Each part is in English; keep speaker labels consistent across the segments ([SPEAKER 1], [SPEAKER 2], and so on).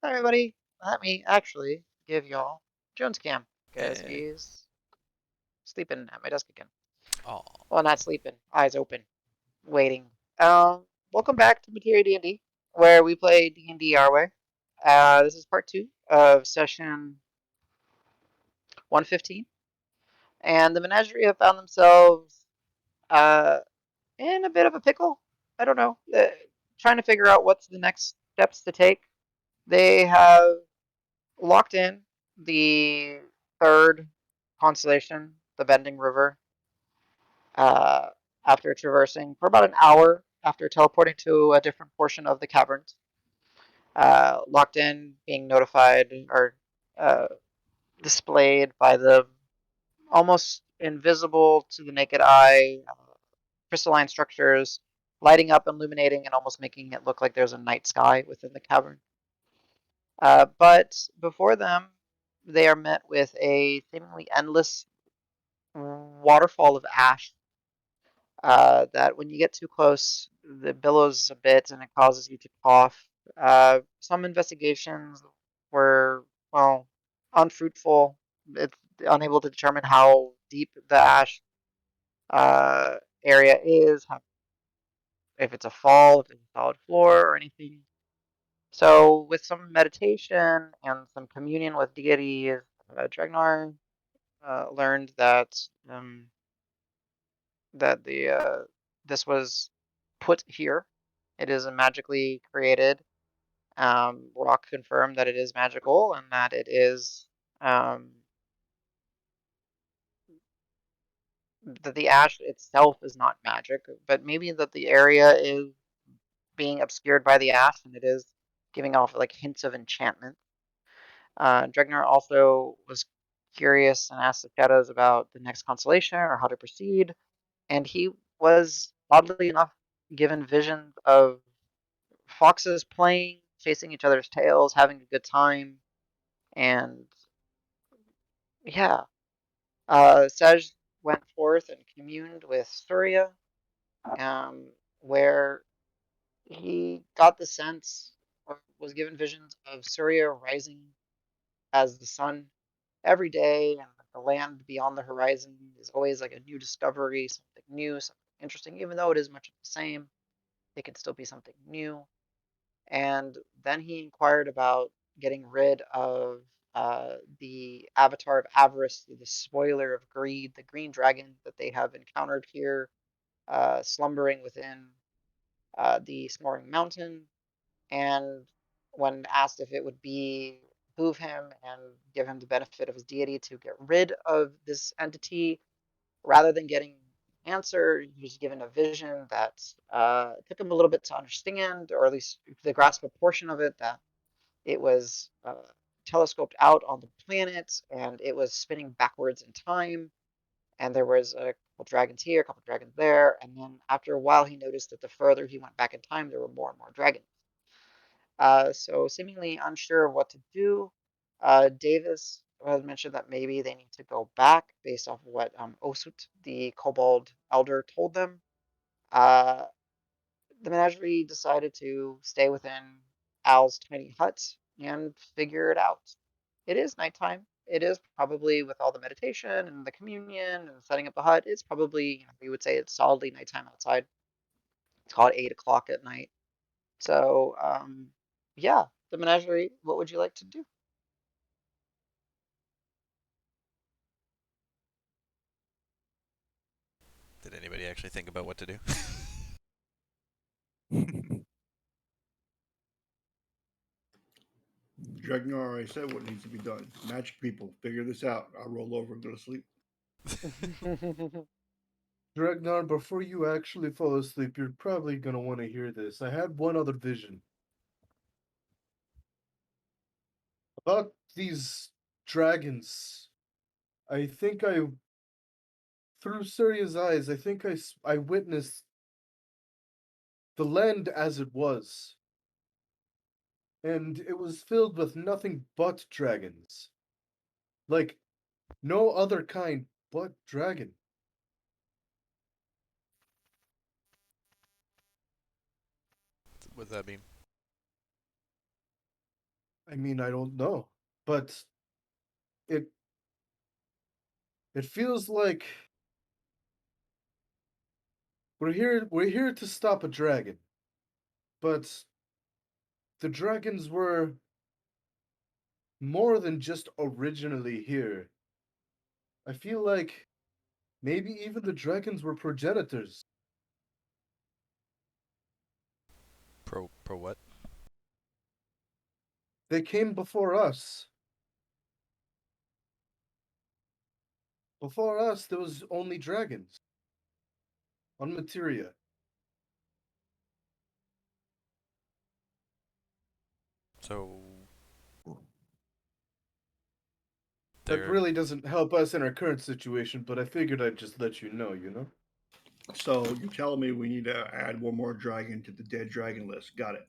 [SPEAKER 1] Hi, everybody. Let me actually give y'all Jones Cam because
[SPEAKER 2] Yeah.
[SPEAKER 1] he's sleeping at my desk again.
[SPEAKER 2] Oh.
[SPEAKER 1] Well, not sleeping, eyes open, waiting. Welcome back to Materia D&D, where we play D&D our way. This is part 2 of session 115, and the Menagerie have found themselves uh, in a bit of a pickle. I don't know, trying to figure out what's the next steps to take. They have locked in the third constellation, the Bending River, uh, after traversing for about an hour after teleporting to a different portion of the caverns. Locked in, being notified or uh, displayed by the almost invisible to the naked eye crystalline structures lighting up, illuminating, and almost making it look like there's a night sky within the cavern. But before them, they are met with a seemingly endless waterfall of ash that when you get too close, it billows a bit and it causes you to cough. Some investigations were, well, unfruitful. It's unable to determine how deep the ash uh, area is, if it's a fall, if it's a solid floor, or anything. So, with some meditation and some communion with deities, Dragnar learned um, that the this was put here. It is a magically created. Rock confirmed that it is magical and that it is um, that the ash itself is not magic, but maybe that the area is being obscured by the ash and it is giving off like hints of enchantment. Dregnar also was curious and asked the shadows about the next constellation or how to proceed, and he was oddly enough given visions of foxes playing, chasing each other's tails, having a good time, and yeah. Sej went forth and communed with Surya, um, where he got the sense or was given visions of Surya rising as the sun every day, and the land beyond the horizon is always like a new discovery, something new, something interesting. Even though it is much of the same, it can still be something new. And then he inquired about getting rid of the avatar of avarice, the spoiler of greed, the green dragon that they have encountered here, slumbering within the Snoring Mountain. And when asked if it would behoove him and give him the benefit of his deity to get rid of this entity, rather than getting an answer, he was given a vision that took him a little bit to understand, or at least to grasp a portion of it, that it was telescoped out on the planet and it was spinning backwards in time. And there was a couple dragons here, a couple dragons there. And then after a while, he noticed that the further he went back in time, there were more and more dragons. So seemingly unsure of what to do, Davis has mentioned that maybe they need to go back based off of what Osut, the Kobold Elder, told them. Uh, the menagerie decided to stay within Al's tiny hut and figure it out. It is nighttime. It is probably, with all the meditation and the communion and setting up the hut, it's probably, we would say it's solidly nighttime outside. It's called 8 o'clock at night. So, yeah, the menagerie, what would you like to do?
[SPEAKER 2] Did anybody actually think about what to do?
[SPEAKER 3] Dragnar already said what needs to be done. Magic people, figure this out. I'll roll over and go to sleep.
[SPEAKER 4] Ragnar, before you actually fall asleep, you're probably going to want to hear this. I had one other vision about these dragons. I think through Surya's eyes, I think I witnessed the land as it was, and it was filled with nothing but dragons. Like, no other kind but dragon.
[SPEAKER 2] What does that mean?
[SPEAKER 4] I mean, I don't know, but it it feels like we're here to stop a dragon, but the dragons were more than just originally here. I feel like maybe even the dragons were progenitors.
[SPEAKER 2] Pro what?
[SPEAKER 4] They came before us. Before us, there was only dragons on Materia.
[SPEAKER 2] So
[SPEAKER 4] That
[SPEAKER 2] they're
[SPEAKER 4] really doesn't help us in our current situation, but I figured I'd just let you know, you know?
[SPEAKER 3] So you're telling me we need to add one more dragon to the dead dragon list. Got it.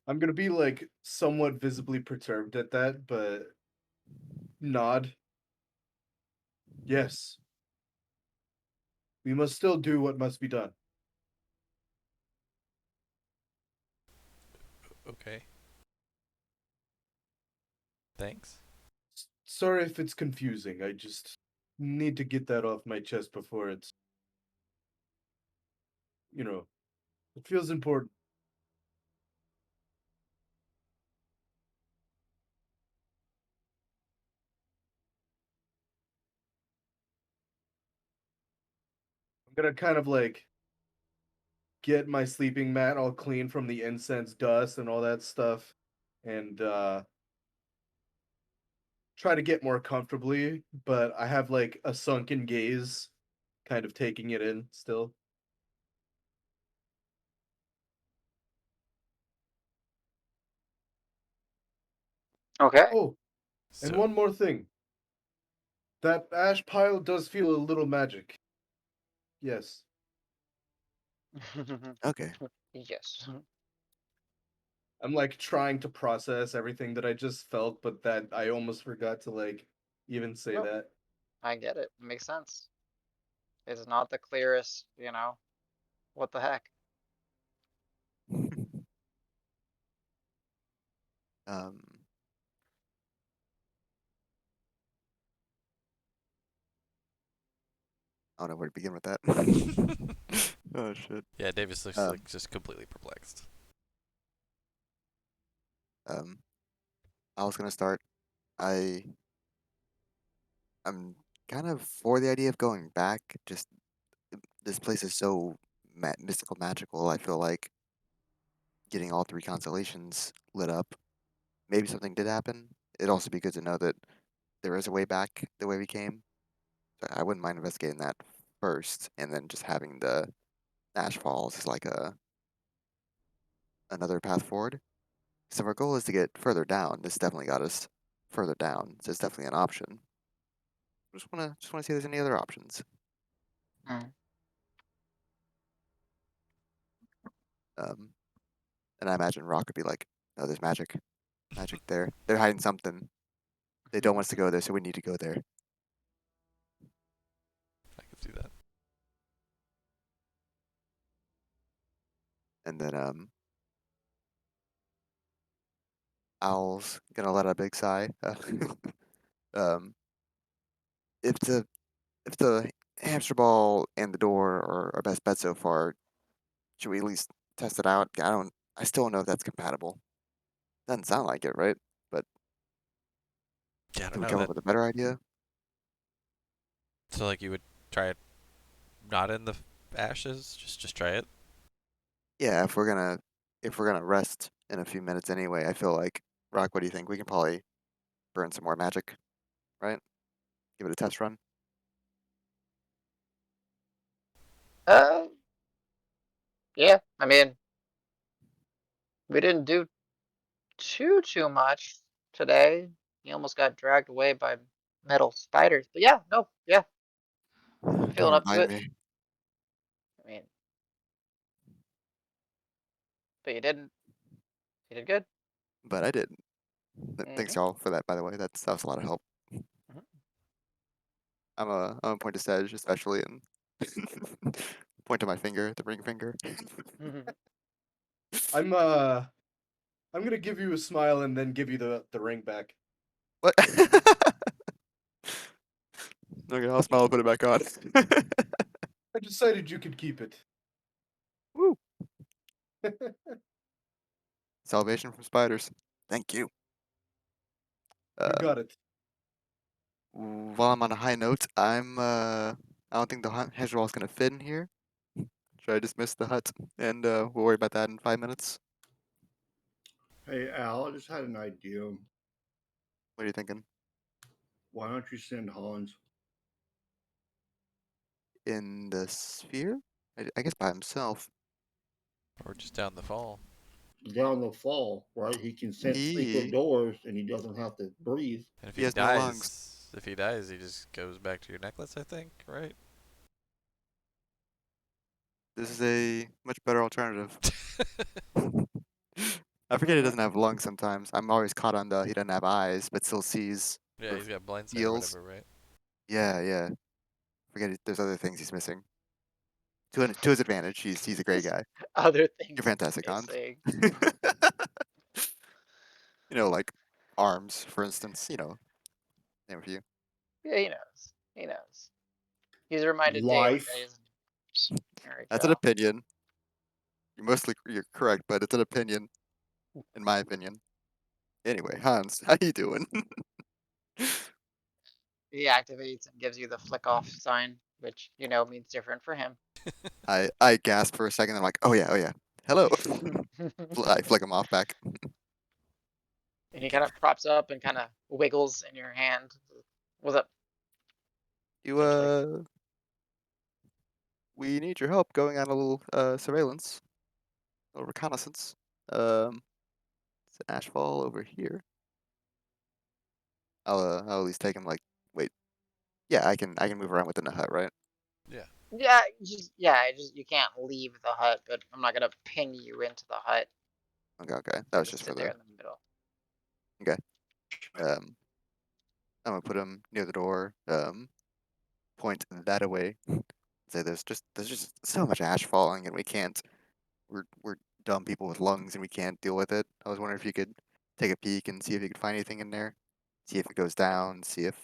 [SPEAKER 4] I'm gonna be like somewhat visibly perturbed at that, but nod. Yes, we must still do what must be done.
[SPEAKER 2] okay. Thanks.
[SPEAKER 4] Sorry if it's confusing. I just need to get that off my chest before it's, you know, it feels important. I'm gonna kind of like get my sleeping mat all clean from the incense dust and all that stuff and try to get more comfortably, but I have like a sunken gaze kind of taking it in still.
[SPEAKER 1] Okay.
[SPEAKER 4] Oh, and
[SPEAKER 2] So
[SPEAKER 4] one more thing. That ash pile does feel a little magic. Yes.
[SPEAKER 5] Okay.
[SPEAKER 1] Yes.
[SPEAKER 4] I'm like trying to process everything that I just felt, but that I almost forgot to like even say
[SPEAKER 1] No,
[SPEAKER 4] that.
[SPEAKER 1] I get it. It makes sense. It's not the clearest, you know. What the heck?
[SPEAKER 5] um, I don't know where to begin with that. Oh shit.
[SPEAKER 2] yeah, Davis looks
[SPEAKER 5] Um,
[SPEAKER 2] like just completely perplexed.
[SPEAKER 5] um, I was gonna start. I I'm kind of for the idea of going back. Just this place is so mystical, magical. I feel like getting all three constellations lit up. Maybe something did happen. It'd also be good to know that there is a way back the way we came. So I wouldn't mind investigating that first, and then just having the Ash Falls as like a another path forward. So if our goal is to get further down, this definitely got us further down. So it's definitely an option. Just wanna see if there's any other options.
[SPEAKER 1] Mm.
[SPEAKER 5] Um, and I imagine Rock would be like, "No, there's magic there. They're hiding something. They don't want us to go there, so we need to go there."
[SPEAKER 2] I could see that.
[SPEAKER 5] And then Owl's gonna let out a big sigh. Um, if the hamster ball and the door are our best bet so far, should we at least test it out? I still don't know if that's compatible. Doesn't sound like it, right? But
[SPEAKER 2] Yeah, I don't
[SPEAKER 5] can we
[SPEAKER 2] know
[SPEAKER 5] come up
[SPEAKER 2] that.
[SPEAKER 5] with a better idea?
[SPEAKER 2] So like you would try it not in the ashes, just try it.
[SPEAKER 5] Yeah, if we're gonna rest in a few minutes anyway, I feel like Rock. What do you think? We can probably burn some more magic, right? Give it a test run.
[SPEAKER 1] Uh, yeah. I mean, we didn't do too much today. He almost got dragged away by metal spiders. But yeah, no, yeah, I'm
[SPEAKER 5] Don't
[SPEAKER 1] feeling up to
[SPEAKER 5] remind
[SPEAKER 1] it.
[SPEAKER 5] me,
[SPEAKER 1] I mean, but you didn't. You did good.
[SPEAKER 5] but I did.
[SPEAKER 1] Mm-hmm.
[SPEAKER 5] Thanks y'all for that, by the way. That was a lot of help. I'm a point to Sedge, especially, and point to my finger, the ring finger.
[SPEAKER 1] Mm-hmm.
[SPEAKER 4] I'm gonna give you a smile and then give you the ring back.
[SPEAKER 5] What? Okay, I'll smile and put it back on.
[SPEAKER 4] I decided you could keep it.
[SPEAKER 5] Woo! Salvation from spiders. Thank you.
[SPEAKER 4] You got it.
[SPEAKER 5] While I'm on a high note, I don't think the hedge wall is gonna fit in here. Should I dismiss the hut and we'll worry about that in 5 minutes?
[SPEAKER 3] Hey, Al, I just had an idea.
[SPEAKER 5] What are you thinking?
[SPEAKER 3] Why don't you send Hollins?
[SPEAKER 5] In the sphere? I guess by himself.
[SPEAKER 2] Or just down the fall.
[SPEAKER 3] Down the fall, right? He can sense secret
[SPEAKER 5] He
[SPEAKER 3] doors and he doesn't have to breathe.
[SPEAKER 2] And if
[SPEAKER 5] he
[SPEAKER 2] he
[SPEAKER 5] has no lungs.
[SPEAKER 2] dies, he just goes back to your necklace, I think, right?
[SPEAKER 5] This is a much better alternative. I forget he doesn't have lungs sometimes. I'm always caught on the he doesn't have eyes, but still sees
[SPEAKER 2] Yeah,
[SPEAKER 5] or
[SPEAKER 2] he's got blind sight or
[SPEAKER 5] feels.
[SPEAKER 2] whatever, right?
[SPEAKER 5] Yeah. There's other things he's missing. To his advantage, he's a great
[SPEAKER 1] Just
[SPEAKER 5] guy.
[SPEAKER 1] other
[SPEAKER 5] You're
[SPEAKER 1] things he's
[SPEAKER 5] fantastic, Hans.
[SPEAKER 1] missing.
[SPEAKER 5] Like arms, for instance. Name a few.
[SPEAKER 1] Yeah, he knows. He knows. He's reminded daily that
[SPEAKER 3] Life.
[SPEAKER 1] he's. There we
[SPEAKER 5] That's an
[SPEAKER 1] go.
[SPEAKER 5] opinion. You're correct, but it's an opinion, in my opinion. Anyway, Hans, how you doing?
[SPEAKER 1] He activates and gives you the flick off sign, which means different for him.
[SPEAKER 5] I gasped for a second. I'm like, oh yeah. Hello. I flick him off back.
[SPEAKER 1] And he kind of props up and kind of wiggles in your hand. What's up?
[SPEAKER 5] You
[SPEAKER 1] Essentially.
[SPEAKER 5] we need your help going on a little surveillance, a little reconnaissance. It's an ashfall over here. I'll at least take him. Like, wait, yeah, I can move around within the hut, right?
[SPEAKER 2] Yeah.
[SPEAKER 1] Yeah, you can't leave the hut, but I'm not gonna pin you into the hut.
[SPEAKER 5] Okay. That was
[SPEAKER 1] Just
[SPEAKER 5] just for
[SPEAKER 1] sit there
[SPEAKER 5] the
[SPEAKER 1] in the middle.
[SPEAKER 5] okay. Um, I'm gonna put him near the door. Point that away. Say there's just so much ash falling, and we can't. We're dumb people with lungs, and we can't deal with it. I was wondering if you could take a peek and see if you could find anything in there. See if it goes down. See if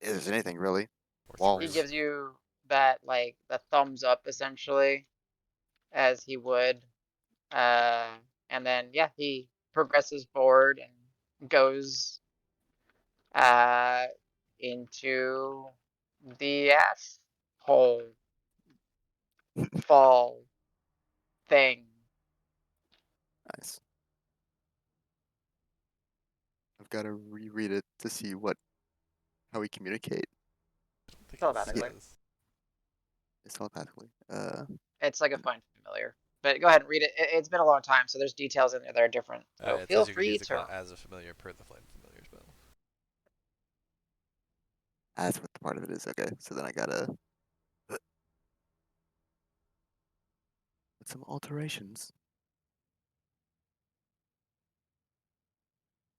[SPEAKER 5] there's anything really.
[SPEAKER 2] Or
[SPEAKER 1] He
[SPEAKER 2] through.
[SPEAKER 5] Walls.
[SPEAKER 1] gives you that like the thumbs up essentially, as he would. Uh, and then yeah, he progresses forward and goes uh into the ash hole fall thing.
[SPEAKER 5] Nice. I've got to reread it to see how we communicate.
[SPEAKER 2] I don't think it
[SPEAKER 1] Telepathically.
[SPEAKER 2] says.
[SPEAKER 5] It's telepathically.
[SPEAKER 1] It's like a find familiar. But go ahead and read it. It's been a long time, so there's details in there that are different. So
[SPEAKER 2] It
[SPEAKER 1] feel
[SPEAKER 2] says you can
[SPEAKER 1] free
[SPEAKER 2] use the
[SPEAKER 1] to.
[SPEAKER 2] claw as a familiar per the flame familiar spell.
[SPEAKER 5] That's what the part of it is. Okay, so then I gotta put some alterations.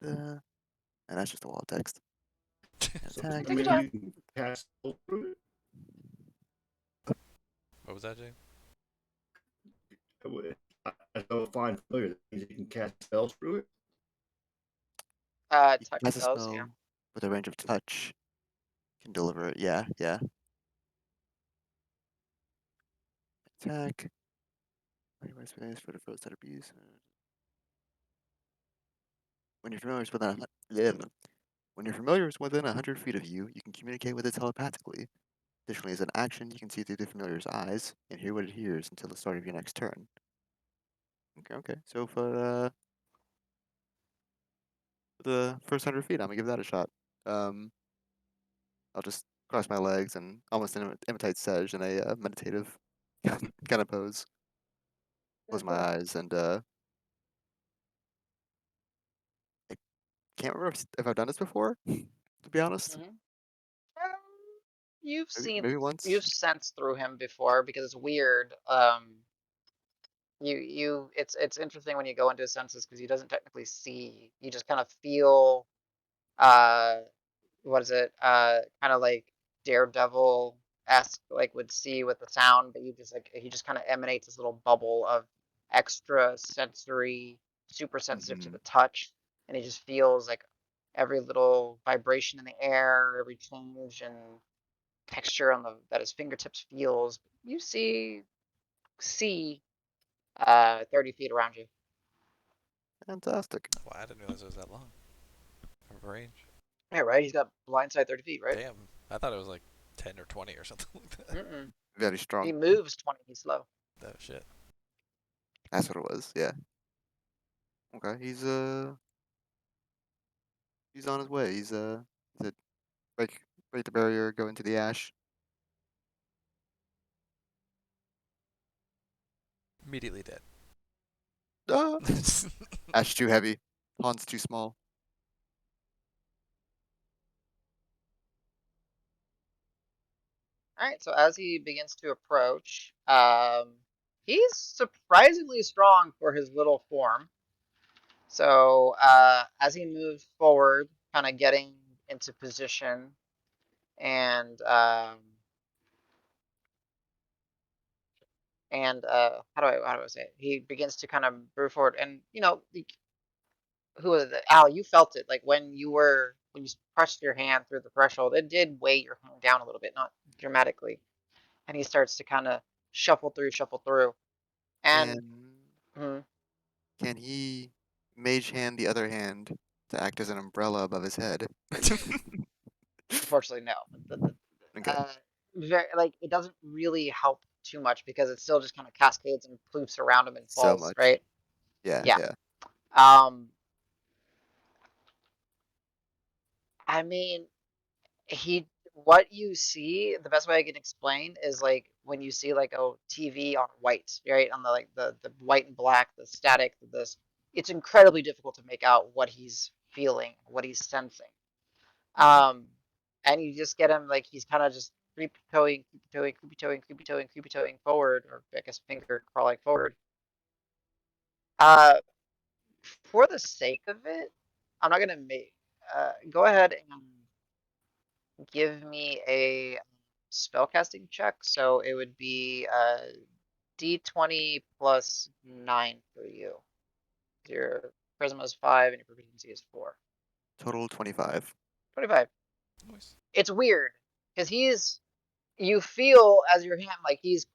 [SPEAKER 5] And that's just a wall text.
[SPEAKER 3] So
[SPEAKER 5] Attack.
[SPEAKER 1] Take your
[SPEAKER 3] maybe
[SPEAKER 1] time.
[SPEAKER 3] you can cast spells through it.
[SPEAKER 2] What was that, Jay?
[SPEAKER 3] I don't find familiar. That means you can cast spells through it.
[SPEAKER 5] You can
[SPEAKER 1] Touch
[SPEAKER 5] cast a
[SPEAKER 1] spells, yeah.
[SPEAKER 5] spell with a range of touch. Can deliver it. Yeah. Attack. For the foes that abuse. When your familiar is within when your familiar is within 100 feet of you, you can communicate with it telepathically. Additionally, as an action, you can see through the familiar's eyes and hear what it hears until the start of your next turn. Okay. So for the first 100 feet, I'm gonna give that a shot. I'll just cross my legs and almost imitate Sedge in a meditative kind of pose. Close my eyes and I can't remember if I've done this before. To be honest,
[SPEAKER 1] Mhm. Um, You've seen,
[SPEAKER 5] maybe once.
[SPEAKER 1] you've sensed through him before because it's weird. It's interesting when you go into his senses because he doesn't technically see. You just kind of feel, uh, what is it? Kind of like Daredevil-esque, like would see with the sound, but you just like he just kind of emanates this little bubble of extra sensory, super sensitive to
[SPEAKER 5] Hmm.
[SPEAKER 1] the touch, and he just feels like every little vibration in the air, every change and texture on the that his fingertips feels. You see 30 feet around you.
[SPEAKER 5] Fantastic.
[SPEAKER 2] Wow, I didn't realize it was that long of a range.
[SPEAKER 1] Yeah, right. He's got blindside 30 feet, right?
[SPEAKER 2] Damn, I thought it was like 10 or 20 or something like that.
[SPEAKER 1] Mm-mm.
[SPEAKER 5] Very
[SPEAKER 1] He
[SPEAKER 5] strong.
[SPEAKER 1] moves 20. He's slow.
[SPEAKER 2] Oh shit.
[SPEAKER 5] That's what it was. Yeah. Okay. He's on his way. He's a break the barrier, go into the ash.
[SPEAKER 2] Immediately dead.
[SPEAKER 5] Ah! Ash too heavy. Pond's too small.
[SPEAKER 1] All right. So as he begins to approach, he's surprisingly strong for his little form. So as he moves forward, kind of getting into position, and how do I say it? He begins to kind of move forward, and who was it? Al, you felt it like when you pressed your hand through the threshold, it did weigh your hand down a little bit, not dramatically, and he starts to kind of shuffle through, and
[SPEAKER 5] Can
[SPEAKER 1] mm,
[SPEAKER 5] can he mage hand the other hand to act as an umbrella above his head?
[SPEAKER 1] unfortunately, no.
[SPEAKER 5] Okay.
[SPEAKER 1] Very, like it doesn't really help too much because it still just kind of cascades and poops around him and
[SPEAKER 5] So
[SPEAKER 1] falls,
[SPEAKER 5] much.
[SPEAKER 1] right?
[SPEAKER 5] Yeah,
[SPEAKER 1] Yeah.
[SPEAKER 5] yeah.
[SPEAKER 1] Um, I mean, he what you see, the best way I can explain is like when you see like a TV on white, right? On the like the white and black, the static, this it's incredibly difficult to make out what he's feeling, what he's sensing.
[SPEAKER 5] Hmm.
[SPEAKER 1] Um, and you just get him like he's kind of just creepy toeing forward, or I guess finger crawling forward. Uh, for the sake of it, I'm not gonna make. Go ahead and give me a spellcasting check. So it would be D20 plus 9 for you. Your charisma is 5 and your proficiency is 4.
[SPEAKER 5] Total 25.
[SPEAKER 1] 25.
[SPEAKER 2] Nice.
[SPEAKER 1] It's weird because you feel as your hand like he's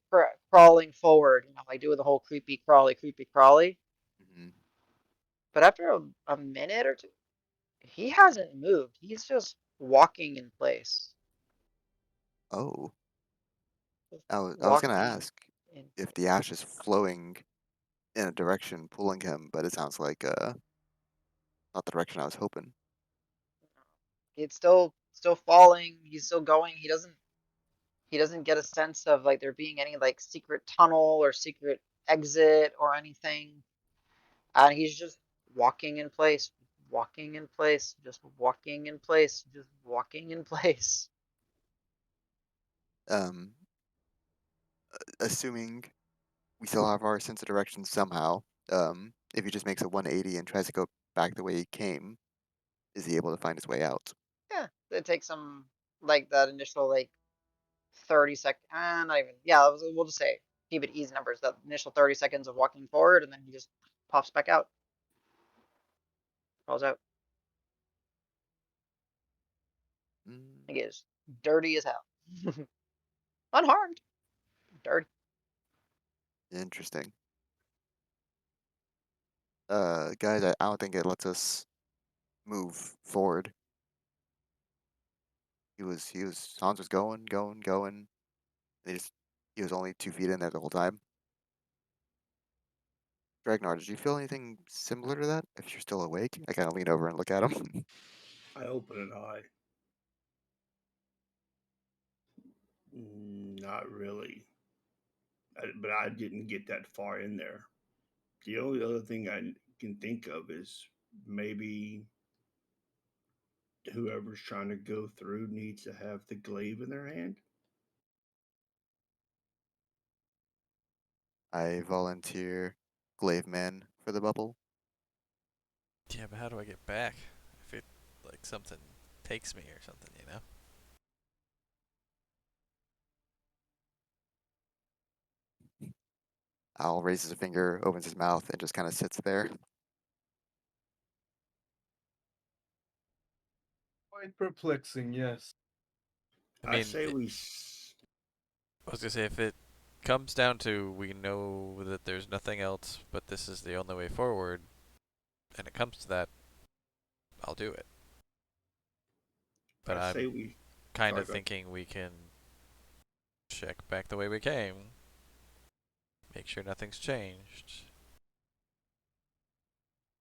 [SPEAKER 1] crawling forward, like doing the whole creepy crawly.
[SPEAKER 5] Hmm.
[SPEAKER 1] But after a minute or two, he hasn't moved. He's just walking in place.
[SPEAKER 5] Oh,
[SPEAKER 1] Just
[SPEAKER 5] I was gonna
[SPEAKER 1] walking
[SPEAKER 5] ask
[SPEAKER 1] in
[SPEAKER 5] if the
[SPEAKER 1] place.
[SPEAKER 5] ash is flowing in a direction, pulling him, but it sounds like not the direction I was hoping.
[SPEAKER 1] It's still falling. He's still going. He doesn't get a sense of like there being any like secret tunnel or secret exit or anything. And he's just walking in place, walking in place, just walking in place, just walking in place.
[SPEAKER 5] Um, assuming we still have our sense of direction somehow. If he just makes a 180 and tries to go back the way he came, is he able to find his way out?
[SPEAKER 1] Yeah, it takes some like that initial like 30 second, not even. Yeah, we'll just say keep it easy numbers. That initial 30 seconds of walking forward, and then he just pops back out, crawls out.
[SPEAKER 5] Mm,
[SPEAKER 1] He is dirty as hell, unharmed, dirty.
[SPEAKER 5] interesting. Guys, I don't think it lets us move forward. Hans was going. They just, he was only 2 feet in there the whole time. Dragnar, did you feel anything similar to that? If you're still awake, I kind of lean over and look at him.
[SPEAKER 3] I open an eye. Not really. But I didn't get that far in there. The only other thing I can think of is maybe whoever's trying to go through needs to have the glaive in their hand.
[SPEAKER 5] I volunteer Glaive Man for the bubble.
[SPEAKER 2] Yeah, but how do I get back? If it like something takes me or something, you know?
[SPEAKER 5] Owl raises a finger, opens his mouth, and just kind of sits there.
[SPEAKER 4] Quite perplexing, yes.
[SPEAKER 2] I
[SPEAKER 3] I
[SPEAKER 2] mean,
[SPEAKER 3] say
[SPEAKER 2] I
[SPEAKER 3] we.
[SPEAKER 2] was gonna say if it comes down to we know that there's nothing else, but this is the only way forward, and it comes to that, I'll do it. But
[SPEAKER 3] I say
[SPEAKER 2] I'm
[SPEAKER 3] we.
[SPEAKER 2] kind
[SPEAKER 3] Sorry,
[SPEAKER 2] of
[SPEAKER 3] go ahead.
[SPEAKER 2] thinking we can check back the way we came, make sure nothing's changed,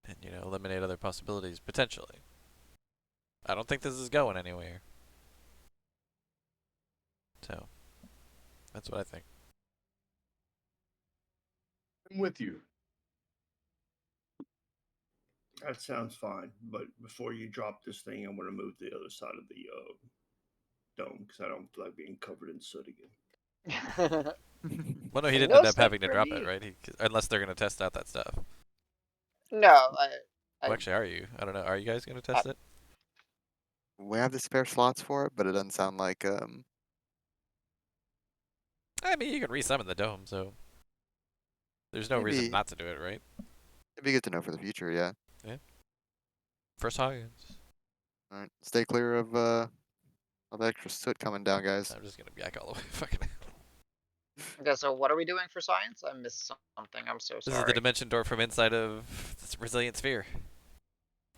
[SPEAKER 2] and eliminate other possibilities potentially. I don't think this is going anywhere. So that's what I think.
[SPEAKER 4] I'm with you.
[SPEAKER 3] That sounds fine. But before you drop this thing, I'm going to move to the other side of the dome because I don't feel like being covered in soot again.
[SPEAKER 2] Well, no, he didn't
[SPEAKER 1] No
[SPEAKER 2] end up
[SPEAKER 1] stuff
[SPEAKER 2] having to
[SPEAKER 1] for
[SPEAKER 2] drop it,
[SPEAKER 1] me.
[SPEAKER 2] right? Unless they're gonna test out that stuff.
[SPEAKER 1] No,
[SPEAKER 2] Well,
[SPEAKER 1] I,
[SPEAKER 2] actually, are you? I don't know. Are you guys gonna
[SPEAKER 1] I
[SPEAKER 2] test it?
[SPEAKER 5] We have the spare slots for it, but it doesn't sound like
[SPEAKER 2] I mean, you can resummon the dome, so there's no reason
[SPEAKER 5] maybe
[SPEAKER 2] not to do it, right?
[SPEAKER 5] it'd be good to know for the future. Yeah.
[SPEAKER 2] Yeah. For science.
[SPEAKER 5] All right. Stay clear of extra soot coming down, guys.
[SPEAKER 2] I'm just gonna be back all the way. Fucking.
[SPEAKER 1] okay, so what are we doing for science? I missed something. I'm so
[SPEAKER 2] This is the
[SPEAKER 1] sorry.
[SPEAKER 2] dimension door from inside of this resilient sphere.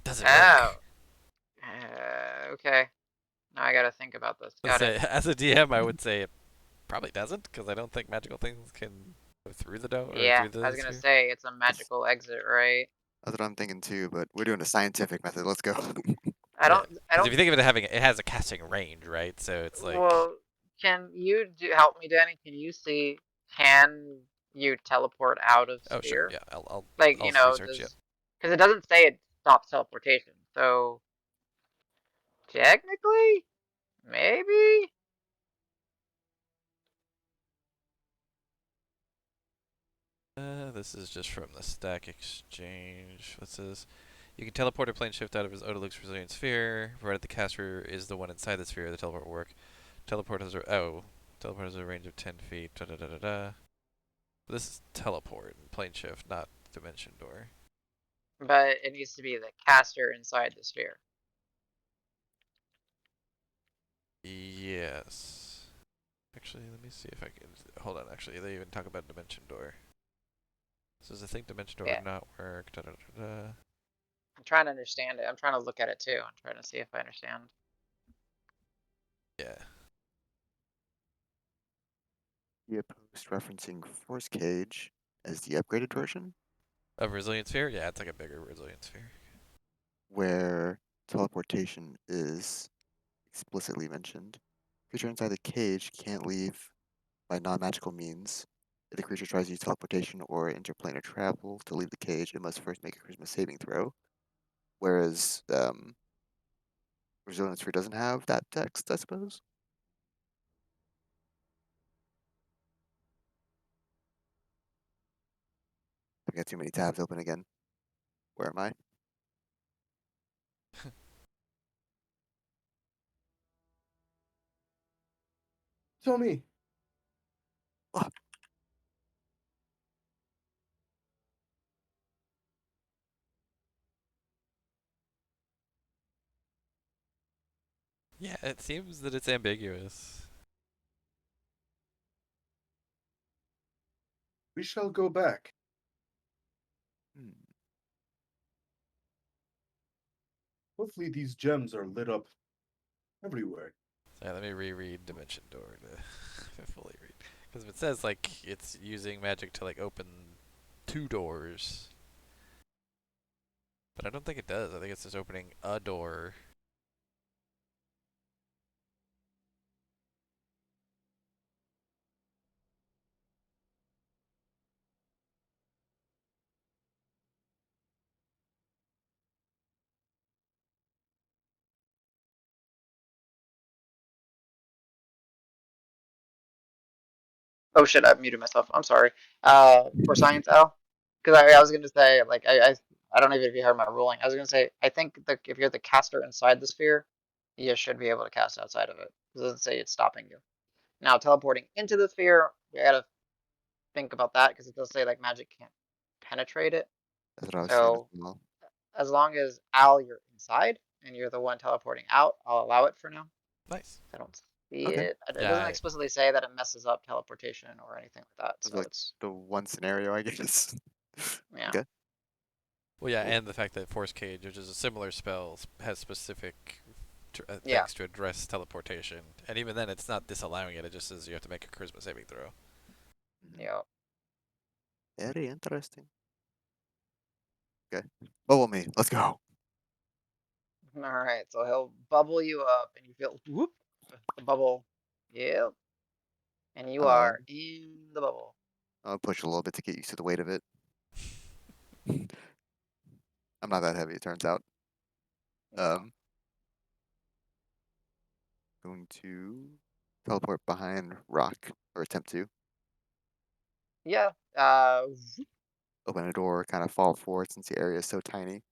[SPEAKER 2] Does it
[SPEAKER 1] Oh,
[SPEAKER 2] work?
[SPEAKER 1] okay. Now I gotta think about this.
[SPEAKER 2] Let's
[SPEAKER 1] Got it.
[SPEAKER 2] say, as a DM, I would say it probably doesn't, because I don't think magical things can go through the dome or
[SPEAKER 1] Yeah,
[SPEAKER 2] through
[SPEAKER 1] I
[SPEAKER 2] the
[SPEAKER 1] was gonna
[SPEAKER 2] sphere.
[SPEAKER 1] say it's a
[SPEAKER 5] That's,
[SPEAKER 1] magical exit, right?
[SPEAKER 5] that's what I'm thinking too. But we're doing a scientific method. Let's go.
[SPEAKER 1] I
[SPEAKER 2] Yeah,
[SPEAKER 1] don't, I
[SPEAKER 2] because if
[SPEAKER 1] don't.
[SPEAKER 2] you think of it having, it has a casting range, right? So it's like,
[SPEAKER 1] Well, can you help me, Danny? Can you see? Can you teleport out of
[SPEAKER 2] oh sure,
[SPEAKER 1] sphere?
[SPEAKER 2] yeah,
[SPEAKER 1] Like,
[SPEAKER 2] I'll research. Yeah.
[SPEAKER 1] does because it doesn't say it stops teleportation. So technically, maybe.
[SPEAKER 2] This is just from the stack exchange. What says? You can teleport or plane shift out of his Odalux resilient sphere, provided the caster is the one inside the sphere. The teleport will work. Teleport has a range of 10 feet. Da da da da da. This is teleport and plane shift, not dimension door.
[SPEAKER 1] But it needs to be the caster inside the sphere.
[SPEAKER 2] Yes. Actually, let me see if I can. Hold on. Actually, they even talk about dimension door. Says I think dimension door
[SPEAKER 1] Yeah,
[SPEAKER 2] would not work. Da da da da.
[SPEAKER 1] I'm trying to understand it. I'm trying to look at it too. I'm trying to see if I understand.
[SPEAKER 2] Yeah.
[SPEAKER 5] See a post referencing Force Cage as the upgraded version,
[SPEAKER 2] Of resilient sphere? Yeah, it's like a bigger resilient sphere.
[SPEAKER 5] where teleportation is explicitly mentioned. Creature inside the cage can't leave by non-magical means. If the creature tries to use teleportation or interplanar travel to leave the cage, it must first make a charisma saving throw. Whereas Resilience 3 doesn't have that text, I suppose. I've got too many tabs open again. Where am I?
[SPEAKER 4] Tell me.
[SPEAKER 5] Oh,
[SPEAKER 2] Yeah, it seems that it's ambiguous.
[SPEAKER 4] We shall go back.
[SPEAKER 5] hmm.
[SPEAKER 4] Hopefully these gems are lit up everywhere.
[SPEAKER 2] So let me reread dimension door to fully read. Because if it says like it's using magic to like open two doors, but I don't think it does. I think it's just opening a door.
[SPEAKER 1] Oh shit, I muted myself. I'm sorry. For science, Al, because I was gonna say like I don't even if you heard my ruling. I was gonna say I think that if you're the caster inside the sphere, you should be able to cast outside of it. It doesn't say it's stopping you. Now teleporting into the sphere, you gotta think about that because it does say like magic can't penetrate it.
[SPEAKER 5] That's what I was saying as
[SPEAKER 1] So
[SPEAKER 5] well.
[SPEAKER 1] as long as Al, you're inside and you're the one teleporting out, I'll allow it for now.
[SPEAKER 2] Nice.
[SPEAKER 1] I don't see
[SPEAKER 5] Okay.
[SPEAKER 1] it. It
[SPEAKER 2] Yeah,
[SPEAKER 1] doesn't explicitly say that it messes up teleportation or anything like that.
[SPEAKER 5] It's
[SPEAKER 1] So
[SPEAKER 5] like
[SPEAKER 1] it's
[SPEAKER 5] the one scenario, I guess.
[SPEAKER 1] yeah.
[SPEAKER 5] Okay.
[SPEAKER 2] well, yeah,
[SPEAKER 5] Cool.
[SPEAKER 2] and the fact that Force Cage, which is a similar spell, has specific
[SPEAKER 1] Yeah.
[SPEAKER 2] things to address teleportation, and even then, it's not disallowing it. It just says you have to make a Charisma saving throw.
[SPEAKER 1] Yeah.
[SPEAKER 5] Very interesting. Okay. Bubble me. Let's go.
[SPEAKER 1] All right. So he'll bubble you up and you feel whoop the bubble. Yep. And you
[SPEAKER 5] Uh,
[SPEAKER 1] are in the bubble.
[SPEAKER 5] I'll push a little bit to get used to the weight of it. I'm not that heavy, it turns out.
[SPEAKER 1] Yeah.
[SPEAKER 5] Going to teleport behind Rock, or attempt to
[SPEAKER 1] Yeah.
[SPEAKER 5] open a door, kind of fall forward since the area is so tiny.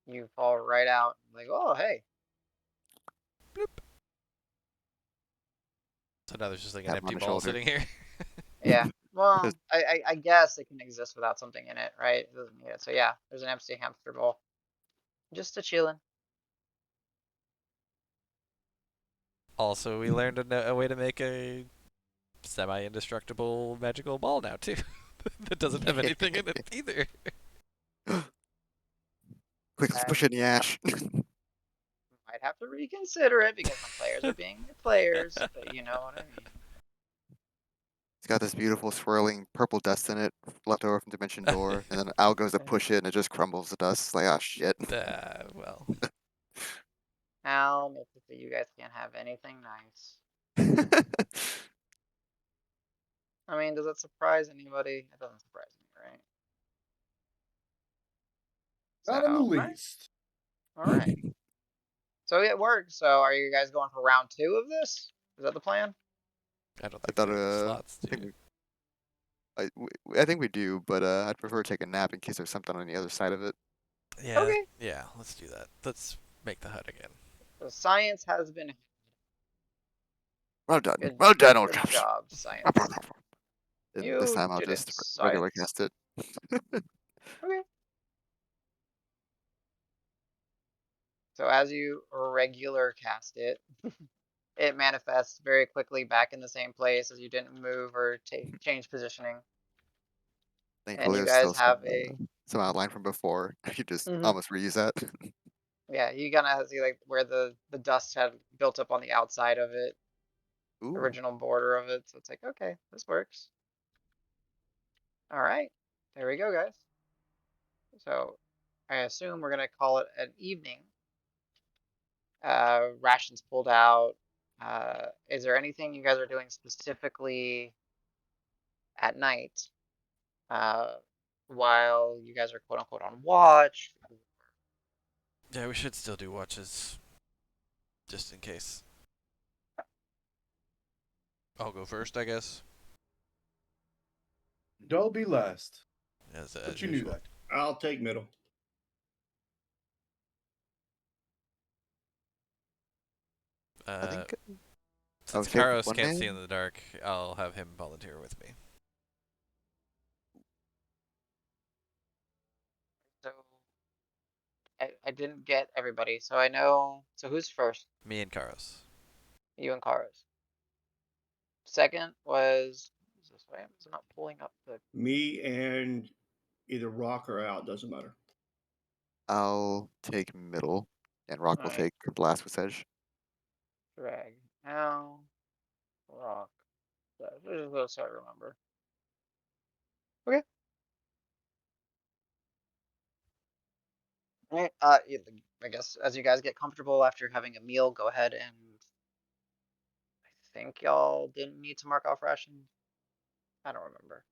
[SPEAKER 1] You fall right out. Like, oh, hey.
[SPEAKER 2] Bloop. So now there's just like an
[SPEAKER 5] Tap him on
[SPEAKER 2] empty
[SPEAKER 5] the
[SPEAKER 2] ball
[SPEAKER 5] shoulder.
[SPEAKER 2] sitting here.
[SPEAKER 1] Yeah.
[SPEAKER 5] Says,
[SPEAKER 1] Well, I guess it can exist without something in it, right? It doesn't need it. So yeah, there's an empty hamster ball. Just a chillin'.
[SPEAKER 2] Also, we learned a way to make a semi-indestructible magical ball now too, that doesn't have anything in it either.
[SPEAKER 5] Quick, let's push it in the ash.
[SPEAKER 1] Might have to reconsider it because my players are being my players, but you know what I mean.
[SPEAKER 5] It's got this beautiful swirling purple dust in it, left over from Dimension Door, and then Al goes to push it and it just crumbles to dust. It's like, oh shit.
[SPEAKER 2] Well,
[SPEAKER 1] Al makes it so you guys can't have anything nice. I mean, does that surprise anybody? It doesn't surprise me, right?
[SPEAKER 4] Not in the
[SPEAKER 1] So, right.
[SPEAKER 4] least.
[SPEAKER 1] All right. So it worked. So are you guys going for round 2 of this? Is that the plan?
[SPEAKER 2] I don't
[SPEAKER 5] I
[SPEAKER 2] think
[SPEAKER 5] thought,
[SPEAKER 2] we have the slots,
[SPEAKER 5] I think
[SPEAKER 2] dude.
[SPEAKER 5] I think we do, but I'd prefer to take a nap in case there's something on the other side of it.
[SPEAKER 2] Yeah,
[SPEAKER 1] Okay.
[SPEAKER 2] yeah. Let's do that. Let's make the hut again.
[SPEAKER 1] So science has been
[SPEAKER 5] Well done.
[SPEAKER 1] good.
[SPEAKER 5] Well done, old
[SPEAKER 1] Good
[SPEAKER 5] chaps.
[SPEAKER 1] job, science.
[SPEAKER 5] And this
[SPEAKER 1] You
[SPEAKER 5] time I'll
[SPEAKER 1] did it,
[SPEAKER 5] just regular
[SPEAKER 1] science.
[SPEAKER 5] cast it.
[SPEAKER 1] Okay. So as you regular cast it, it manifests very quickly back in the same place as you didn't move or change positioning. And
[SPEAKER 5] Thankfully,
[SPEAKER 1] you
[SPEAKER 5] there's
[SPEAKER 1] guys
[SPEAKER 5] still
[SPEAKER 1] have a
[SPEAKER 5] some outline from before. I could just
[SPEAKER 1] mhm.
[SPEAKER 5] almost reuse that.
[SPEAKER 1] Yeah, you gotta see like where the dust had built up on the outside of it,
[SPEAKER 5] Ooh,
[SPEAKER 1] original border of it. So it's like, okay, this works. All right, there we go, guys. So I assume we're gonna call it an evening. Rations pulled out. Is there anything you guys are doing specifically at night, uh, while you guys are quote unquote on watch?
[SPEAKER 2] Yeah, we should still do watches, just in case. I'll go first, I guess,
[SPEAKER 4] I'll be last.
[SPEAKER 2] as
[SPEAKER 4] But you knew
[SPEAKER 2] usual.
[SPEAKER 4] that.
[SPEAKER 3] I'll take middle.
[SPEAKER 5] I
[SPEAKER 2] Uh,
[SPEAKER 5] think. Oh,
[SPEAKER 2] since
[SPEAKER 5] save
[SPEAKER 2] Karos
[SPEAKER 5] one
[SPEAKER 2] can't see in
[SPEAKER 5] man.
[SPEAKER 2] the dark, I'll have him volunteer with me.
[SPEAKER 1] So I didn't get everybody. So I know. So who's first?
[SPEAKER 2] Me and Karos.
[SPEAKER 1] You and Karos. Second was is this way? Is it not pulling up the
[SPEAKER 3] Me and either Rock or Out, doesn't matter.
[SPEAKER 5] I'll take middle, and Rock will
[SPEAKER 1] alright,
[SPEAKER 5] take blast with Edge.
[SPEAKER 1] drag. Now rock. So I remember. Okay. Alright. I guess as you guys get comfortable after having a meal, go ahead and I think y'all didn't need to mark off rations. I don't remember.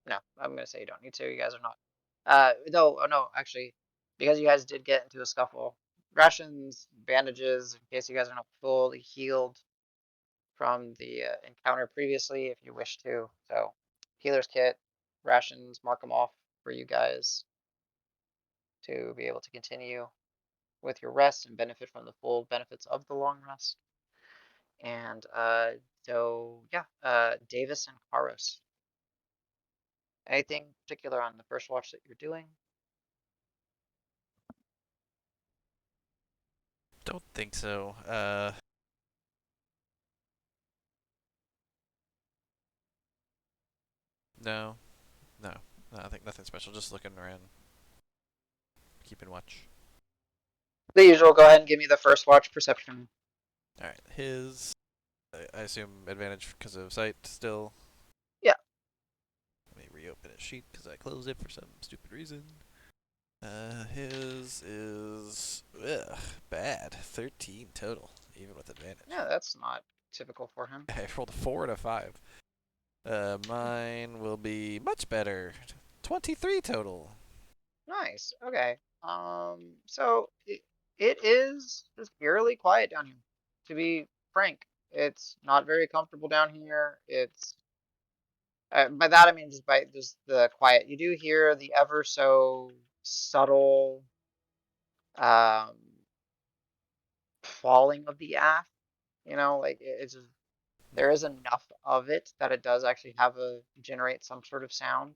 [SPEAKER 1] No, I'm gonna say you don't need to. You guys are not. No, oh no, actually, because you guys did get into a scuffle, rations, bandages, in case you guys are not fully healed from the encounter previously, if you wish to. So, healer's kit, rations, mark them off for you guys to be able to continue with your rest and benefit from the full benefits of the long rest. And So yeah, Davis and Karos. Anything particular on the first watch that you're doing?
[SPEAKER 2] Don't think so. No, no, no. I think nothing special. Just looking around, keeping watch.
[SPEAKER 1] The usual. Go ahead and give me the first watch perception.
[SPEAKER 2] All right, his. I assume advantage because of sight still.
[SPEAKER 1] Yeah.
[SPEAKER 2] Let me reopen his sheet because I closed it for some stupid reason. His is bad. 13 total, even with advantage.
[SPEAKER 1] Yeah, that's not typical for him.
[SPEAKER 2] I rolled a 4 and a 5. Mine will be much better. 23 total.
[SPEAKER 1] Nice. Okay. So it is just eerily quiet down here. To be frank, it's not very comfortable down here. It's by that I mean just by just the quiet. You do hear the ever so subtle um falling of the ash. You know, like it's just there is enough of it that it does actually have a generate some sort of sound.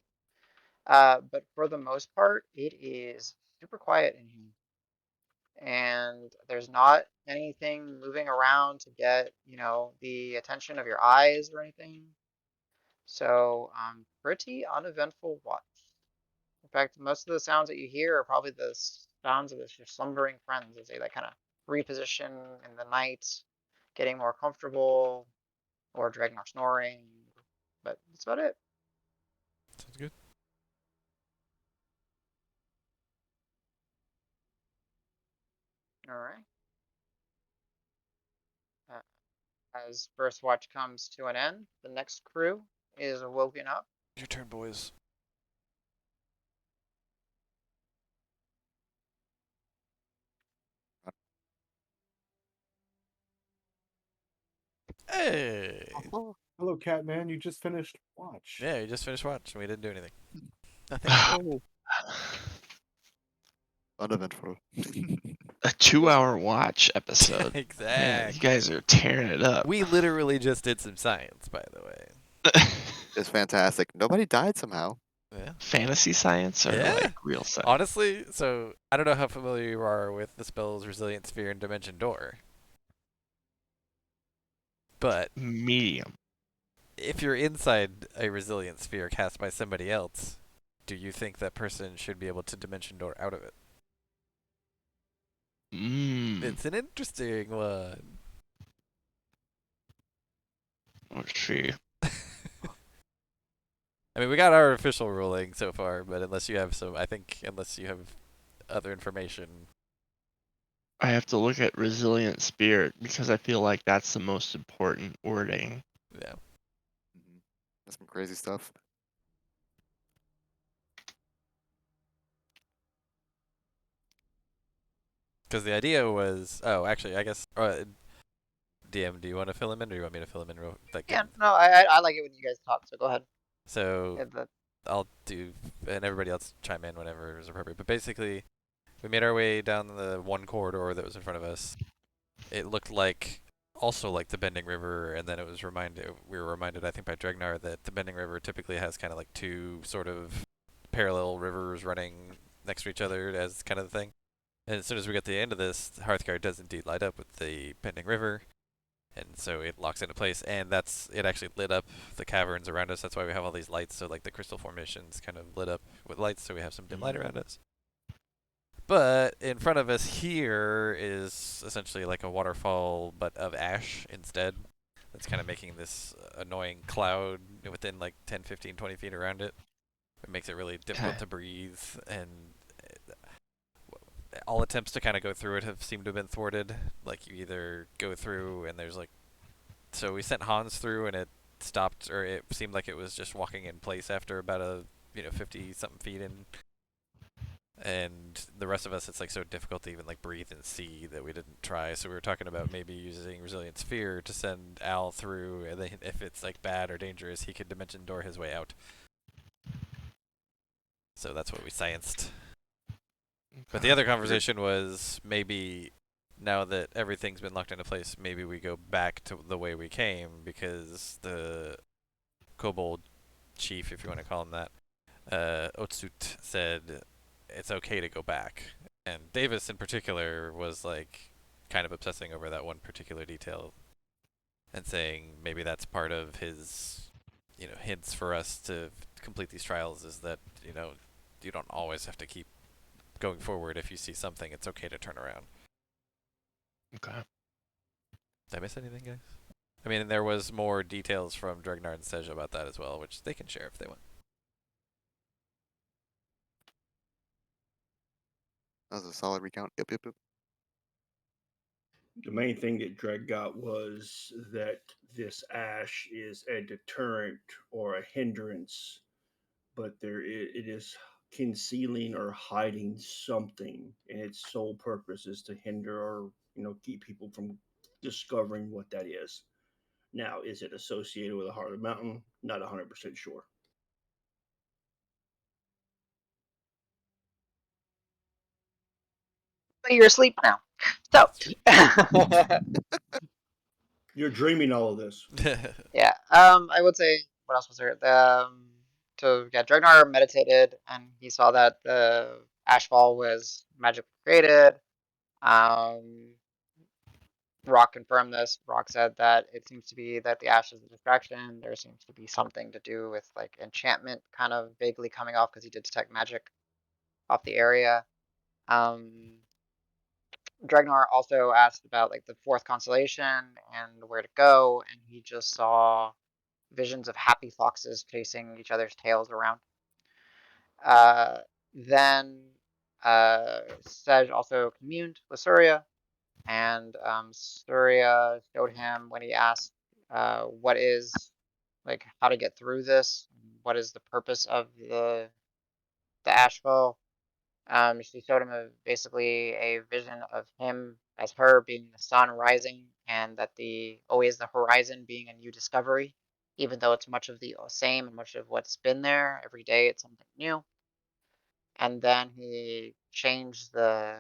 [SPEAKER 1] But for the most part, it is super quiet in here. And there's not anything moving around to get, the attention of your eyes or anything. So, pretty uneventful watch. In fact, most of the sounds that you hear are probably the sounds of your slumbering friends as they like kind of reposition in the night, getting more comfortable, or Dragnor snoring. But that's about it.
[SPEAKER 2] Sounds good.
[SPEAKER 1] All right. As first watch comes to an end, the next crew is woken up.
[SPEAKER 2] Your turn, boys. Hey!
[SPEAKER 4] Oh, hello, Catman. You just finished watch.
[SPEAKER 2] Yeah, you just finished watch and we didn't do anything. Nothing.
[SPEAKER 4] Oh,
[SPEAKER 5] Uneventful.
[SPEAKER 6] A 2-hour watch episode. Man,
[SPEAKER 2] Exactly.
[SPEAKER 6] you guys are tearing it up.
[SPEAKER 2] We literally just did some science, by the way.
[SPEAKER 5] It's fantastic. Nobody died somehow.
[SPEAKER 2] Yeah.
[SPEAKER 6] Fantasy science or
[SPEAKER 2] Yeah.
[SPEAKER 6] like real science?
[SPEAKER 2] Honestly, so I don't know how familiar you are with the spells Resilient Sphere and Dimension Door. But
[SPEAKER 6] Medium.
[SPEAKER 2] if you're inside a Resilient Sphere cast by somebody else, do you think that person should be able to Dimension Door out of it? It's an interesting one.
[SPEAKER 6] Let's see.
[SPEAKER 2] I mean, we got our official ruling so far, but unless you have other information.
[SPEAKER 6] I have to look at resilient spirit because I feel like that's the most important wording.
[SPEAKER 2] Yeah.
[SPEAKER 5] That's some crazy stuff.
[SPEAKER 2] Because the idea was, actually, I guess, DM, do you want to fill him in, or do you want me to fill him in?
[SPEAKER 1] Yeah, no, I like it when you guys talk, so go ahead.
[SPEAKER 2] So
[SPEAKER 1] Yeah,
[SPEAKER 2] I'll do, and everybody else chime in whenever is appropriate. But basically, we made our way down the one corridor that was in front of us. It looked also like the Bending River, and then we were reminded, I think, by Dregnar that the Bending River typically has kind of like two sort of parallel rivers running next to each other as kind of the thing. And as soon as we get to the end of this, the Hearthguard does indeed light up with the Bending River, and so it locks into place, and it actually lit up the caverns around us. That's why we have all these lights, so like the crystal formations kind of lit up with lights, so we have some dim light around us. But in front of us here is essentially like a waterfall, but of ash instead. That's kind of making this annoying cloud within like 10, 15, 20 feet around it. It makes it really difficult to breathe, and all attempts to kind of go through it have seemed to have been thwarted. Like you either go through and there's like, so we sent Hans through and it stopped, or it seemed like it was just walking in place after about 50 something feet in. And the rest of us, it's like so difficult to even like breathe and see that we didn't try. So we were talking about maybe using Resilient Sphere to send Al through, and then if it's like bad or dangerous, he could Dimension Door his way out. So that's what we scienced. But the other conversation was maybe now that everything's been locked into place, maybe we go back to the way we came because the kobold chief, if you want to call him that, Otsut said it's okay to go back. And Davis in particular was like kind of obsessing over that one particular detail and saying maybe that's part of his, hints for us to complete these trials is that, you don't always have to keep going forward. If you see something, it's okay to turn around.
[SPEAKER 6] Okay.
[SPEAKER 2] Did I miss anything, guys? I mean, there was more details from Dregnar and Sej about that as well, which they can share if they want.
[SPEAKER 5] That was a solid recount. Yep, yep, yep.
[SPEAKER 3] The main thing that Dreg got was that this ash is a deterrent or a hindrance, but it is concealing or hiding something, and its sole purpose is to hinder or keep people from discovering what that is. Now, is it associated with the heart of the mountain? Not 100% sure.
[SPEAKER 1] But you're asleep now. So,
[SPEAKER 3] You're dreaming all of this.
[SPEAKER 1] yeah. I would say what else was there? So yeah, Dragnar meditated and he saw that the ashfall was magically created. Um, Rock confirmed this. Rock said that it seems to be that the ash is a distraction. There seems to be something to do with like enchantment kind of vaguely coming off because he did detect magic off the area. Dregnar also asked about like the fourth constellation and where to go, and he just saw visions of happy foxes chasing each other's tails around. Uh, then Sej also communed with Surya, and Surya showed him when he asked what is like how to get through this, what is the purpose of the ashfall. She showed him basically a vision of him as her being the sun rising, and that always the horizon being a new discovery, even though it's much of the same and much of what's been there. Every day it's something new. And then he changed the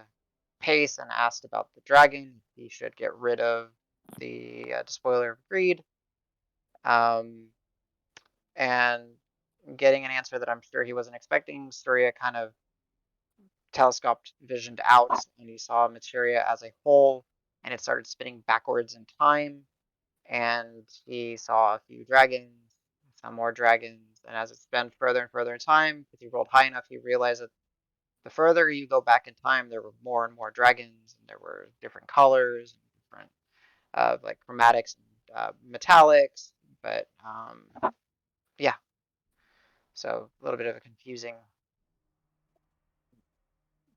[SPEAKER 1] pace and asked about the dragon. He should get rid of the despoiler of greed. Um, and getting an answer that I'm sure he wasn't expecting, Surya kind of telescoped visioned out and he saw materia as a whole, and it started spinning backwards in time, and he saw a few dragons, some more dragons, and as it spent further and further in time, because he rolled high enough, he realized that the further you go back in time, there were more and more dragons, and there were different colors, and different like chromatics and metallics, but yeah, so a little bit of a confusing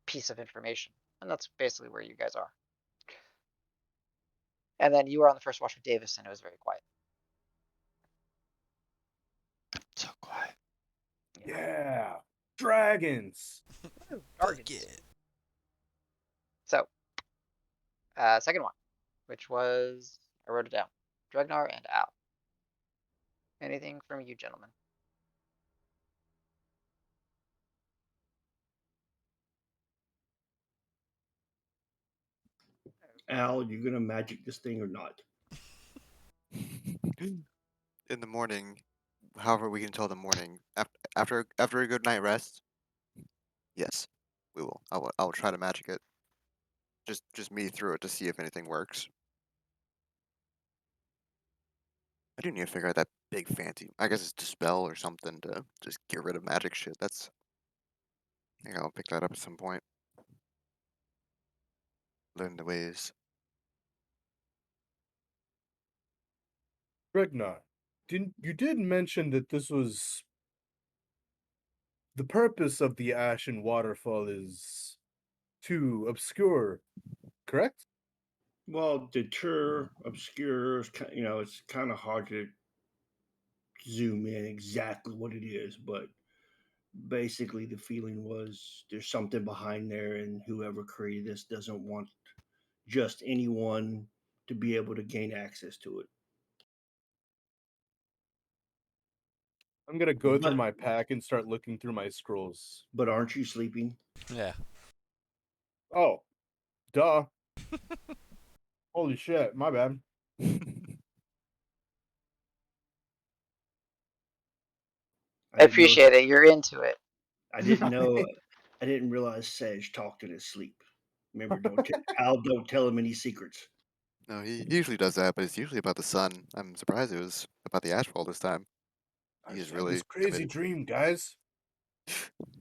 [SPEAKER 1] piece of information, and that's basically where you guys are. And then you were on the first watch with Davis, and it was very quiet.
[SPEAKER 6] So quiet.
[SPEAKER 4] Yeah, dragons.
[SPEAKER 2] Fuck
[SPEAKER 1] Dragons.
[SPEAKER 2] yeah.
[SPEAKER 1] So, second one, which was I wrote it down. Dragnar and Al. Anything from you, gentlemen?
[SPEAKER 3] Al, you gonna magic this thing or not?
[SPEAKER 5] In the morning, however we can tell the morning after a good night rest. Yes, we will. I will try to magic it. Just me through it to see if anything works. I do need to figure out that big fancy. I guess it's dispel or something to just get rid of magic shit. I think I'll pick that up at some point. Learn the ways.
[SPEAKER 4] Ragnar, you did mention that this was the purpose of the Ashen Waterfall is to obscure, correct?
[SPEAKER 3] Well, deter, obscure, it's kind of hard to zoom in exactly what it is, but basically the feeling was there's something behind there, and whoever created this doesn't want just anyone to be able to gain access to it.
[SPEAKER 4] I'm gonna go through
[SPEAKER 3] But
[SPEAKER 4] my pack and start looking through my scrolls.
[SPEAKER 3] but aren't you sleeping?
[SPEAKER 2] Yeah.
[SPEAKER 4] Oh, duh. Holy shit, my bad.
[SPEAKER 3] I
[SPEAKER 1] I
[SPEAKER 3] didn't know.
[SPEAKER 1] appreciate it. You're into it.
[SPEAKER 3] I didn't know. I didn't realize Sedge talked in his sleep. Remember, Al don't tell him any secrets.
[SPEAKER 5] No, he usually does that, but it's usually about the sun. I'm surprised it was about the ashfall this time.
[SPEAKER 4] I
[SPEAKER 5] He is
[SPEAKER 4] just had this
[SPEAKER 5] really
[SPEAKER 4] crazy
[SPEAKER 5] committed.
[SPEAKER 4] dream, guys.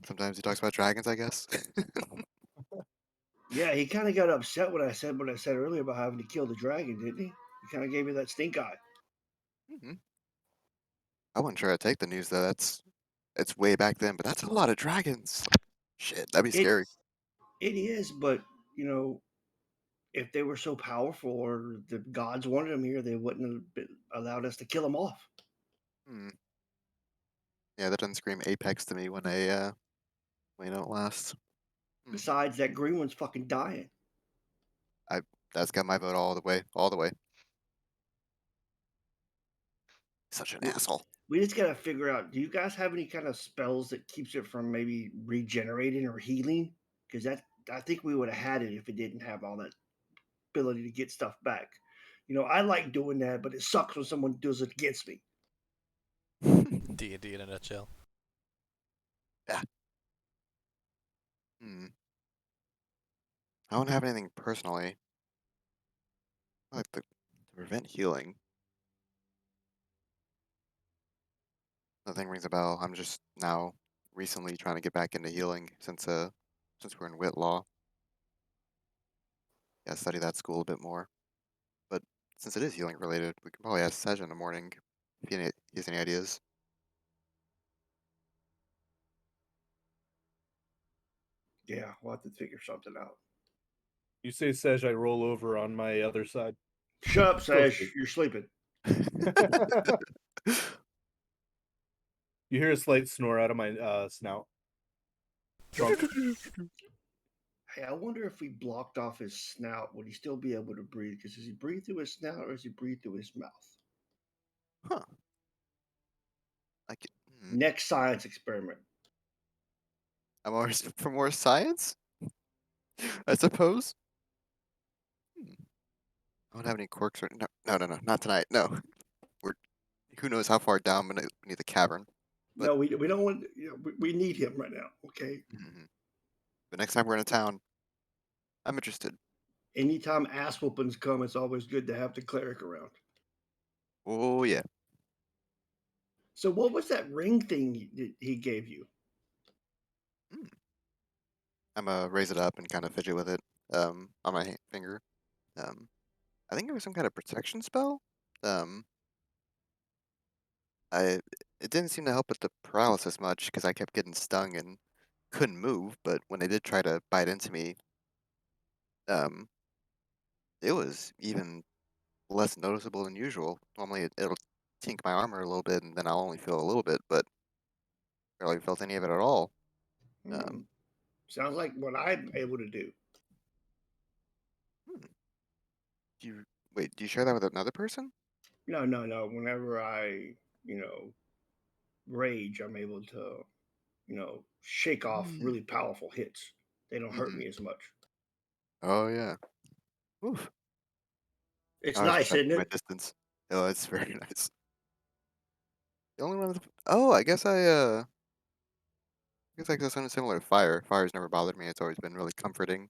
[SPEAKER 5] Sometimes he talks about dragons, I guess.
[SPEAKER 3] Yeah, he kind of got upset when I said earlier about having to kill the dragon, didn't he? He kind of gave me that stink eye.
[SPEAKER 5] Hmm. I wasn't sure I'd take the news though. It's way back then, but that's a lot of dragons. Shit, that'd be
[SPEAKER 3] It
[SPEAKER 5] scary.
[SPEAKER 3] it is, but you know, if they were so powerful or the gods wanted them here, they wouldn't have allowed us to kill them off.
[SPEAKER 5] Hmm. Yeah, that doesn't scream apex to me when they don't last. Hmm.
[SPEAKER 3] Besides, that green one's fucking dying.
[SPEAKER 5] I that's got my vote all the way, all the way. Such an
[SPEAKER 3] We,
[SPEAKER 5] asshole.
[SPEAKER 3] we just gotta figure out. Do you guys have any kind of spells that keeps it from maybe regenerating or healing? Because that I think we would have had it if it didn't have all that ability to get stuff back. You know, I like doing that, but it sucks when someone does it against me.
[SPEAKER 2] D&D in a nutshell.
[SPEAKER 5] Yeah. Hmm. I don't have anything personally. I like to prevent healing. Nothing rings a bell. I'm just now recently trying to get back into healing since we're in wit law. Yeah, study that school a bit more. But since it is healing related, we can probably ask Sej in the morning if he has any ideas.
[SPEAKER 3] Yeah, we'll have to figure something out.
[SPEAKER 4] You say Sej, I roll over on my other side.
[SPEAKER 3] Shut up,
[SPEAKER 4] Go
[SPEAKER 3] Sash.
[SPEAKER 4] sleep.
[SPEAKER 3] You're sleeping.
[SPEAKER 4] You hear a slight snore out of my snout. Drunk.
[SPEAKER 3] Hey, I wonder if we blocked off his snout, would he still be able to breathe? Because does he breathe through his snout or does he breathe through his mouth?
[SPEAKER 5] Huh. I could,
[SPEAKER 3] Next science experiment.
[SPEAKER 5] I'm always for more science, I suppose. Hmm. I don't have any quirks or no, not tonight. No, we're who knows how far down beneath the cavern. But
[SPEAKER 3] No, we don't want. You know, we need him right now. Okay.
[SPEAKER 5] mhm. But next time we're in a town, I'm interested.
[SPEAKER 3] Anytime ass whoopings come, it's always good to have the cleric around.
[SPEAKER 5] Oh yeah.
[SPEAKER 3] So, what was that ring thing that he gave you?
[SPEAKER 5] Hmm. I'm gonna raise it up and kind of fidget with it on my finger. Um, I think it was some kind of protection spell. Um, I it didn't seem to help with the paralysis much because I kept getting stung and couldn't move. But when they did try to bite into me, um, it was even less noticeable than usual. Normally it'll tink my armor a little bit and then I'll only feel a little bit, but barely felt any of it at all.
[SPEAKER 3] Hmm.
[SPEAKER 5] Um,
[SPEAKER 3] Sounds like what I'm able to do.
[SPEAKER 5] hmm. Do you wait? Do you share that with another person?
[SPEAKER 3] No, no, no. Whenever I, you know, rage, I'm able to, shake off
[SPEAKER 5] Mm.
[SPEAKER 3] really powerful hits. They don't hurt
[SPEAKER 5] Mm-hmm.
[SPEAKER 3] me as much.
[SPEAKER 5] Oh yeah. Oof.
[SPEAKER 3] It's
[SPEAKER 5] I was just
[SPEAKER 3] nice,
[SPEAKER 5] trying to
[SPEAKER 3] isn't
[SPEAKER 5] keep my
[SPEAKER 3] it?
[SPEAKER 5] distance. Oh, it's very nice. The only one. Oh, I guess I got something similar to fire. Fire's never bothered me. It's always been really comforting.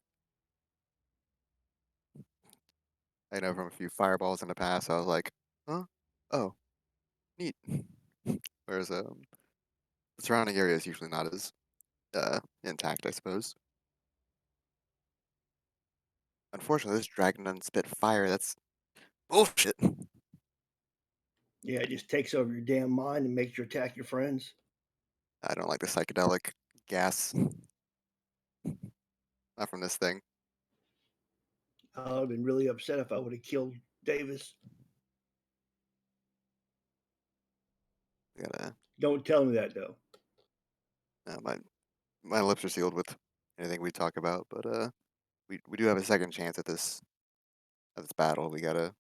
[SPEAKER 5] I know from a few fireballs in the past. I was like, huh? Oh, neat. Whereas the surrounding area is usually not as intact, I suppose. Unfortunately, this dragon doesn't spit fire. That's bullshit.
[SPEAKER 3] Yeah, it just takes over your damn mind and makes you attack your friends.
[SPEAKER 5] I don't like the psychedelic gas. Not from this thing.
[SPEAKER 3] I would have been really upset if I would have killed Davis.
[SPEAKER 5] We gotta.
[SPEAKER 3] Don't tell me that though.
[SPEAKER 5] My lips are sealed with anything we talk about, but we do have a second chance at this battle. We gotta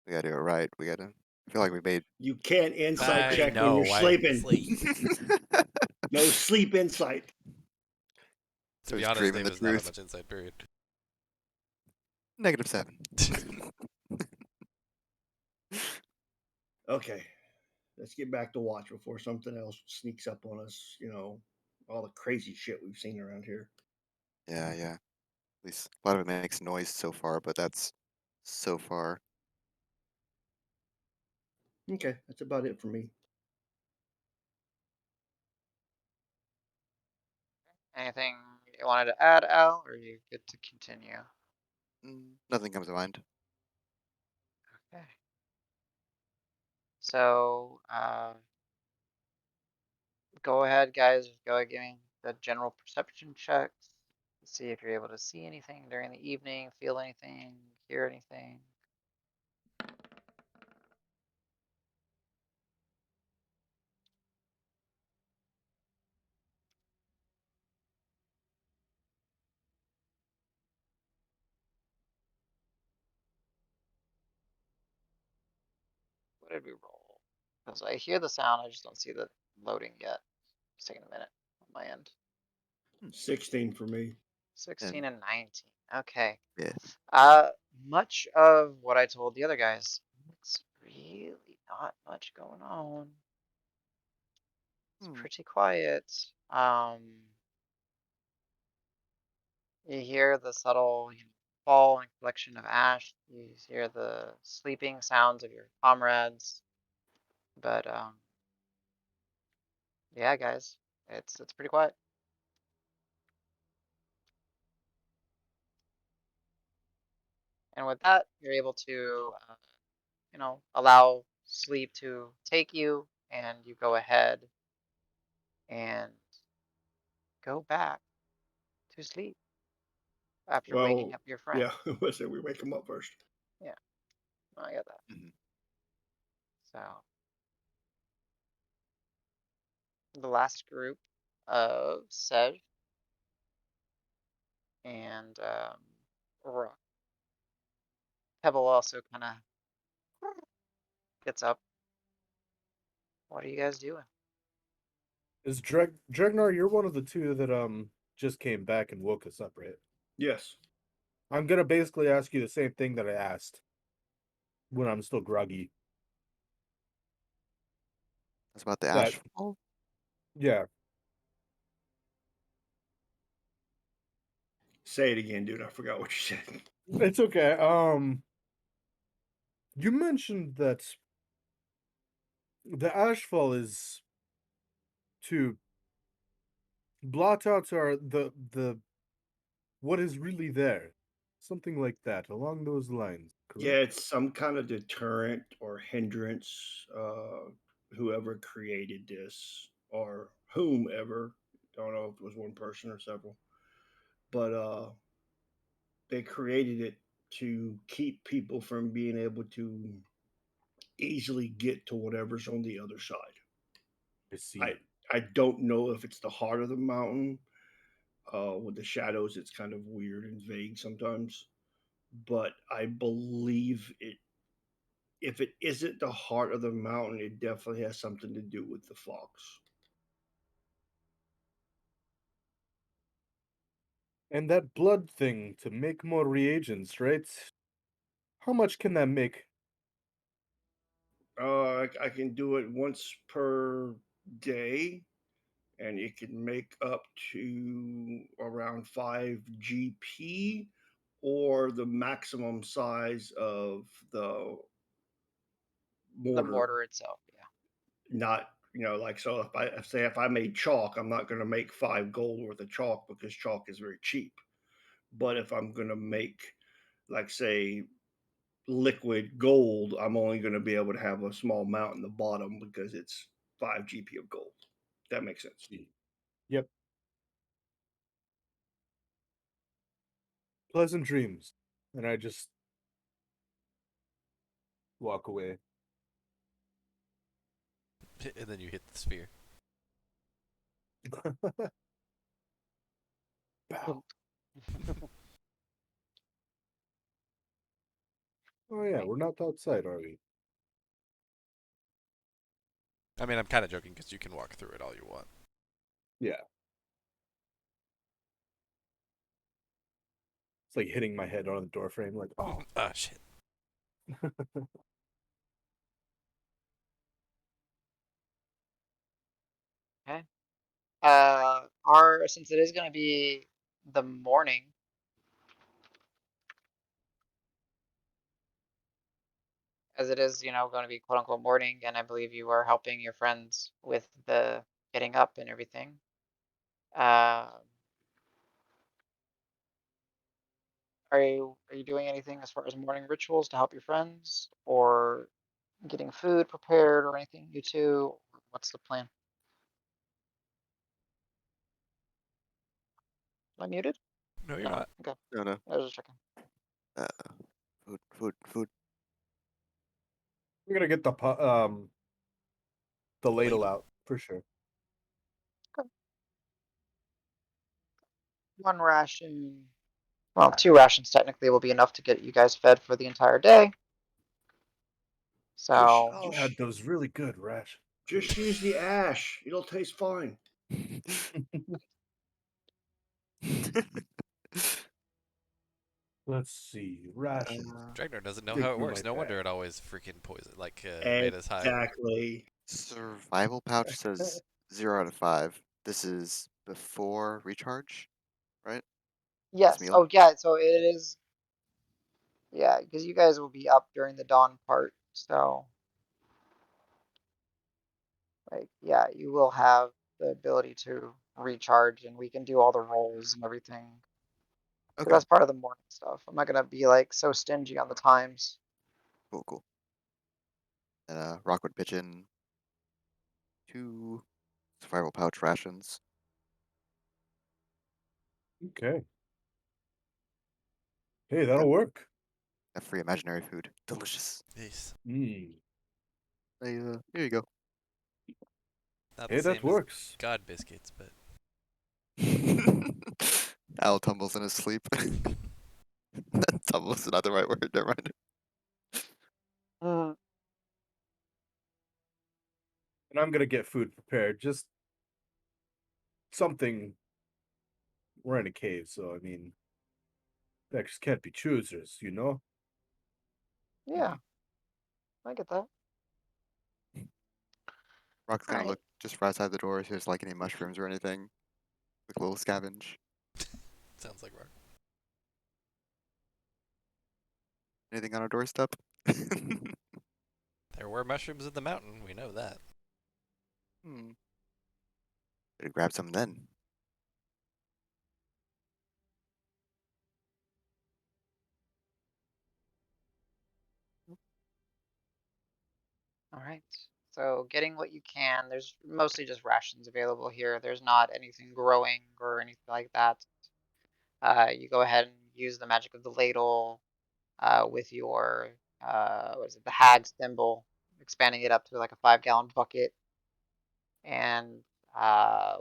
[SPEAKER 5] do it right. I feel like we made.
[SPEAKER 3] You can't insight
[SPEAKER 2] I
[SPEAKER 3] check when you're
[SPEAKER 2] know, I'm
[SPEAKER 3] sleeping.
[SPEAKER 2] asleep.
[SPEAKER 3] No sleep insight.
[SPEAKER 2] To
[SPEAKER 5] I
[SPEAKER 2] be
[SPEAKER 5] was
[SPEAKER 2] honest,
[SPEAKER 5] dreaming
[SPEAKER 2] Dave
[SPEAKER 5] the
[SPEAKER 2] doesn't have that
[SPEAKER 5] truth.
[SPEAKER 2] much insight, period.
[SPEAKER 5] -7.
[SPEAKER 3] Okay, let's get back to watch before something else sneaks up on us. All the crazy shit we've seen around here.
[SPEAKER 5] Yeah, yeah. At least a lot of it makes noise so far, but that's so far.
[SPEAKER 3] Okay, that's about it for me.
[SPEAKER 1] Anything you wanted to add, Al, or are you good to continue?
[SPEAKER 5] Nothing comes to mind.
[SPEAKER 1] Okay. So, go ahead, guys. Go ahead, give me the general perception checks. See if you're able to see anything during the evening, feel anything, hear anything. What did we roll? Because I hear the sound, I just don't see the loading yet. It's taking a minute on my end.
[SPEAKER 3] 16 for me.
[SPEAKER 1] 16
[SPEAKER 5] And
[SPEAKER 1] and 19. Okay.
[SPEAKER 5] yeah.
[SPEAKER 1] Much of what I told the other guys. It's really not much going on. It's
[SPEAKER 5] Hmm.
[SPEAKER 1] pretty quiet. You hear the subtle fall and collection of ash. You hear the sleeping sounds of your comrades. But yeah, guys, it's pretty quiet. And with that, you're able to, allow sleep to take you, and you go ahead and go back to sleep after waking
[SPEAKER 3] Well,
[SPEAKER 1] up your friend.
[SPEAKER 3] yeah, let's say we wake them up first.
[SPEAKER 1] Yeah, I got that.
[SPEAKER 5] Mhm.
[SPEAKER 1] So the last group of Sej and Rock. Pebble also kind of gets up. What are you guys doing?
[SPEAKER 4] Is Dregnar? You're one of the two that just came back and woke us up, right?
[SPEAKER 3] Yes.
[SPEAKER 4] I'm gonna basically ask you the same thing that I asked when I'm still groggy.
[SPEAKER 5] That's about the
[SPEAKER 4] That
[SPEAKER 5] ashfall.
[SPEAKER 4] yeah,
[SPEAKER 3] Say it again, dude. I forgot what you said.
[SPEAKER 4] it's okay. You mentioned that the ashfall is to blot out the what is really there, something like that, along those lines.
[SPEAKER 3] Yeah,
[SPEAKER 4] Correct?
[SPEAKER 3] it's some kind of deterrent or hindrance. Whoever created this or whomever, don't know if it was one person or several, but they created it to keep people from being able to easily get to whatever's on the other side.
[SPEAKER 4] I
[SPEAKER 3] I
[SPEAKER 4] see.
[SPEAKER 3] I don't know if it's the heart of the mountain. With the shadows, it's kind of weird and vague sometimes, but I believe it. If it isn't the heart of the mountain, it definitely has something to do with the fox.
[SPEAKER 4] And that blood thing to make more reagents, right? How much can that make?
[SPEAKER 3] I can do it once per day, and it can make up to around 5 GP or the maximum size of the
[SPEAKER 1] The
[SPEAKER 3] mortar.
[SPEAKER 1] mortar itself, yeah.
[SPEAKER 3] Not, like, so if I made chalk, I'm not going to make 5 gold worth of chalk because chalk is very cheap. But if I'm going to make, like, say, liquid gold, I'm only going to be able to have a small amount in the bottom because it's 5 GP of gold. That makes sense.
[SPEAKER 4] See. Yep. Pleasant dreams. And I just walk away.
[SPEAKER 2] And then you hit the sphere.
[SPEAKER 4] Bow. Oh yeah,
[SPEAKER 1] Right.
[SPEAKER 4] we're not outside, are we?
[SPEAKER 2] I mean, I'm kind of joking because you can walk through it all you want.
[SPEAKER 4] Yeah. It's like hitting my head on the door frame. Like, oh,
[SPEAKER 2] Oh shit.
[SPEAKER 1] Okay. Since it is going to be the morning, as it is, going to be quote unquote morning, and I believe you are helping your friends with the getting up and everything. Uh, are you doing anything as far as morning rituals to help your friends, or getting food prepared, or anything? You two, what's the plan? Am I muted?
[SPEAKER 2] No, you're
[SPEAKER 1] No.
[SPEAKER 2] not.
[SPEAKER 1] Okay.
[SPEAKER 5] No, no.
[SPEAKER 1] I was just checking.
[SPEAKER 5] Uh, food.
[SPEAKER 4] we're gonna get the ladle
[SPEAKER 2] Ladle.
[SPEAKER 4] out for sure.
[SPEAKER 1] Okay. One ration. Well, two rations technically will be enough to get you guys fed for the entire day.
[SPEAKER 3] Just,
[SPEAKER 1] So,
[SPEAKER 4] I'll
[SPEAKER 3] just,
[SPEAKER 4] had those really good rations.
[SPEAKER 3] just use the ash. It'll taste fine.
[SPEAKER 4] Let's see, rations.
[SPEAKER 2] Dragnar doesn't know
[SPEAKER 4] Dig
[SPEAKER 2] how it
[SPEAKER 4] through
[SPEAKER 2] works.
[SPEAKER 4] my
[SPEAKER 2] No wonder
[SPEAKER 4] bag.
[SPEAKER 2] it always freaking poison, made us high.
[SPEAKER 3] Exactly.
[SPEAKER 5] Survival pouch says 0 out of 5. This is before recharge, right? This
[SPEAKER 1] yes.
[SPEAKER 5] meal.
[SPEAKER 1] Oh, yeah. So it is. Yeah, because you guys will be up during the dawn part. So, like, yeah, you will have the ability to recharge, and we can do all the rolls and everything. 'Cause
[SPEAKER 5] Okay.
[SPEAKER 1] that's part of the morning stuff. I'm not gonna be like so stingy on the times.
[SPEAKER 5] Cool. And Rock would pitch in 2 survival pouch rations.
[SPEAKER 4] Okay. Hey,
[SPEAKER 5] Got
[SPEAKER 4] that'll work.
[SPEAKER 5] a free imaginary food. Delicious.
[SPEAKER 2] Jeez.
[SPEAKER 4] Mm.
[SPEAKER 5] Hey, here you go.
[SPEAKER 2] Not the
[SPEAKER 4] Hey, that
[SPEAKER 2] same as
[SPEAKER 4] works.
[SPEAKER 2] God biscuits, but
[SPEAKER 5] Al tumbles in his sleep. Tumbles is not the right word. Never mind.
[SPEAKER 1] Mm,
[SPEAKER 4] And I'm gonna get food prepared. Just something. We're in a cave, so I mean, beggars can't be choosers, you know.
[SPEAKER 1] yeah, I get that.
[SPEAKER 5] Rock's
[SPEAKER 1] All
[SPEAKER 5] gonna
[SPEAKER 1] right.
[SPEAKER 5] look just right outside the door if there's like any mushrooms or anything. Like a little scavenge.
[SPEAKER 2] sounds like rock.
[SPEAKER 5] Anything on our doorstep?
[SPEAKER 2] There were mushrooms in the mountain. We know that.
[SPEAKER 5] Hmm. Better grab some then.
[SPEAKER 1] All right. So getting what you can. There's mostly just rations available here. There's not anything growing or anything like that. You go ahead and use the magic of the ladle with your what is it, the hag's thimble, expanding it up to like a 5-gallon bucket, and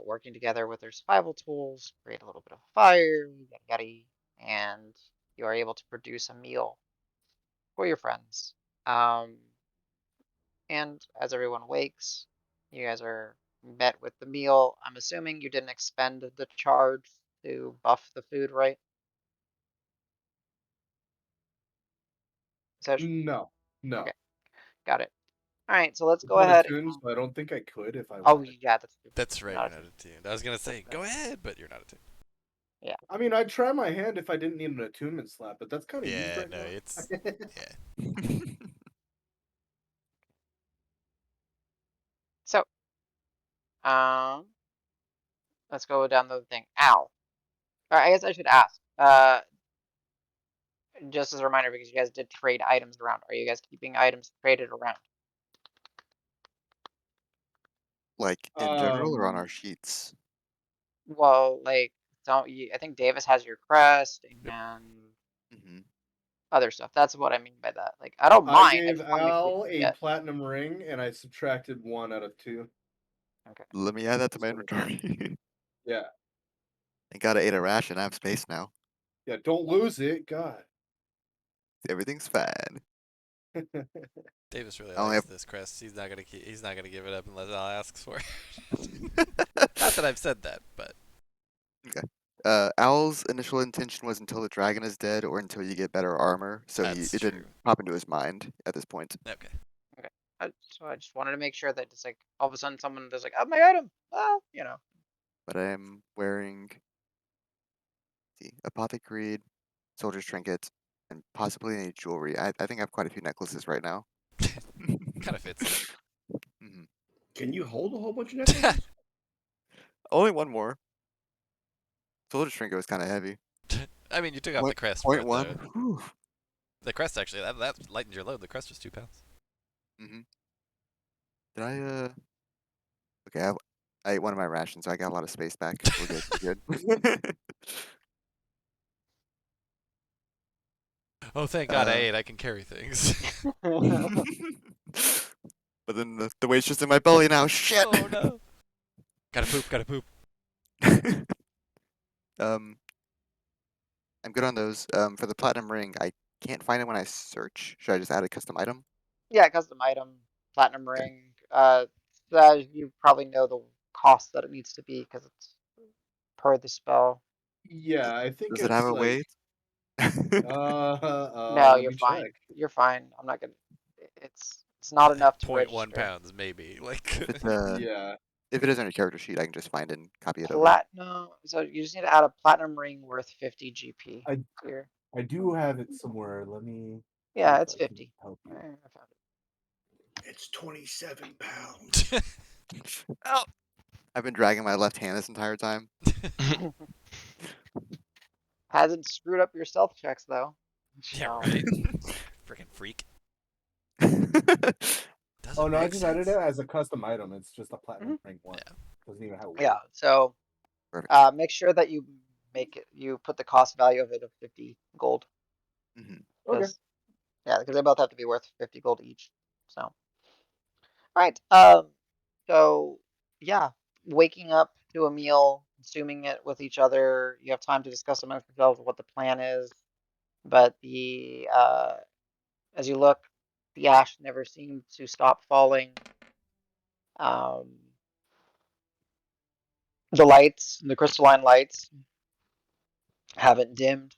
[SPEAKER 1] working together with their survival tools, create a little bit of fire, yada yada, and you are able to produce a meal for your friends. Um, And as everyone wakes, you guys are met with the meal. I'm assuming you didn't expend the charge to buff the food, right? So,
[SPEAKER 4] No,
[SPEAKER 1] okay,
[SPEAKER 4] no.
[SPEAKER 1] got it. All right, so let's
[SPEAKER 4] I'm
[SPEAKER 1] go
[SPEAKER 4] not
[SPEAKER 1] ahead
[SPEAKER 4] attuned,
[SPEAKER 1] and.
[SPEAKER 4] so I don't think I could if I
[SPEAKER 1] Oh,
[SPEAKER 4] wanted.
[SPEAKER 1] yeah, that's true.
[SPEAKER 2] That's
[SPEAKER 1] You're
[SPEAKER 2] right.
[SPEAKER 1] not
[SPEAKER 2] You're
[SPEAKER 1] a
[SPEAKER 2] not
[SPEAKER 1] team.
[SPEAKER 2] attuned. I was gonna
[SPEAKER 1] That's
[SPEAKER 2] say
[SPEAKER 1] fair.
[SPEAKER 2] go ahead, but you're not attuned.
[SPEAKER 1] Yeah.
[SPEAKER 4] I mean, I'd try my hand if I didn't need an attunement slap, but that's kind of used
[SPEAKER 2] Yeah,
[SPEAKER 4] right
[SPEAKER 2] no,
[SPEAKER 4] now.
[SPEAKER 2] it's yeah.
[SPEAKER 1] So, um, let's go down the thing. Al. I guess I should ask. Just as a reminder, because you guys did trade items around. Are you guys keeping items traded around?
[SPEAKER 5] Like in general or on our
[SPEAKER 4] um,
[SPEAKER 5] sheets?
[SPEAKER 1] Well, like, don't you? I think Davis has your crest
[SPEAKER 2] Yep.
[SPEAKER 1] and
[SPEAKER 5] Hmm.
[SPEAKER 1] other stuff. That's what I mean by that. Like, I don't
[SPEAKER 4] I
[SPEAKER 1] mind. I
[SPEAKER 4] gave
[SPEAKER 1] just want to make sure we
[SPEAKER 4] Al
[SPEAKER 1] don't
[SPEAKER 4] a
[SPEAKER 1] forget.
[SPEAKER 4] platinum ring, and I subtracted 1 out of 2.
[SPEAKER 1] Okay.
[SPEAKER 5] Let me add that to
[SPEAKER 1] Just
[SPEAKER 5] my
[SPEAKER 1] double check.
[SPEAKER 5] inventory.
[SPEAKER 4] Yeah,
[SPEAKER 5] I gotta eat a ration. I have space now.
[SPEAKER 4] yeah. Don't lose it, God.
[SPEAKER 5] Everything's fine.
[SPEAKER 2] Davis really
[SPEAKER 5] I only
[SPEAKER 2] likes
[SPEAKER 5] have.
[SPEAKER 2] this crest. He's not gonna give it up unless Al asks for it. Not that I've said that, but
[SPEAKER 5] Okay. Owl's initial intention was until the dragon is dead or until you get better armor, so
[SPEAKER 2] That's
[SPEAKER 5] it
[SPEAKER 2] true.
[SPEAKER 5] didn't pop into his mind at this point.
[SPEAKER 2] Okay.
[SPEAKER 1] Okay. So I just wanted to make sure that it's like all of a sudden someone does like, oh, my item. Well,
[SPEAKER 5] But I am wearing the apothecary, soldier's trinket, and possibly any jewelry. I think I have quite a few necklaces right now.
[SPEAKER 2] Kind of fits though.
[SPEAKER 5] Mhm.
[SPEAKER 3] Can you hold a whole bunch of necklaces?
[SPEAKER 5] Only one more. Soldier's trinket was kind of heavy.
[SPEAKER 2] I mean, you took off the crest for
[SPEAKER 5] Point
[SPEAKER 2] it
[SPEAKER 5] one.
[SPEAKER 2] though.
[SPEAKER 5] Whew.
[SPEAKER 2] The crest actually that lightened your load. The crest was 2 pounds.
[SPEAKER 5] Mhm. Did I Okay, I ate one of my rations, so I got a lot of space back. We're good. We're good.
[SPEAKER 2] Oh, thank God I
[SPEAKER 5] uh,
[SPEAKER 2] ate. I can carry things.
[SPEAKER 5] but then the weight's just in my belly now. Shit.
[SPEAKER 2] Oh no. Gotta poop. Gotta poop.
[SPEAKER 5] um, I'm good on those. For the platinum ring, I can't find it when I search. Should I just add a custom item?
[SPEAKER 1] Yeah, custom item, platinum
[SPEAKER 5] Okay.
[SPEAKER 1] ring. So you probably know the cost that it needs to be because it's per the spell.
[SPEAKER 4] Yeah, I think
[SPEAKER 5] Does it have
[SPEAKER 4] it's
[SPEAKER 5] a
[SPEAKER 4] like
[SPEAKER 5] weight?
[SPEAKER 1] No,
[SPEAKER 4] let
[SPEAKER 1] you're
[SPEAKER 4] me
[SPEAKER 1] fine.
[SPEAKER 4] check.
[SPEAKER 1] You're fine. I'm not gonna. It's not enough to
[SPEAKER 2] 0.1
[SPEAKER 1] register.
[SPEAKER 2] pounds maybe.
[SPEAKER 5] if
[SPEAKER 2] Like.
[SPEAKER 5] it's
[SPEAKER 4] Yeah.
[SPEAKER 5] if it is on your character sheet, I can just find it and copy it over.
[SPEAKER 1] Platinum. So you just need to add a platinum ring worth 50 GP
[SPEAKER 4] I
[SPEAKER 1] here.
[SPEAKER 4] I do have it somewhere. Let me see
[SPEAKER 1] Yeah,
[SPEAKER 4] if
[SPEAKER 1] it's
[SPEAKER 4] I can
[SPEAKER 1] 50.
[SPEAKER 4] help you.
[SPEAKER 1] I found
[SPEAKER 3] It's 27 pounds.
[SPEAKER 5] Oh, I've been dragging my left hand this entire time.
[SPEAKER 1] it. Hasn't screwed up your stealth checks though.
[SPEAKER 2] Yeah,
[SPEAKER 1] So
[SPEAKER 2] right. Freaking freak.
[SPEAKER 4] Oh
[SPEAKER 2] Doesn't
[SPEAKER 4] no, I
[SPEAKER 2] make
[SPEAKER 4] just added
[SPEAKER 2] sense.
[SPEAKER 4] it as a custom item. It's just a
[SPEAKER 1] mhm.
[SPEAKER 4] platinum rank one.
[SPEAKER 2] Yeah.
[SPEAKER 4] Doesn't even have weight.
[SPEAKER 1] Yeah. So
[SPEAKER 5] Perfect.
[SPEAKER 1] make sure that you put the cost value of it of 50 gold
[SPEAKER 5] Mhm.
[SPEAKER 4] Okay.
[SPEAKER 1] because they both have to be worth 50 gold each. So all right. So yeah, waking up to a meal, consuming it with each other. You have time to discuss amongst yourselves what the plan is. But the as you look, the ash never seemed to stop falling. Um, the lights, the crystalline lights, haven't dimmed.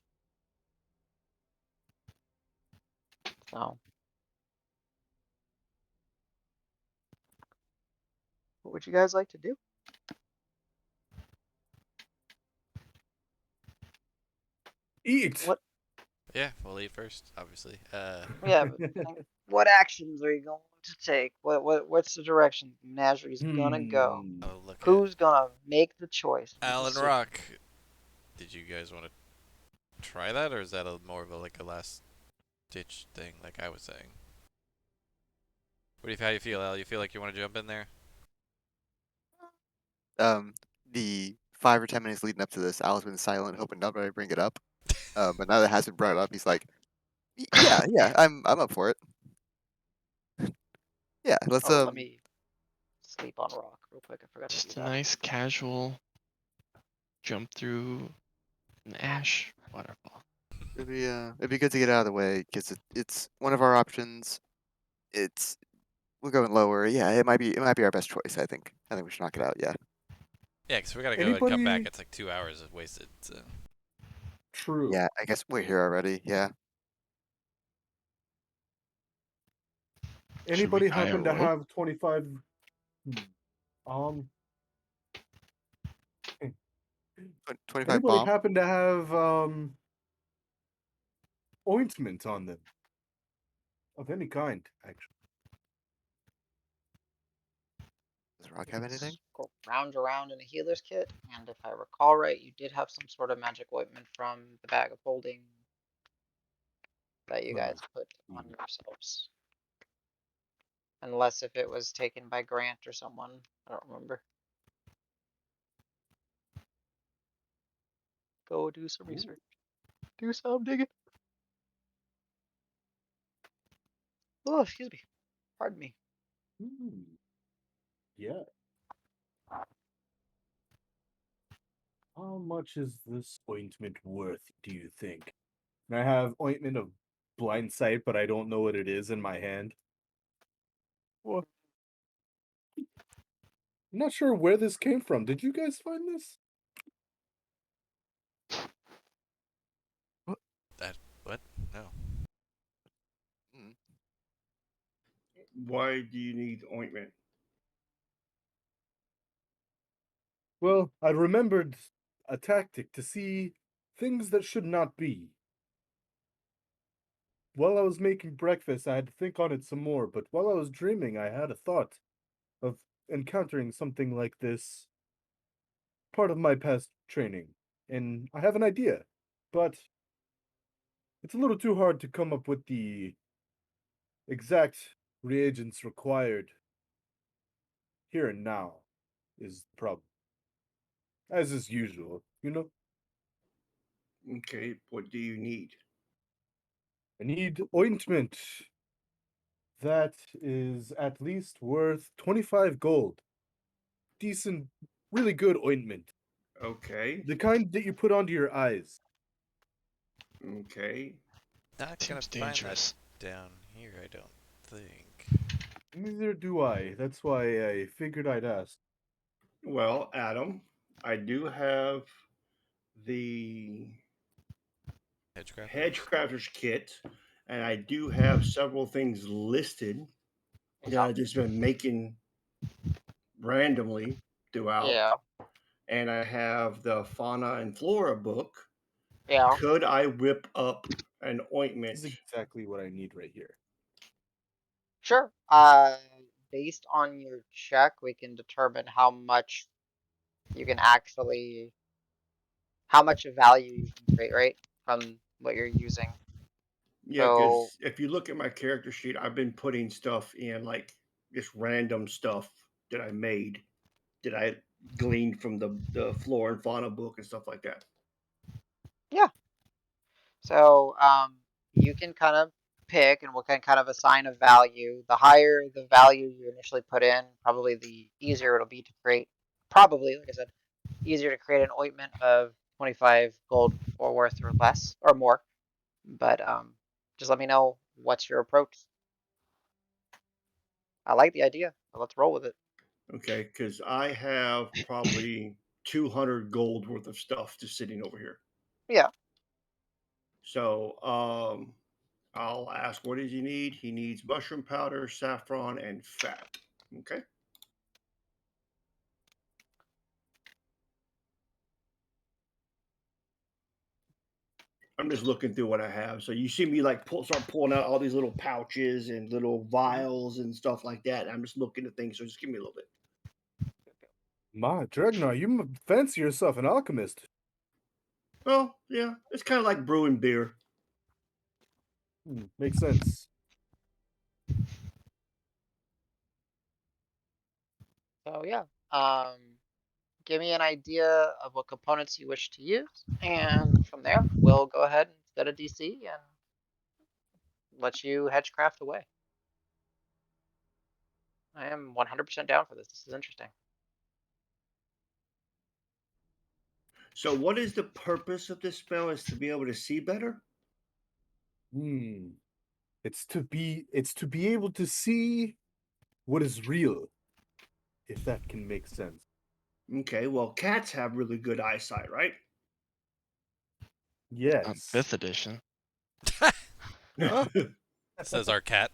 [SPEAKER 1] So, what would you guys like to do?
[SPEAKER 4] Eat.
[SPEAKER 1] What?
[SPEAKER 2] Yeah, we'll eat first, obviously.
[SPEAKER 1] Yeah, but what actions are you going to take? What's the direction the menagerie's gonna go?
[SPEAKER 4] Hmm.
[SPEAKER 2] I'll look at
[SPEAKER 1] Who's gonna make the choice, the
[SPEAKER 2] Alan
[SPEAKER 1] decision?
[SPEAKER 2] Rock. Did you guys want to try that, or is that more of a last ditch thing, like I was saying? How do you feel, Al? You feel like you want to jump in there?
[SPEAKER 5] Um, the 5 or 10 minutes leading up to this, Al's been silent, hoping nobody bring it up. But now that it has been brought up, he's like, Yeah, yeah, I'm up for it. Yeah, let's
[SPEAKER 1] Oh, let me sleep on rock real quick. I forgot to do
[SPEAKER 6] Just a
[SPEAKER 1] that.
[SPEAKER 6] nice casual jump through an ash waterfall.
[SPEAKER 5] it'd be good to get out of the way because it's one of our options. It's we're going lower. Yeah, it might be our best choice. I think we should knock it out. Yeah.
[SPEAKER 2] Yeah, because we gotta go and come back.
[SPEAKER 4] Anybody?
[SPEAKER 2] It's like 2 hours of wasted. So.
[SPEAKER 4] True.
[SPEAKER 5] Yeah, I guess we're here already. Yeah.
[SPEAKER 6] Should we
[SPEAKER 4] Anybody
[SPEAKER 6] tie a
[SPEAKER 4] happen to
[SPEAKER 6] rope?
[SPEAKER 4] have 25? Hmm, Um.
[SPEAKER 5] 25
[SPEAKER 4] Anybody
[SPEAKER 5] bomb.
[SPEAKER 4] happen to have ointment on them of any kind? Actually.
[SPEAKER 5] Does Rock have anything?
[SPEAKER 1] Go round around in a healer's kit, and if I recall right, you did have some sort of magic ointment from the bag of holding that you
[SPEAKER 4] Let me
[SPEAKER 1] guys put on
[SPEAKER 4] see.
[SPEAKER 1] yourselves. Unless if it was taken by Grant or someone. I don't remember. Go do some
[SPEAKER 4] Ooh.
[SPEAKER 1] research. Do some digging. Oh, excuse me. Pardon me.
[SPEAKER 4] Hmm. Yeah. How much is this ointment worth, do you think? And I have ointment of blind sight, but I don't know what it is in my hand.
[SPEAKER 1] What?
[SPEAKER 4] I'm not sure where this came from. Did you guys find this?
[SPEAKER 3] Why do you need ointment?
[SPEAKER 4] Well, I remembered a tactic to see things that should not be. While I was making breakfast, I had to think on it some more, but while I was dreaming, I had a thought of encountering something like this, part of my past training, and I have an idea, but it's a little too hard to come up with the exact reagents required here and now, is the problem. As is usual, you know?
[SPEAKER 3] Okay, what do you need?
[SPEAKER 4] I need ointment that is at least worth 25 gold. Decent, really good ointment.
[SPEAKER 3] Okay,
[SPEAKER 4] The kind that you put onto your eyes.
[SPEAKER 3] okay.
[SPEAKER 2] Not gonna
[SPEAKER 6] Seems
[SPEAKER 2] find that
[SPEAKER 6] dangerous.
[SPEAKER 2] down here, I don't think.
[SPEAKER 4] Neither do I. That's why I figured I'd ask.
[SPEAKER 3] Well, Adam, I do have the
[SPEAKER 2] Hedge crafters?
[SPEAKER 3] Hedgecrafter's kit, and I do have several things listed that
[SPEAKER 1] Yeah.
[SPEAKER 3] I've just been making randomly throughout.
[SPEAKER 1] Yeah.
[SPEAKER 3] And I have the fauna and flora book.
[SPEAKER 1] Yeah.
[SPEAKER 3] Could I whip up an
[SPEAKER 4] This is
[SPEAKER 3] ointment?
[SPEAKER 4] exactly what I need right here.
[SPEAKER 1] Sure. Based on your check, we can determine how much you can actually, how much of value you can create, right? From what you're using.
[SPEAKER 3] Yeah,
[SPEAKER 1] So,
[SPEAKER 3] because if you look at my character sheet, I've been putting stuff in like just random stuff that I made, that I gleaned from the flora and fauna book and stuff like that.
[SPEAKER 1] yeah. So, you can kind of pick and we can kind of assign a value. The higher the value you initially put in, probably the easier it'll be to create. Probably, like I said, easier to create an ointment of 25 gold or worth or less or more. But just let me know what's your approach. I like the idea. So let's roll with it.
[SPEAKER 3] Okay, because I have probably 200 gold worth of stuff just sitting over here.
[SPEAKER 1] Yeah.
[SPEAKER 3] So I'll ask, what does he need? He needs mushroom powder, saffron, and fat. Okay. I'm just looking through what I have. So you see me like start pulling out all these little pouches and little
[SPEAKER 1] Mhm.
[SPEAKER 3] vials and stuff like that. I'm just looking at things. So just give me a little bit.
[SPEAKER 4] My Dragnar, you fancy yourself an alchemist.
[SPEAKER 3] Well, yeah, it's kind of like brewing beer.
[SPEAKER 4] Makes sense.
[SPEAKER 1] So yeah. Give me an idea of what components you wish to use, and from there we'll go ahead and set a DC and let you hedgecraft away. I am 100% down for this. This is interesting.
[SPEAKER 3] So what is the purpose of this spell? Is to be able to see better?
[SPEAKER 4] Hmm. It's to be able to see what is real, if that can make sense.
[SPEAKER 3] Okay, well, cats have really good eyesight, right?
[SPEAKER 4] Yes.
[SPEAKER 6] Fifth edition.
[SPEAKER 4] Huh?
[SPEAKER 2] Says our cat.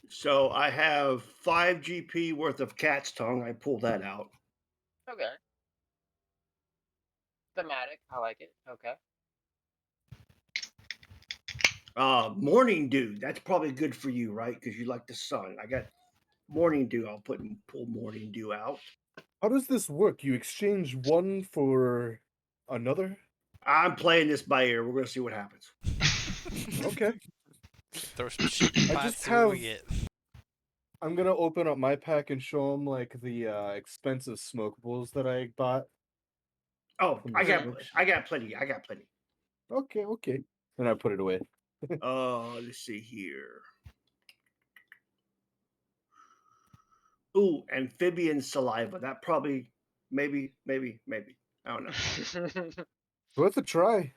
[SPEAKER 3] So I have 5 GP worth of cat's tongue. I pull that out.
[SPEAKER 1] Okay. Thematic. I like it. Okay.
[SPEAKER 3] Morning dew. That's probably good for you, right? Because you like the sun. I got morning dew. I'll pull morning dew out.
[SPEAKER 4] How does this work? You exchange one for another?
[SPEAKER 3] I'm playing this by ear. We're gonna see what happens.
[SPEAKER 4] Okay.
[SPEAKER 2] Throw some shit in the
[SPEAKER 4] I
[SPEAKER 2] pot,
[SPEAKER 4] just
[SPEAKER 2] see what we
[SPEAKER 4] have.
[SPEAKER 2] get.
[SPEAKER 4] I'm gonna open up my pack and show him like the expensive smokables that I bought
[SPEAKER 3] Oh,
[SPEAKER 4] from the
[SPEAKER 3] I got
[SPEAKER 1] Mhm.
[SPEAKER 4] smoke shop.
[SPEAKER 3] I got plenty. I got plenty.
[SPEAKER 4] Okay, okay. Then I put it away.
[SPEAKER 3] Let's see here. Ooh, amphibian saliva. That probably, maybe. I don't know.
[SPEAKER 4] Worth a try.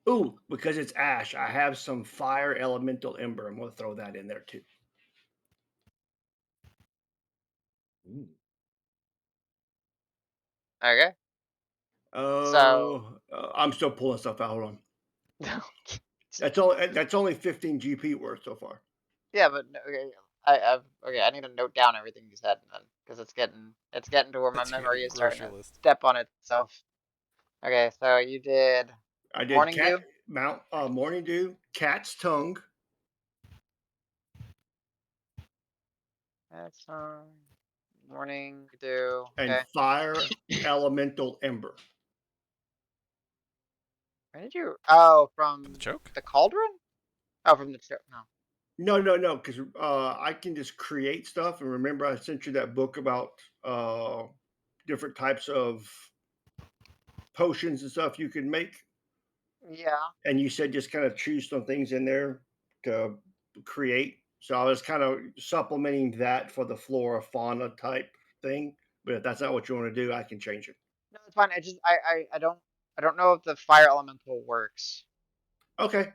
[SPEAKER 3] Ooh, because it's ash, I have some fire elemental ember. I'm gonna throw that in there too.
[SPEAKER 4] Mm.
[SPEAKER 1] Okay. So
[SPEAKER 3] I'm still pulling stuff out. Hold on. That's only 15 GP worth so far.
[SPEAKER 1] Yeah, but okay, okay. I need to note down everything you said then, because it's getting to where my
[SPEAKER 2] It's your
[SPEAKER 1] memory is starting
[SPEAKER 2] grocery
[SPEAKER 1] to
[SPEAKER 2] list.
[SPEAKER 1] step on itself. Okay, so you did
[SPEAKER 3] I did
[SPEAKER 1] Morning Dew.
[SPEAKER 3] Morning Dew, Cat's Tongue,
[SPEAKER 1] That's Morning Dew.
[SPEAKER 3] and
[SPEAKER 1] Okay.
[SPEAKER 3] Fire Elemental Ember.
[SPEAKER 1] Where did you? Oh,
[SPEAKER 2] From the
[SPEAKER 1] from
[SPEAKER 2] choke?
[SPEAKER 1] the cauldron? Oh, from the no.
[SPEAKER 3] No, because I can just create stuff. And remember, I sent you that book about different types of potions and stuff you can make.
[SPEAKER 1] Yeah.
[SPEAKER 3] And you said just kind of choose some things in there to create. So I was kind of supplementing that for the flora fauna type thing. But if that's not what you want to do, I can change it.
[SPEAKER 1] No, it's fine. I don't know if the fire elemental works.
[SPEAKER 3] Okay.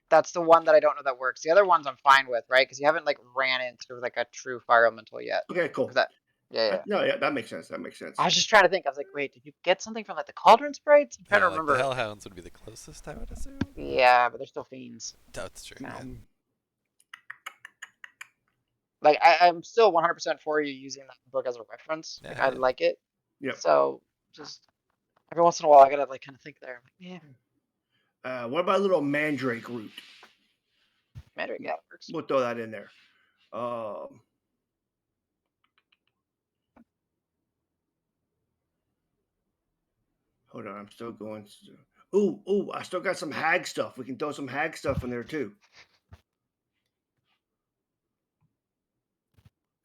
[SPEAKER 1] That's the one that I don't know that works. The other ones I'm fine with, right? Because you haven't like ran into like a true fire elemental yet.
[SPEAKER 3] Okay.
[SPEAKER 1] Is
[SPEAKER 3] Cool.
[SPEAKER 1] that? Yeah, yeah.
[SPEAKER 3] No, yeah, that makes sense. That makes sense.
[SPEAKER 1] I was just trying to think. I was like, wait, did you get something from like the cauldron sprites? I'm trying
[SPEAKER 2] Yeah,
[SPEAKER 1] to
[SPEAKER 2] like the
[SPEAKER 1] remember.
[SPEAKER 2] hellhounds would be the closest, I would assume.
[SPEAKER 1] Yeah, but they're still fiends.
[SPEAKER 2] That's true.
[SPEAKER 1] No.
[SPEAKER 2] Yeah.
[SPEAKER 1] Like I'm still 100% for you using that book as a reference.
[SPEAKER 2] Yeah,
[SPEAKER 1] Like
[SPEAKER 2] hell
[SPEAKER 1] I
[SPEAKER 2] yeah.
[SPEAKER 1] like it.
[SPEAKER 3] Yep.
[SPEAKER 1] So just every once in a while, I gotta like kind of think there. Like, yeah,
[SPEAKER 3] What about a little mandrake root?
[SPEAKER 1] Mandarin, yeah, it works.
[SPEAKER 3] We'll throw that in there. Hold on, I'm still going. Ooh, I still got some hag stuff. We can throw some hag stuff in there too.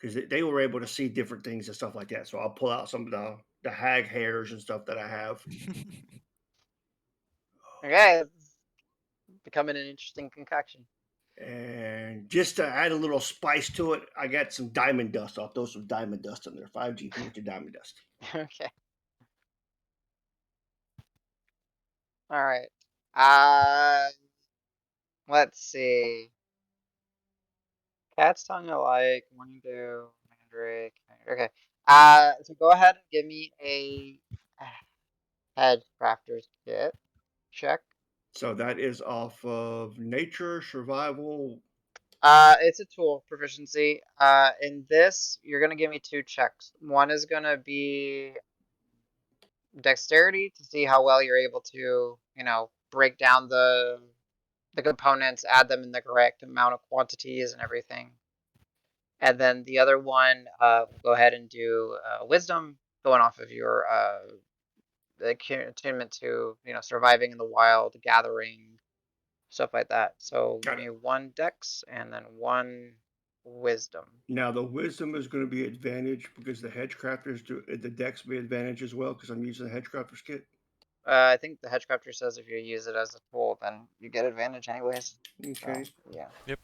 [SPEAKER 3] Because they were able to see different things and stuff like that. So I'll pull out some of the hag hairs and stuff that I have.
[SPEAKER 1] Okay, it's becoming an interesting concoction.
[SPEAKER 3] And just to add a little spice to it, I got some diamond dust. I'll throw some diamond dust in there. 5 GP with your diamond dust.
[SPEAKER 1] Okay. All right. Uh, let's see. Cat's tongue alike. One do mandrake. Okay. So go ahead and give me a head crafter's kit check.
[SPEAKER 3] So that is off of nature, survival.
[SPEAKER 1] It's a tool proficiency. In this, you're gonna give me two checks. One is gonna be dexterity to see how well you're able to, break down the components, add them in the correct amount of quantities and everything. And then the other one, we'll go ahead and do wisdom, going off of your attunement to, surviving in the wild, gathering, stuff like that. So give
[SPEAKER 3] Got
[SPEAKER 1] me
[SPEAKER 3] it.
[SPEAKER 1] one dex and then one wisdom.
[SPEAKER 3] Now the wisdom is going to be advantage because the hedgecrafters do the dex be advantage as well because I'm using the hedgecrafters kit.
[SPEAKER 1] I think the hedgecrafter says if you use it as a tool, then you get advantage anyways.
[SPEAKER 3] Okay.
[SPEAKER 1] So, yeah.
[SPEAKER 2] Yep.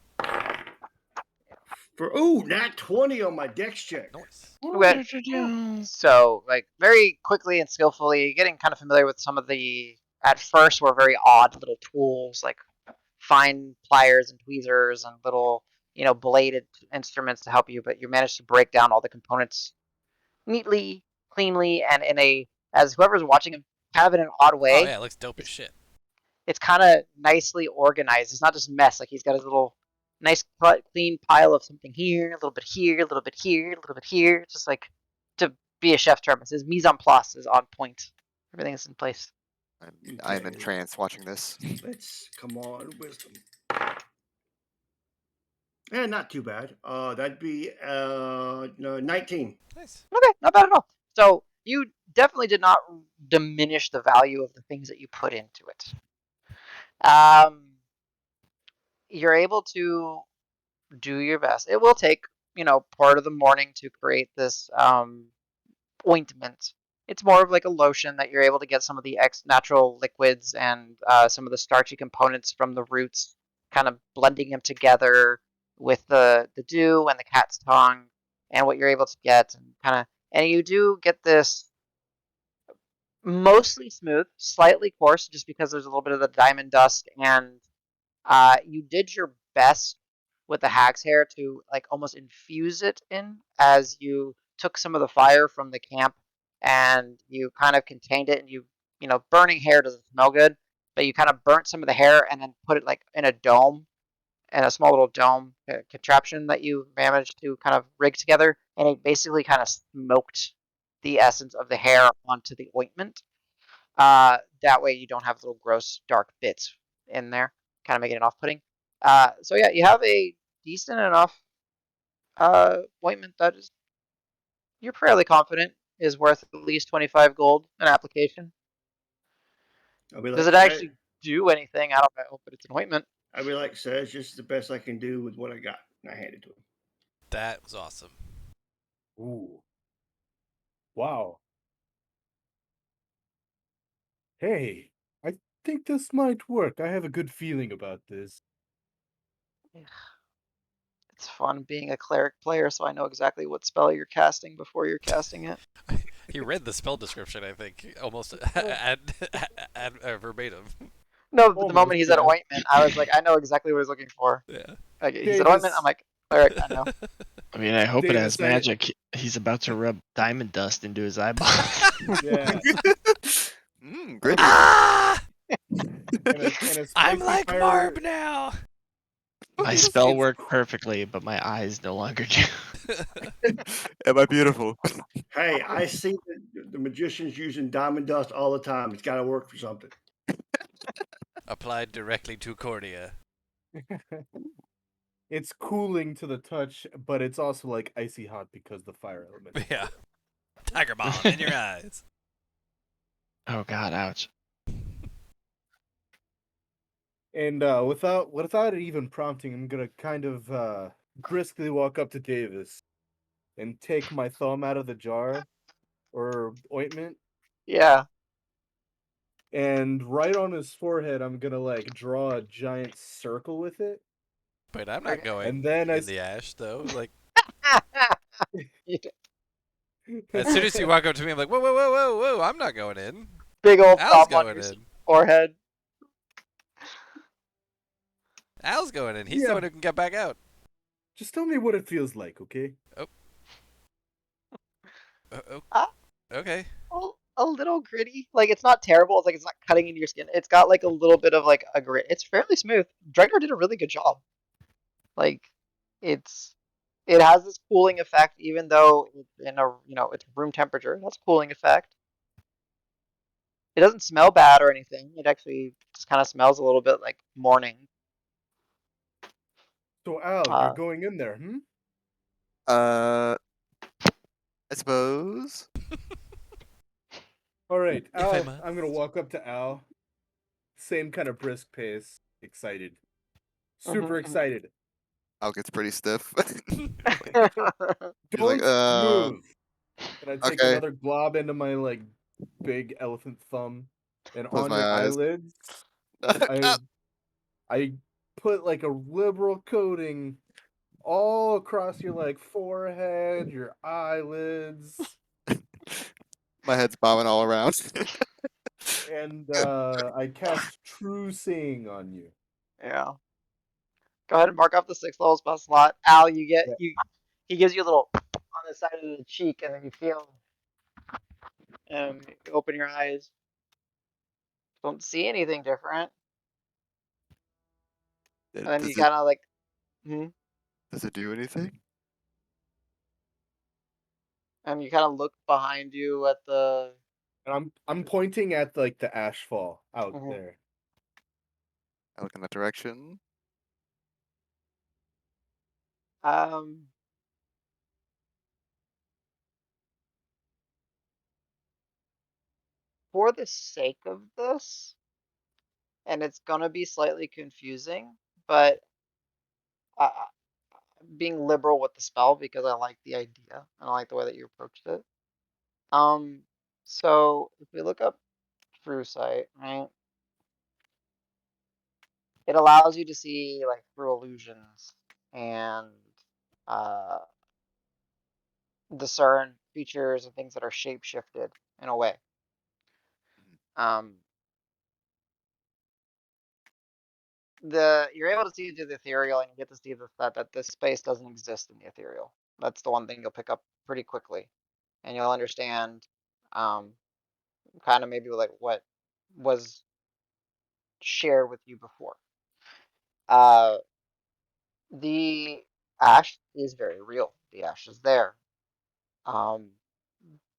[SPEAKER 3] For nat 20 on my dex check.
[SPEAKER 2] Nice.
[SPEAKER 1] Okay.
[SPEAKER 6] What did you do?
[SPEAKER 1] So, like, very quickly and skillfully, getting kind of familiar with some of the, at first, were very odd little tools, like fine pliers and tweezers and little, bladed instruments to help you, but you managed to break down all the components neatly, cleanly, and in a, as whoever's watching him, kind of in an odd
[SPEAKER 2] Oh
[SPEAKER 1] way.
[SPEAKER 2] yeah, it looks dope as shit.
[SPEAKER 1] It's kind of nicely organized. It's not just mess. Like he's got his little nice cut, clean pile of something here, a little bit here, a little bit here, a little bit here. Just like to be a chef term, it says mise en place is on point. Everything is in place.
[SPEAKER 5] I'm in
[SPEAKER 3] Okay.
[SPEAKER 5] trance watching this.
[SPEAKER 3] Let's come on, wisdom. Not too bad. That'd be no, 19.
[SPEAKER 2] Nice.
[SPEAKER 1] Okay, not bad at all. So you definitely did not diminish the value of the things that you put into it. You're able to do your best. It will take, part of the morning to create this ointment. It's more of like a lotion that you're able to get some of the natural liquids and some of the starchy components from the roots, kind of blending them together with the dew and the cat's tongue, and what you're able to get, and you do get this mostly smooth, slightly coarse, just because there's a little bit of the diamond dust, and you did your best with the hag's hair to like almost infuse it in as you took some of the fire from the camp and you kind of contained it, and burning hair doesn't smell good. but you kind of burnt some of the hair and then put it like in a dome, and a small little dome contraption that you managed to kind of rig together, and it basically kind of smoked the essence of the hair onto the ointment. That way you don't have little gross dark bits in there, kind of making it off-putting. So yeah, you have a decent enough ointment that is you're fairly confident is worth at least 25 gold an application.
[SPEAKER 3] I'll be
[SPEAKER 1] Does
[SPEAKER 3] like,
[SPEAKER 1] it
[SPEAKER 3] say,
[SPEAKER 1] actually do anything? I don't know, but it's an ointment.
[SPEAKER 3] I'll be like, says, just the best I can do with what I got. And I hand it to him.
[SPEAKER 2] That was awesome.
[SPEAKER 4] Ooh. Wow. Hey, I think this might work. I have a good feeling about this.
[SPEAKER 1] It's fun being a cleric player, so I know exactly what spell you're casting before you're casting it.
[SPEAKER 2] He read the spell description, I think, almost verbatim.
[SPEAKER 1] No, but the
[SPEAKER 4] Almost,
[SPEAKER 1] moment he said
[SPEAKER 4] yeah.
[SPEAKER 1] ointment, I was like, I know exactly what he's looking for.
[SPEAKER 2] Yeah.
[SPEAKER 1] Like, he said ointment, I'm
[SPEAKER 4] Davis,
[SPEAKER 1] like, cleric, I know.
[SPEAKER 6] I mean, I hope it
[SPEAKER 4] Davis,
[SPEAKER 6] has magic. He's about to rub diamond dust into his eyeball.
[SPEAKER 4] yeah,
[SPEAKER 5] Gritty.
[SPEAKER 2] Ah!
[SPEAKER 4] and a
[SPEAKER 2] I'm
[SPEAKER 4] spiky
[SPEAKER 2] like
[SPEAKER 4] fire.
[SPEAKER 2] Marb now.
[SPEAKER 6] My
[SPEAKER 4] It's
[SPEAKER 6] spell
[SPEAKER 4] it's
[SPEAKER 6] worked perfectly, but my eyes no longer do.
[SPEAKER 5] Am I beautiful?
[SPEAKER 3] Hey, I see the magicians using diamond dust all the time. It's got to work for something.
[SPEAKER 2] Applied directly to cornea.
[SPEAKER 4] it's cooling to the touch, but it's also like icy hot because the fire element.
[SPEAKER 2] Yeah. Tiger bomb in your eyes.
[SPEAKER 6] Oh God, ouch.
[SPEAKER 4] And without it even prompting, I'm gonna kind of briskly walk up to Davis and take my thumb out of the jar or ointment,
[SPEAKER 1] Yeah.
[SPEAKER 4] and right on his forehead, I'm gonna like draw a giant circle with it,
[SPEAKER 2] But I'm not
[SPEAKER 1] Okay.
[SPEAKER 2] going
[SPEAKER 4] and then
[SPEAKER 2] in the ash, though. Like,
[SPEAKER 1] You
[SPEAKER 2] as soon as you walk up to me, I'm like, whoa, whoa, whoa, whoa, whoa, I'm not going in.
[SPEAKER 1] Big old
[SPEAKER 2] Al's
[SPEAKER 1] thumb on
[SPEAKER 2] going
[SPEAKER 1] your
[SPEAKER 2] in.
[SPEAKER 1] forehead.
[SPEAKER 2] Al's going in. He's the
[SPEAKER 4] Yeah.
[SPEAKER 2] one who can get back out.
[SPEAKER 4] Just tell me what it feels like, okay?
[SPEAKER 2] Oh,
[SPEAKER 1] Uh,
[SPEAKER 2] okay.
[SPEAKER 1] a little gritty. Like, it's not terrible. It's like it's not cutting into your skin. It's got like a little bit of like a grit. It's fairly smooth. Dregnar did a really good job. Like, it's it has this cooling effect, even though it's in a it's room temperature. It has a cooling effect. It doesn't smell bad or anything. It actually just kind of smells a little bit like morning.
[SPEAKER 4] So Al, you're
[SPEAKER 1] Uh,
[SPEAKER 4] going in there, hmm?
[SPEAKER 5] I suppose.
[SPEAKER 4] All right,
[SPEAKER 2] If I
[SPEAKER 4] Al.
[SPEAKER 2] must.
[SPEAKER 4] I'm gonna walk up to Al. Same kind of brisk pace. Excited. Super
[SPEAKER 1] mhm,
[SPEAKER 4] excited.
[SPEAKER 5] Al gets pretty stiff.
[SPEAKER 1] mhm.
[SPEAKER 5] He's like,
[SPEAKER 4] Don't move. And I take
[SPEAKER 5] okay.
[SPEAKER 4] another glob into my like big elephant thumb, and
[SPEAKER 5] Close
[SPEAKER 4] on
[SPEAKER 5] my
[SPEAKER 4] your
[SPEAKER 5] eyes.
[SPEAKER 4] eyelids, I I put like a liberal coating all across your like forehead, your eyelids,
[SPEAKER 5] My head's bobbing all around.
[SPEAKER 4] and I cast True Seeing on you.
[SPEAKER 1] Yeah. Go ahead and mark off the 6 level spell slot. Al, you get
[SPEAKER 4] Yeah.
[SPEAKER 1] you. He gives you a little on the side of the cheek, and then you feel. You open your eyes. Don't see anything different, and then you
[SPEAKER 5] Does it
[SPEAKER 1] kind of like. Hmm,
[SPEAKER 5] does it do anything?
[SPEAKER 1] and you kind of look behind you at the.
[SPEAKER 4] And I'm pointing at like the ashfall out
[SPEAKER 1] Mhm.
[SPEAKER 4] there.
[SPEAKER 5] I look in that direction.
[SPEAKER 1] Um, for the sake of this, and it's gonna be slightly confusing, but uh, being liberal with the spell because I like the idea and I like the way that you approached it. Um, so if we look up True Sight, right, it allows you to see like through illusions and uh, discern features and things that are shape shifted in a way. Um, you're able to see through the ethereal and you get to see that this space doesn't exist in the ethereal. That's the one thing you'll pick up pretty quickly, and you'll understand, kind of maybe like what was shared with you before. Uh, the ash is very real. The ash is there. Um,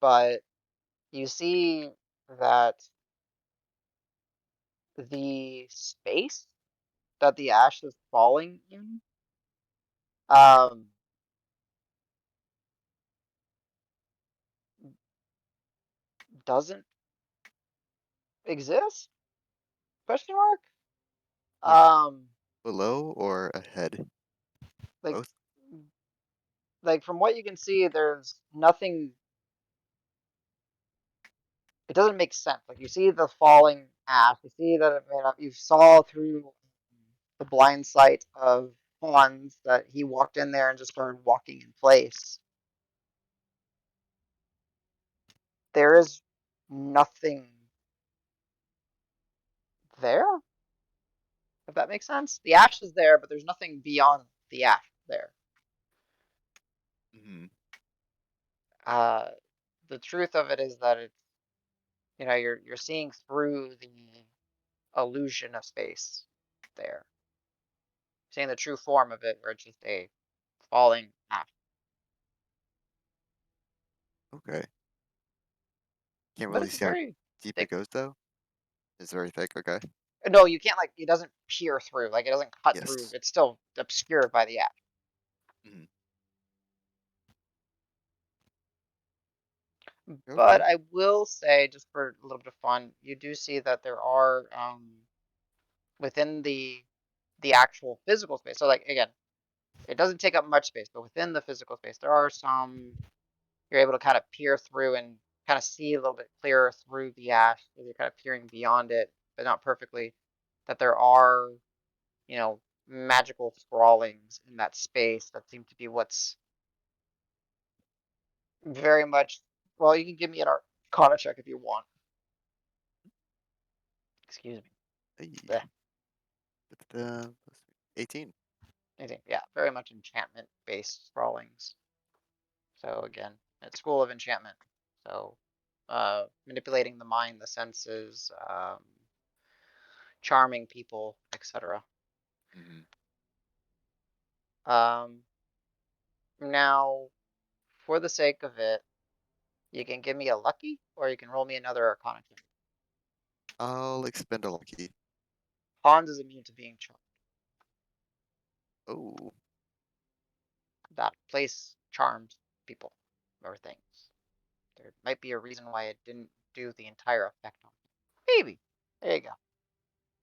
[SPEAKER 1] but you see that the space that the ash is falling in, um, doesn't exist? Question mark?
[SPEAKER 5] Like
[SPEAKER 1] Um,
[SPEAKER 5] below or ahead?
[SPEAKER 1] like,
[SPEAKER 5] Both?
[SPEAKER 1] from what you can see, there's nothing. It doesn't make sense. Like you see the falling ash, you see that it made up. You saw through the blind sight of Hans that he walked in there and just started walking in place. There is nothing there, if that makes sense. The ash is there, but there's nothing beyond the ash there.
[SPEAKER 5] Hmm.
[SPEAKER 1] Uh, the truth of it is that it's, you're seeing through the illusion of space there. Seeing the true form of it, where it's just a falling ash.
[SPEAKER 5] Okay. Can't
[SPEAKER 1] But
[SPEAKER 5] really
[SPEAKER 1] it's
[SPEAKER 5] see how
[SPEAKER 1] very
[SPEAKER 5] deep it
[SPEAKER 1] thick.
[SPEAKER 5] goes though. It's very thick. Okay.
[SPEAKER 1] No, you can't, like, it doesn't peer through, like it doesn't cut through.
[SPEAKER 5] Yes.
[SPEAKER 1] It's still obscured by the ash.
[SPEAKER 5] Hmm.
[SPEAKER 1] But
[SPEAKER 5] Okay.
[SPEAKER 1] I will say, just for a little bit of fun, you do see that there are within the actual physical space. So, like, again, it doesn't take up much space, but within the physical space, there are some you're able to kind of peer through and kind of see a little bit clearer through the ash. So you're kind of peering beyond it, but not perfectly. That there are, magical scrawlings in that space that seem to be what's very much. Well, you can give me an arcana check if you want. Excuse me.
[SPEAKER 5] Hey.
[SPEAKER 1] Bleh.
[SPEAKER 5] Da-da-da. 18.
[SPEAKER 1] Anything. Yeah, very much enchantment based scrawlings. So again, it's School of Enchantment. So manipulating the mind, the senses, charming people, etc.
[SPEAKER 5] Hmm.
[SPEAKER 1] Um, Now, for the sake of it, you can give me a lucky, or you can roll me another arcana check.
[SPEAKER 5] I'll expend a lucky.
[SPEAKER 1] Hans is immune to being charmed.
[SPEAKER 5] Oh.
[SPEAKER 1] That place charms people or things. There might be a reason why it didn't do the entire effect on him. Maybe. There you go.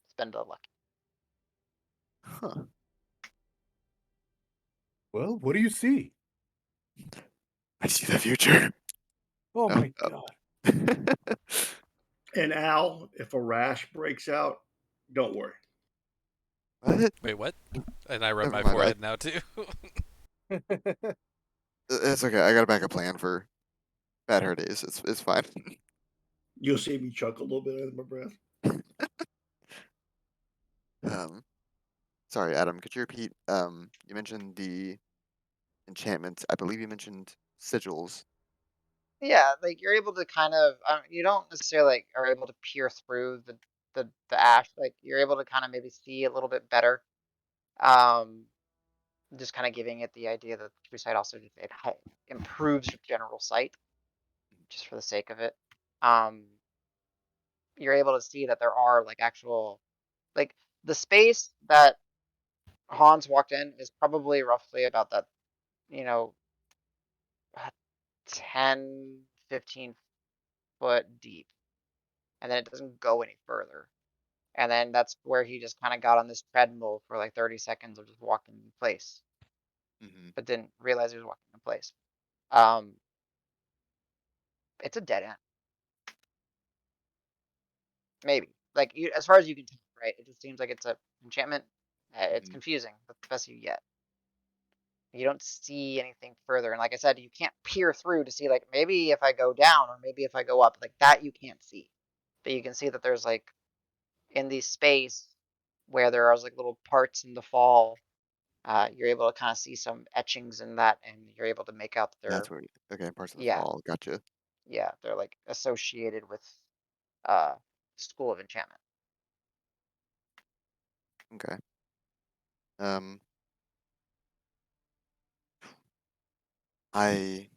[SPEAKER 1] Spend a lucky.
[SPEAKER 5] Huh.
[SPEAKER 4] Well, what do you see?
[SPEAKER 5] I see the future.
[SPEAKER 4] Oh
[SPEAKER 5] Oh,
[SPEAKER 4] my
[SPEAKER 5] oh.
[SPEAKER 4] god.
[SPEAKER 3] And Al, if a rash breaks out, don't worry.
[SPEAKER 5] What?
[SPEAKER 2] Wait, what? And I rub
[SPEAKER 5] Never
[SPEAKER 2] my
[SPEAKER 5] mind.
[SPEAKER 2] forehead now too.
[SPEAKER 5] It's okay. I got a backup plan for bad hair days. It's fine.
[SPEAKER 3] You'll see me chuckle a little bit under my breath.
[SPEAKER 5] um, sorry, Adam. Could you repeat? You mentioned the enchantments. I believe you mentioned sigils.
[SPEAKER 1] Yeah, like you're able to kind of, you don't necessarily like are able to peer through the ash. Like you're able to kind of maybe see a little bit better. Um, just kind of giving it the idea that true sight also just improves your general sight, just for the sake of it. Um, you're able to see that there are like actual, like the space that Hans walked in is probably roughly about that, you know, uh, 10, 15 foot deep, and then it doesn't go any further. And then that's where he just kind of got on this treadmill for like 30 seconds of just walking in place,
[SPEAKER 5] Hmm.
[SPEAKER 1] but didn't realize he was walking in place. Um, it's a dead end, maybe. Like you, as far as you can tell, right? It just seems like it's a enchantment. It's
[SPEAKER 5] Hmm.
[SPEAKER 1] confusing. That's the best you get. You don't see anything further, and like I said, you can't peer through to see like maybe if I go down or maybe if I go up, like that you can't see. But you can see that there's like in the space where there are like little parts in the fall. You're able to kind of see some etchings in that, and you're able to make out that
[SPEAKER 5] That's
[SPEAKER 1] they're,
[SPEAKER 5] where. Okay, parts of the
[SPEAKER 1] yeah,
[SPEAKER 5] fall. Gotcha.
[SPEAKER 1] yeah, they're like associated with uh School of Enchantment.
[SPEAKER 5] Okay. Um, I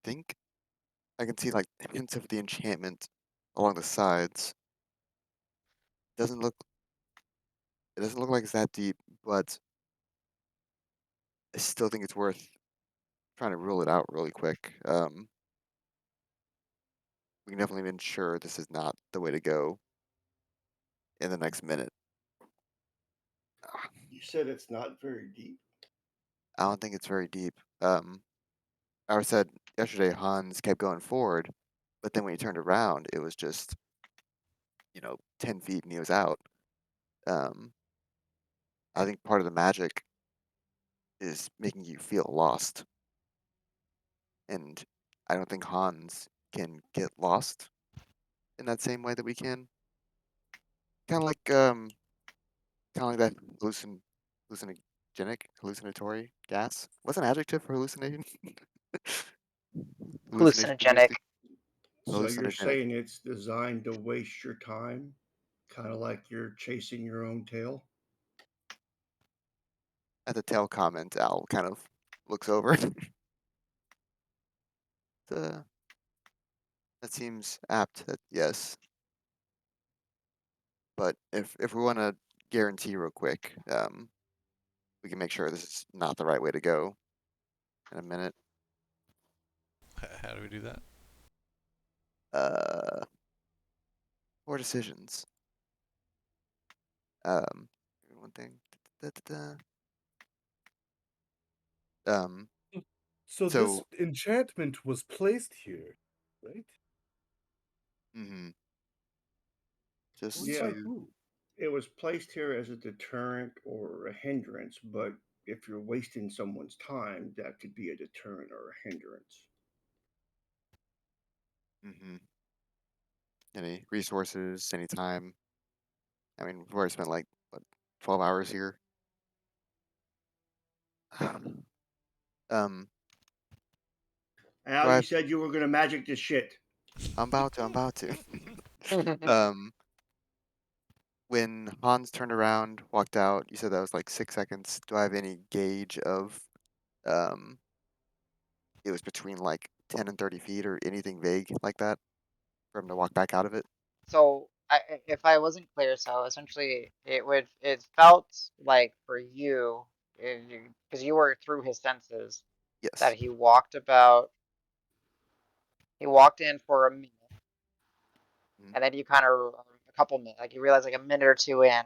[SPEAKER 5] think I can see like hints of the enchantment along the sides. Doesn't look. It doesn't look like it's that deep, but I still think it's worth trying to rule it out really quick. We can definitely ensure this is not the way to go in the next minute. Ah,
[SPEAKER 3] You said it's not very deep.
[SPEAKER 5] I don't think it's very deep. I said yesterday Hans kept going forward, but then when he turned around, it was just 10 feet and he was out. Um, I think part of the magic is making you feel lost, and I don't think Hans can get lost in that same way that we can. Kind of like that hallucinatory gas. What's an adjective for hallucination? Hallucination
[SPEAKER 1] Hallucinogenic.
[SPEAKER 3] So you're
[SPEAKER 5] hallucinogenic.
[SPEAKER 3] saying it's designed to waste your time, kind of like you're chasing your own tail.
[SPEAKER 5] At the tail comment, Al kind of looks over. uh, that seems apt. Yes, but if we want to guarantee real quick, we can make sure this is not the right way to go in a minute.
[SPEAKER 2] How do we do that?
[SPEAKER 5] Uh, Poor decisions. Um, one thing. Da, da, da, da.
[SPEAKER 4] So this
[SPEAKER 5] So,
[SPEAKER 4] enchantment was placed here, right?
[SPEAKER 5] mhm, just
[SPEAKER 3] Yeah,
[SPEAKER 4] By
[SPEAKER 5] to
[SPEAKER 4] who?
[SPEAKER 3] it was placed here as a deterrent or a hindrance, but if you're wasting someone's time, that could be a deterrent or a hindrance.
[SPEAKER 5] mhm, any resources, any time. I mean, we've already spent like what 12 hours here. um, do
[SPEAKER 3] Al,
[SPEAKER 5] I
[SPEAKER 3] you
[SPEAKER 5] have,
[SPEAKER 3] said you were going to magic this shit.
[SPEAKER 5] I'm about to. I'm about to. um, when Hans turned around, walked out, you said that was like 6 seconds. Do I have any gauge of um, it was between like 10 and 30 feet or anything vague like that for him to walk back out of it?
[SPEAKER 1] So if I wasn't clear, so essentially it felt like for you, because you were through his senses, that
[SPEAKER 5] Yes.
[SPEAKER 1] he walked in for a minute,
[SPEAKER 5] Mhm.
[SPEAKER 1] and then you kind of a couple minutes, like you realize like a minute or two in,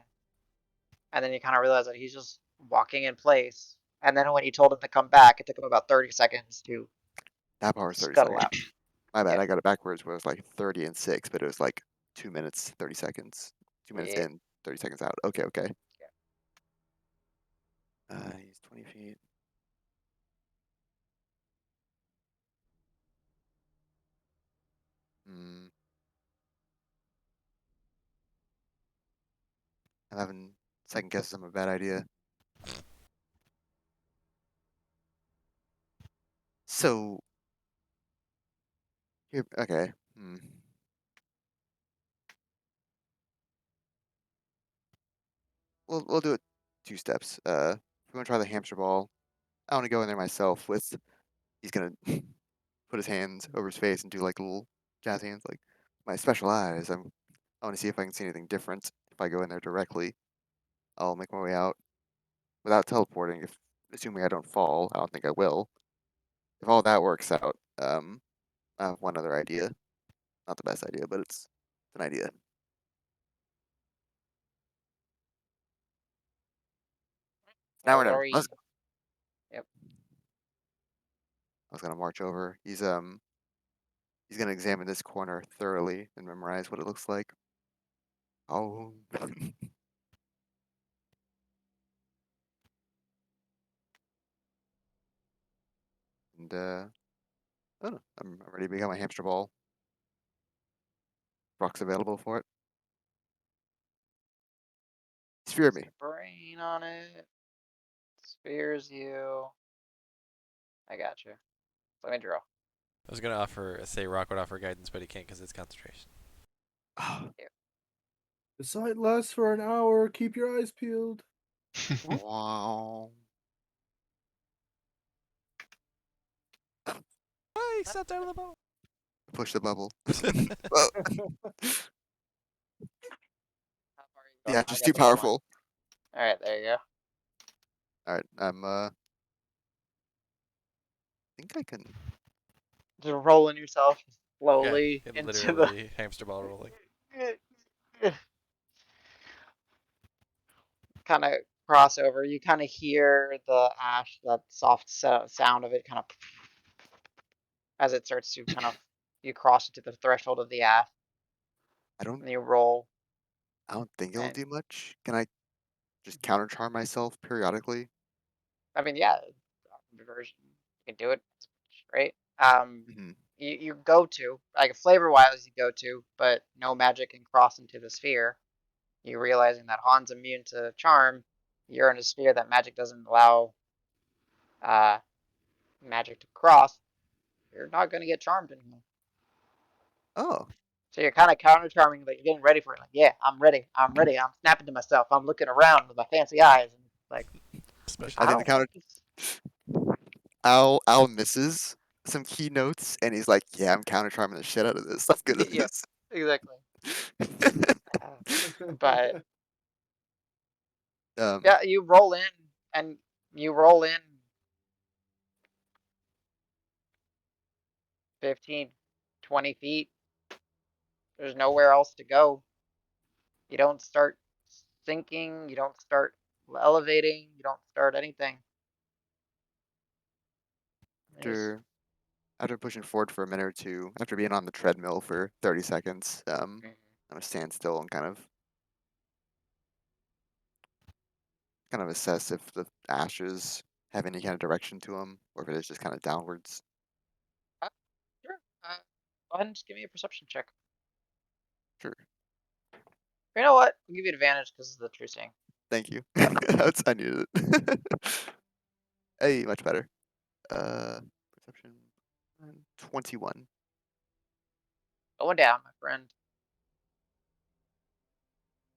[SPEAKER 1] and then you kind of realize that he's just walking in place. And then when you told him to come back, it took him about 30 seconds to
[SPEAKER 5] That part was 30
[SPEAKER 1] scuttle
[SPEAKER 5] seconds.
[SPEAKER 1] out.
[SPEAKER 5] My bad.
[SPEAKER 1] Yeah,
[SPEAKER 5] I got it backwards where it was like 30 and 6, but it was like 2 minutes, 30 seconds. 2 minutes
[SPEAKER 1] yeah,
[SPEAKER 5] in, 30 seconds out. Okay, okay.
[SPEAKER 1] yeah.
[SPEAKER 5] He's 20 feet. Hmm. I'm having second guesses. I'm a bad idea. So, here, okay. We'll do it 2 steps. If we want to try the hamster ball, I want to go in there myself with. He's gonna put his hands over his face and do like little jazz hands, like my special eyes. I want to see if I can see anything different. If I go in there directly, I'll make my way out without teleporting. If assuming I don't fall, I don't think I will. If all that works out, I have one other idea. Not the best idea, but it's an idea. Now or
[SPEAKER 1] What are
[SPEAKER 5] never.
[SPEAKER 1] we? Yep.
[SPEAKER 5] I was gonna march over. He's gonna examine this corner thoroughly and memorize what it looks like. Oh, and I don't know. I'm ready to become a hamster ball. Rock's available for it. Sphere me.
[SPEAKER 1] Set a brain on it. Spears you. I got you. Let me draw.
[SPEAKER 2] I was gonna offer, say Rock would offer guidance, but he can't because it's concentration.
[SPEAKER 5] Ah,
[SPEAKER 1] Yep.
[SPEAKER 4] The sight lasts for an hour. Keep your eyes peeled.
[SPEAKER 5] Wow.
[SPEAKER 2] Hey, stepped out of the boat.
[SPEAKER 5] Push the bubble. Oh,
[SPEAKER 1] How far are you going?
[SPEAKER 5] yeah,
[SPEAKER 1] I
[SPEAKER 5] just
[SPEAKER 1] got
[SPEAKER 5] too
[SPEAKER 1] the other one.
[SPEAKER 5] powerful.
[SPEAKER 1] All right, there you go.
[SPEAKER 5] All right, think I can.
[SPEAKER 1] Just rolling yourself
[SPEAKER 2] Yeah,
[SPEAKER 1] slowly
[SPEAKER 2] it
[SPEAKER 1] into the.
[SPEAKER 2] literally hamster ball rolling.
[SPEAKER 1] Kind of crossover. You kind of hear the ash, that soft sound of it, kind of as it starts to kind of you cross into the threshold of the ash,
[SPEAKER 5] I don't.
[SPEAKER 1] and you roll.
[SPEAKER 5] I don't think it'll
[SPEAKER 1] And
[SPEAKER 5] do much. Can I just counter charm myself periodically?
[SPEAKER 1] I mean, yeah, diversion. You can do it, right?
[SPEAKER 5] Hmm.
[SPEAKER 1] You go to like flavor wise, you go to, but no magic can cross into the sphere. You realizing that Han's immune to charm, you're in a sphere that magic doesn't allow uh magic to cross. You're not gonna get charmed in here.
[SPEAKER 5] Oh,
[SPEAKER 1] So you're kind of counter charming, like you're getting ready for it. Like, yeah, I'm ready. I'm ready. I'm snapping to myself. I'm looking around with my fancy eyes, and like,
[SPEAKER 2] Special
[SPEAKER 5] I
[SPEAKER 1] I
[SPEAKER 5] think the
[SPEAKER 1] don't
[SPEAKER 2] effects.
[SPEAKER 1] think
[SPEAKER 5] counter. Al misses some key notes, and he's like, "Yeah, I'm counter charming the shit out of this. I'm good at
[SPEAKER 1] yeah,
[SPEAKER 5] this."
[SPEAKER 1] exactly. But
[SPEAKER 5] um,
[SPEAKER 1] yeah, you roll in, and you roll in 15, 20 feet. There's nowhere else to go. You don't start sinking. You don't start elevating. You don't start anything. You just,
[SPEAKER 5] after after pushing forward for a minute or two, after being on the treadmill for 30 seconds, I'm gonna stand still and kind of assess if the ashes have any kind of direction to them, or if it is just kind of downwards.
[SPEAKER 1] uh, sure. Go ahead and just give me a perception check.
[SPEAKER 5] Sure.
[SPEAKER 1] You know what? I'll give you advantage because of the true seeing.
[SPEAKER 5] Thank you. I needed it. Hey, much better. Perception 21.
[SPEAKER 1] Going down, my friend.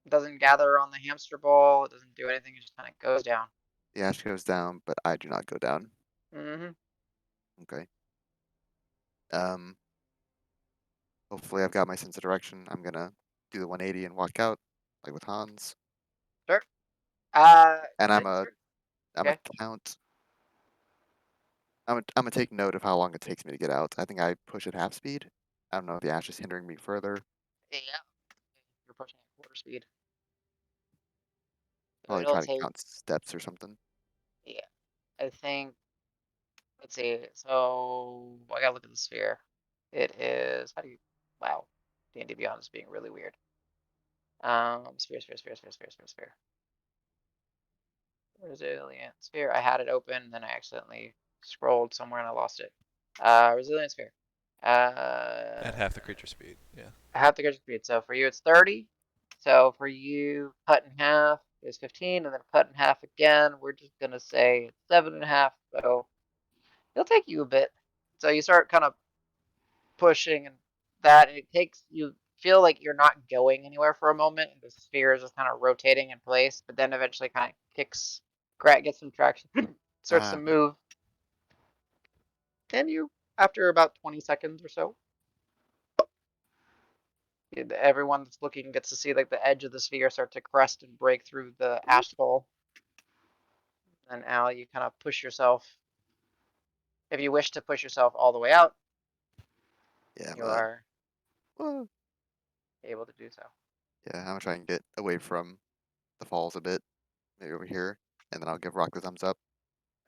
[SPEAKER 1] It doesn't gather on the hamster ball. It doesn't do anything. It just kind of goes down.
[SPEAKER 5] The ash goes down, but I do not go down.
[SPEAKER 1] Mm-hmm.
[SPEAKER 5] Okay. Um, Hopefully I've got my sense of direction. I'm gonna do the 180 and walk out, like with Hans.
[SPEAKER 1] Sure.
[SPEAKER 5] And
[SPEAKER 1] Since you're
[SPEAKER 5] I'm a
[SPEAKER 1] okay.
[SPEAKER 5] count. I'm gonna take note of how long it takes me to get out. I think I push at half speed. I don't know if the ash is hindering me further.
[SPEAKER 1] Yeah, you're pushing at quarter speed. So
[SPEAKER 5] Probably
[SPEAKER 1] it'll
[SPEAKER 5] try to
[SPEAKER 1] take.
[SPEAKER 5] count steps or something.
[SPEAKER 1] Yeah, I think. Let's see. So I gotta look at the sphere. It is. How do you? Wow. D&D Beyond is being really weird. Sphere. Resilient sphere. I had it open, then I accidentally scrolled somewhere and I lost it. Resilient sphere.
[SPEAKER 2] At half the creature speed. Yeah.
[SPEAKER 1] Half the creature speed. So for you, it's 30. So for you, cut in half is 15, and then cut in half again. We're just gonna say it's 7.5. So it'll take you a bit. So you start kind of pushing, and that it takes you feel like you're not going anywhere for a moment, and the sphere is just kind of rotating in place, but then eventually kind of gets some traction, starts to
[SPEAKER 5] Ah, okay.
[SPEAKER 1] move, and you, after about 20 seconds or so, everyone that's looking gets to see like the edge of the sphere start to crest and break through the asphalt. And Al, you kind of push yourself. If you wish to push yourself all the way out,
[SPEAKER 5] Yeah,
[SPEAKER 1] you are
[SPEAKER 5] well,
[SPEAKER 1] able to do so.
[SPEAKER 5] yeah, I'm gonna try and get away from the falls a bit, maybe over here, and then I'll give Rock the thumbs up.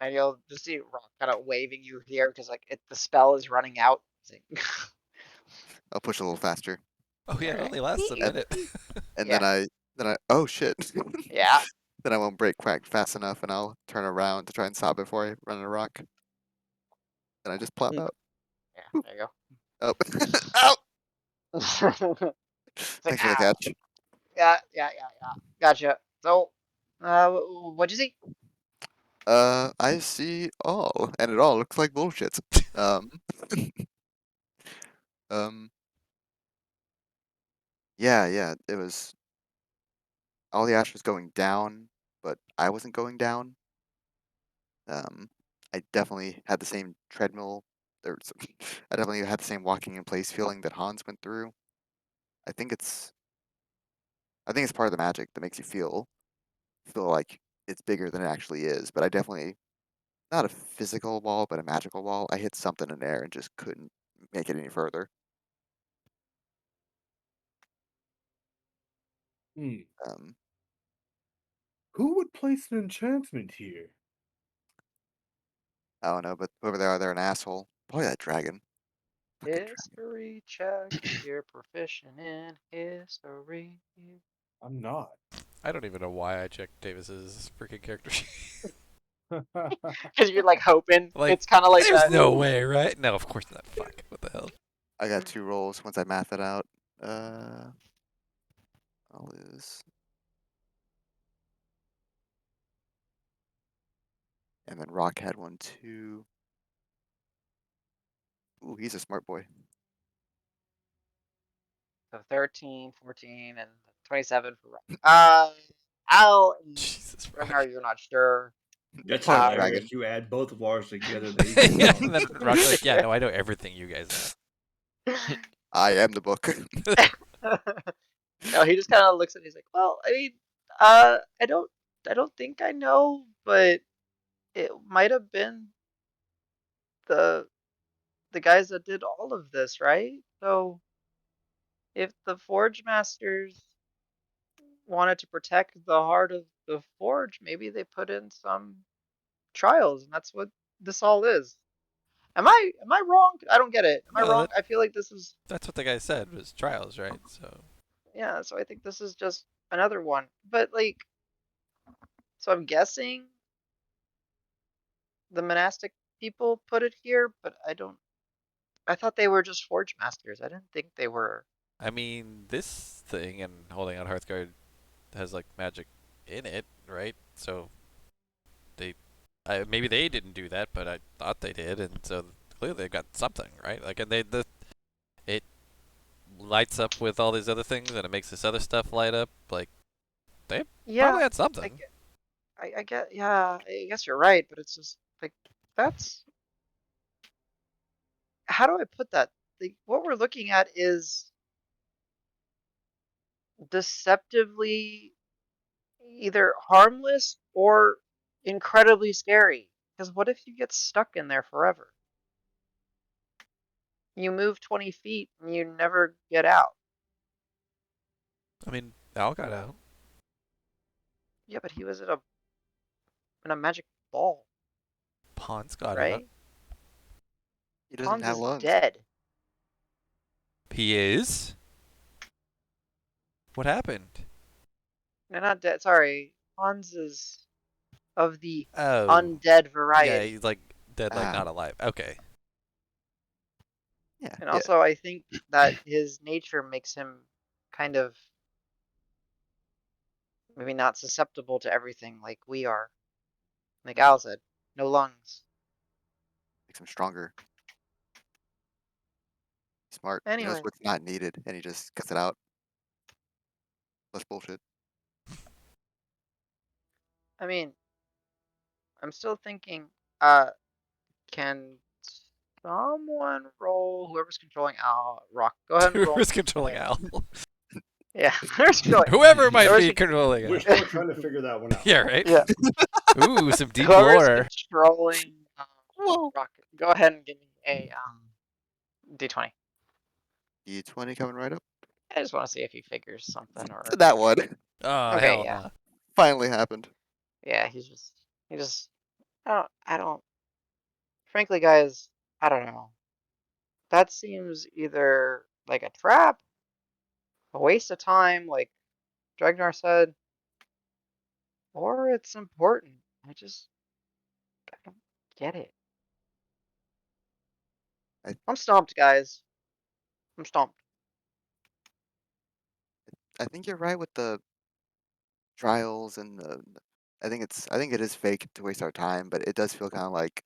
[SPEAKER 1] And you'll just see Rock kind of waving you here because like the spell is running out.
[SPEAKER 5] I'll push a little faster,
[SPEAKER 2] Oh yeah,
[SPEAKER 1] All
[SPEAKER 2] it
[SPEAKER 1] right.
[SPEAKER 2] only lasts a
[SPEAKER 5] and,
[SPEAKER 2] minute.
[SPEAKER 5] and
[SPEAKER 1] Yeah.
[SPEAKER 5] oh shit,
[SPEAKER 1] Yeah.
[SPEAKER 5] then I won't break quack fast enough, and I'll turn around to try and stop before I run a rock. Then I just plop
[SPEAKER 1] Yeah.
[SPEAKER 5] out.
[SPEAKER 1] There you
[SPEAKER 5] Oh, ow!
[SPEAKER 1] go. It's like
[SPEAKER 5] Thanks for the
[SPEAKER 1] ow.
[SPEAKER 5] catch.
[SPEAKER 1] Yeah. Gotcha. So, what'd you see?
[SPEAKER 5] I see all, and it all looks like bullshit. Um, um, yeah, it was. all the ash was going down, but I wasn't going down. I definitely had the same treadmill. I definitely had the same walking in place feeling that Hans went through. I think it's I think it's part of the magic that makes you feel like it's bigger than it actually is. But I definitely not a physical wall, but a magical wall. I hit something in there and just couldn't make it any further.
[SPEAKER 4] Hmm.
[SPEAKER 5] Um,
[SPEAKER 4] Who would place an enchantment here?
[SPEAKER 5] I don't know, but whoever they are, they're an asshole. Probably that dragon. Fucking dragon.
[SPEAKER 1] History check if you're proficient in history.
[SPEAKER 4] I'm not.
[SPEAKER 2] I don't even know why I checked Davis's freaking character sheet.
[SPEAKER 1] Because you're like hoping.
[SPEAKER 2] Like,
[SPEAKER 1] It's kind of like
[SPEAKER 2] there's
[SPEAKER 1] that.
[SPEAKER 2] no way, right? No, of course not. Fuck. What the hell?
[SPEAKER 5] I got 2 rolls. Once I math it out, uh, I'll lose. And then Rock had one too. Ooh, he's a smart boy.
[SPEAKER 1] So 13, 14, and 27 for Al and
[SPEAKER 2] Jesus,
[SPEAKER 1] Ragnar,
[SPEAKER 2] Rock.
[SPEAKER 1] you're not sure.
[SPEAKER 3] That's
[SPEAKER 5] Part of the
[SPEAKER 1] Uh,
[SPEAKER 5] dragon.
[SPEAKER 3] hilarious. You add both of ours together, they equal
[SPEAKER 2] Yeah,
[SPEAKER 3] one.
[SPEAKER 2] and then Rock's like, yeah, no, I know everything you guys
[SPEAKER 5] I am the book.
[SPEAKER 2] know.
[SPEAKER 1] no, he just kind of looks at it. He's like, well, I mean, I don't think I know, but it might have been the the guys that did all of this, right? So if the Forge Masters wanted to protect the heart of the Forge, maybe they put in some trials, and that's what this all is. Am I wrong? I don't get it. Am I
[SPEAKER 2] No,
[SPEAKER 1] wrong? I feel like this is
[SPEAKER 2] that's what the guy said was trials, right? So
[SPEAKER 1] yeah, so I think this is just another one. But like so I'm guessing the monastic people put it here, but I thought they were just Forge Masters. I didn't think they were.
[SPEAKER 2] I mean, this thing and holding out Hearthguard has like magic in it, right? So they, maybe they didn't do that, but I thought they did, and so clearly they've got something, right? Like, and it lights up with all these other things, and it makes this other stuff light up. Like, they
[SPEAKER 1] Yeah,
[SPEAKER 2] probably had
[SPEAKER 1] I,
[SPEAKER 2] something.
[SPEAKER 1] I get yeah, I guess you're right, but it's just like that's how do I put that? Like what we're looking at is deceptively either harmless or incredibly scary. Because what if you get stuck in there forever? You move 20 feet and you never get out.
[SPEAKER 2] I mean, Al got out.
[SPEAKER 1] Yeah, but he was in a magic ball,
[SPEAKER 2] Pons got out.
[SPEAKER 1] right?
[SPEAKER 5] He doesn't
[SPEAKER 1] Hans
[SPEAKER 5] have
[SPEAKER 1] is
[SPEAKER 5] lungs.
[SPEAKER 1] dead.
[SPEAKER 2] He is. What happened?
[SPEAKER 1] No, not dead. Sorry, Hans is of the
[SPEAKER 2] Oh,
[SPEAKER 1] undead
[SPEAKER 2] yeah,
[SPEAKER 1] variety.
[SPEAKER 2] he's like dead, like
[SPEAKER 5] Ah,
[SPEAKER 2] not alive. Okay.
[SPEAKER 5] yeah,
[SPEAKER 1] And
[SPEAKER 5] yeah.
[SPEAKER 1] also, I think that his nature makes him kind of maybe not susceptible to everything like we are. Like Al said, no lungs.
[SPEAKER 5] Makes him stronger. Smart. He knows
[SPEAKER 1] Anyway,
[SPEAKER 5] what's not needed, and he just cuts it out. Less bullshit.
[SPEAKER 1] I mean, I'm still thinking, uh, can someone roll whoever's controlling Al Rock? Go ahead and roll
[SPEAKER 2] Whoever's
[SPEAKER 1] me
[SPEAKER 2] controlling
[SPEAKER 1] a
[SPEAKER 2] Al?
[SPEAKER 1] yeah, whoever's controlling
[SPEAKER 2] Whoever might
[SPEAKER 1] whoever's
[SPEAKER 2] be controlling
[SPEAKER 3] We're
[SPEAKER 2] Al.
[SPEAKER 3] still trying to figure that one out.
[SPEAKER 2] Yeah, right?
[SPEAKER 1] yeah,
[SPEAKER 2] Ooh, some deep
[SPEAKER 1] whoever's
[SPEAKER 2] lore.
[SPEAKER 1] controlling
[SPEAKER 5] Whoa.
[SPEAKER 1] Rock. Go ahead and give me a d20.
[SPEAKER 5] D20 coming right up.
[SPEAKER 1] I just want to see if he figures something
[SPEAKER 5] To
[SPEAKER 1] or
[SPEAKER 5] that one.
[SPEAKER 2] Oh,
[SPEAKER 1] okay,
[SPEAKER 2] hell
[SPEAKER 1] yeah,
[SPEAKER 2] no.
[SPEAKER 5] Finally happened.
[SPEAKER 1] yeah. He just I don't. Frankly, guys, I don't know. That seems either like a trap, a waste of time, like Dragnar said, or it's important. I don't get it.
[SPEAKER 5] I,
[SPEAKER 1] I'm stumped, guys. I'm stumped.
[SPEAKER 5] I think you're right with the trials and the. I think it is fake to waste our time, but it does feel kind of like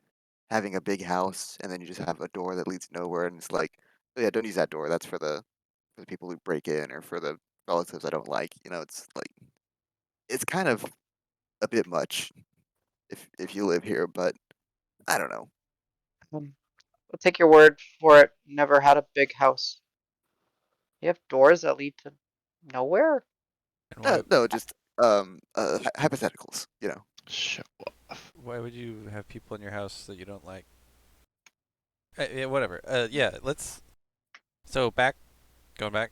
[SPEAKER 5] having a big house and then you just have a door that leads nowhere, and it's like, oh yeah, don't use that door. That's for the people who break in or for the relatives I don't like. You know, it's like it's kind of a bit much if you live here, but I don't know.
[SPEAKER 1] I'll take your word for it. Never had a big house. You have doors that lead to nowhere?
[SPEAKER 2] And why
[SPEAKER 5] No, just hypotheticals. You know.
[SPEAKER 6] Show off.
[SPEAKER 2] why would you have people in your house that you don't like? Yeah, whatever. Yeah, let's. So going back,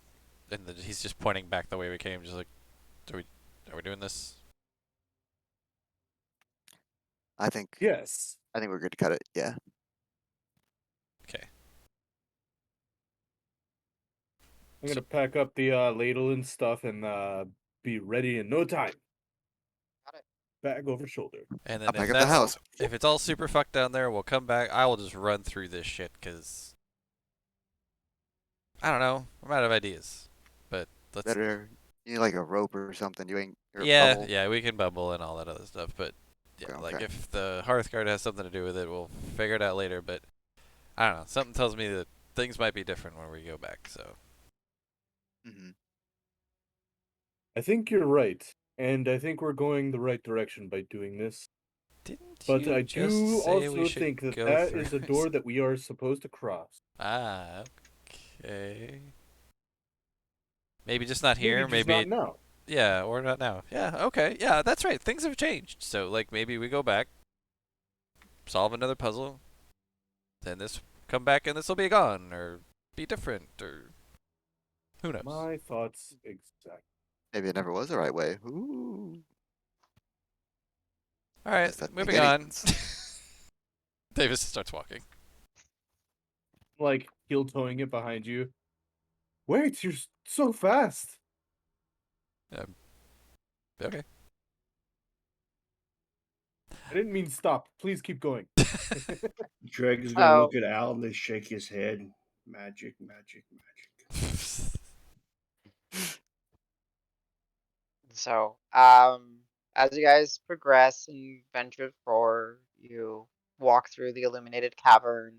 [SPEAKER 2] and he's just pointing back the way we came, just like, are we, are we doing this?
[SPEAKER 5] I think
[SPEAKER 4] Yes.
[SPEAKER 5] I think we're good to cut it. Yeah.
[SPEAKER 2] Okay.
[SPEAKER 4] I'm
[SPEAKER 2] So,
[SPEAKER 4] gonna pack up the ladle and stuff and be ready in no time.
[SPEAKER 1] Got it.
[SPEAKER 4] Bag over shoulder.
[SPEAKER 2] and
[SPEAKER 5] I'll
[SPEAKER 2] then
[SPEAKER 5] pack up the house.
[SPEAKER 2] if it's all super fucked down there, we'll come back. I will just run through this shit because I don't know. I'm out of ideas. But let's.
[SPEAKER 5] Better you need like a rope or something. You ain't or a
[SPEAKER 2] Yeah,
[SPEAKER 5] bubble.
[SPEAKER 2] yeah, we can bubble and all that other stuff. But yeah,
[SPEAKER 5] Okay,
[SPEAKER 2] like
[SPEAKER 5] okay.
[SPEAKER 2] if the Hearthguard has something to do with it, we'll figure it out later. But I don't know. Something tells me that things might be different when we go back. So
[SPEAKER 5] Hmm.
[SPEAKER 4] I think you're right, and I think we're going the right direction by doing this.
[SPEAKER 2] didn't
[SPEAKER 4] But
[SPEAKER 2] you
[SPEAKER 4] I
[SPEAKER 2] just
[SPEAKER 4] do
[SPEAKER 2] say we
[SPEAKER 4] also
[SPEAKER 2] should
[SPEAKER 4] think that
[SPEAKER 2] go
[SPEAKER 4] that
[SPEAKER 2] through?
[SPEAKER 4] is a door that we are supposed to cross.
[SPEAKER 2] Ah, okay. Maybe just not
[SPEAKER 4] Maybe
[SPEAKER 2] here.
[SPEAKER 4] just
[SPEAKER 2] Maybe
[SPEAKER 4] not now.
[SPEAKER 2] yeah, or not now. Yeah, okay. Yeah, that's right. Things have changed. So like maybe we go back, solve another puzzle, then this come back and this will be gone or be different or who knows.
[SPEAKER 4] My thoughts exactly.
[SPEAKER 5] Maybe it never was the right way. Ooh.
[SPEAKER 2] All right,
[SPEAKER 5] Guess that make
[SPEAKER 2] moving
[SPEAKER 5] any
[SPEAKER 2] on.
[SPEAKER 5] sense.
[SPEAKER 2] Davis starts walking.
[SPEAKER 4] Like heel toeing it behind you. Wait, you're so fast.
[SPEAKER 2] Okay.
[SPEAKER 4] I didn't mean stop. Please keep going.
[SPEAKER 3] Dreg is gonna
[SPEAKER 1] So,
[SPEAKER 3] look at Al and they shake his head. Magic, magic, magic.
[SPEAKER 1] so, as you guys progress and venture forward, you walk through the illuminated cavern,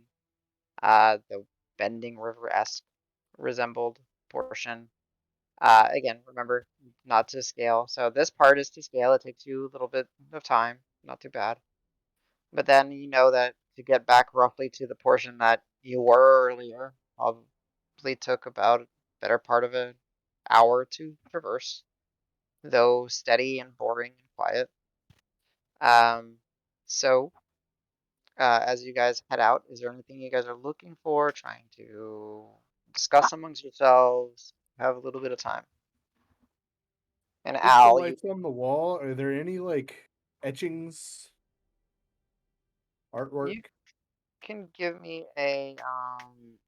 [SPEAKER 1] the bending river-esque resembled portion. Again, remember not to scale. So this part is to scale. It takes you a little bit of time, not too bad. But then you know that to get back roughly to the portion that you were earlier, probably took about a better part of an hour to traverse, though steady and boring and quiet. Um, so as you guys head out, is there anything you guys are looking for, trying to discuss amongst yourselves? Have a little bit of time. And
[SPEAKER 4] With the
[SPEAKER 1] Al, you
[SPEAKER 4] lights on the wall, are there any like etchings,
[SPEAKER 1] you
[SPEAKER 4] artwork?
[SPEAKER 1] can give me a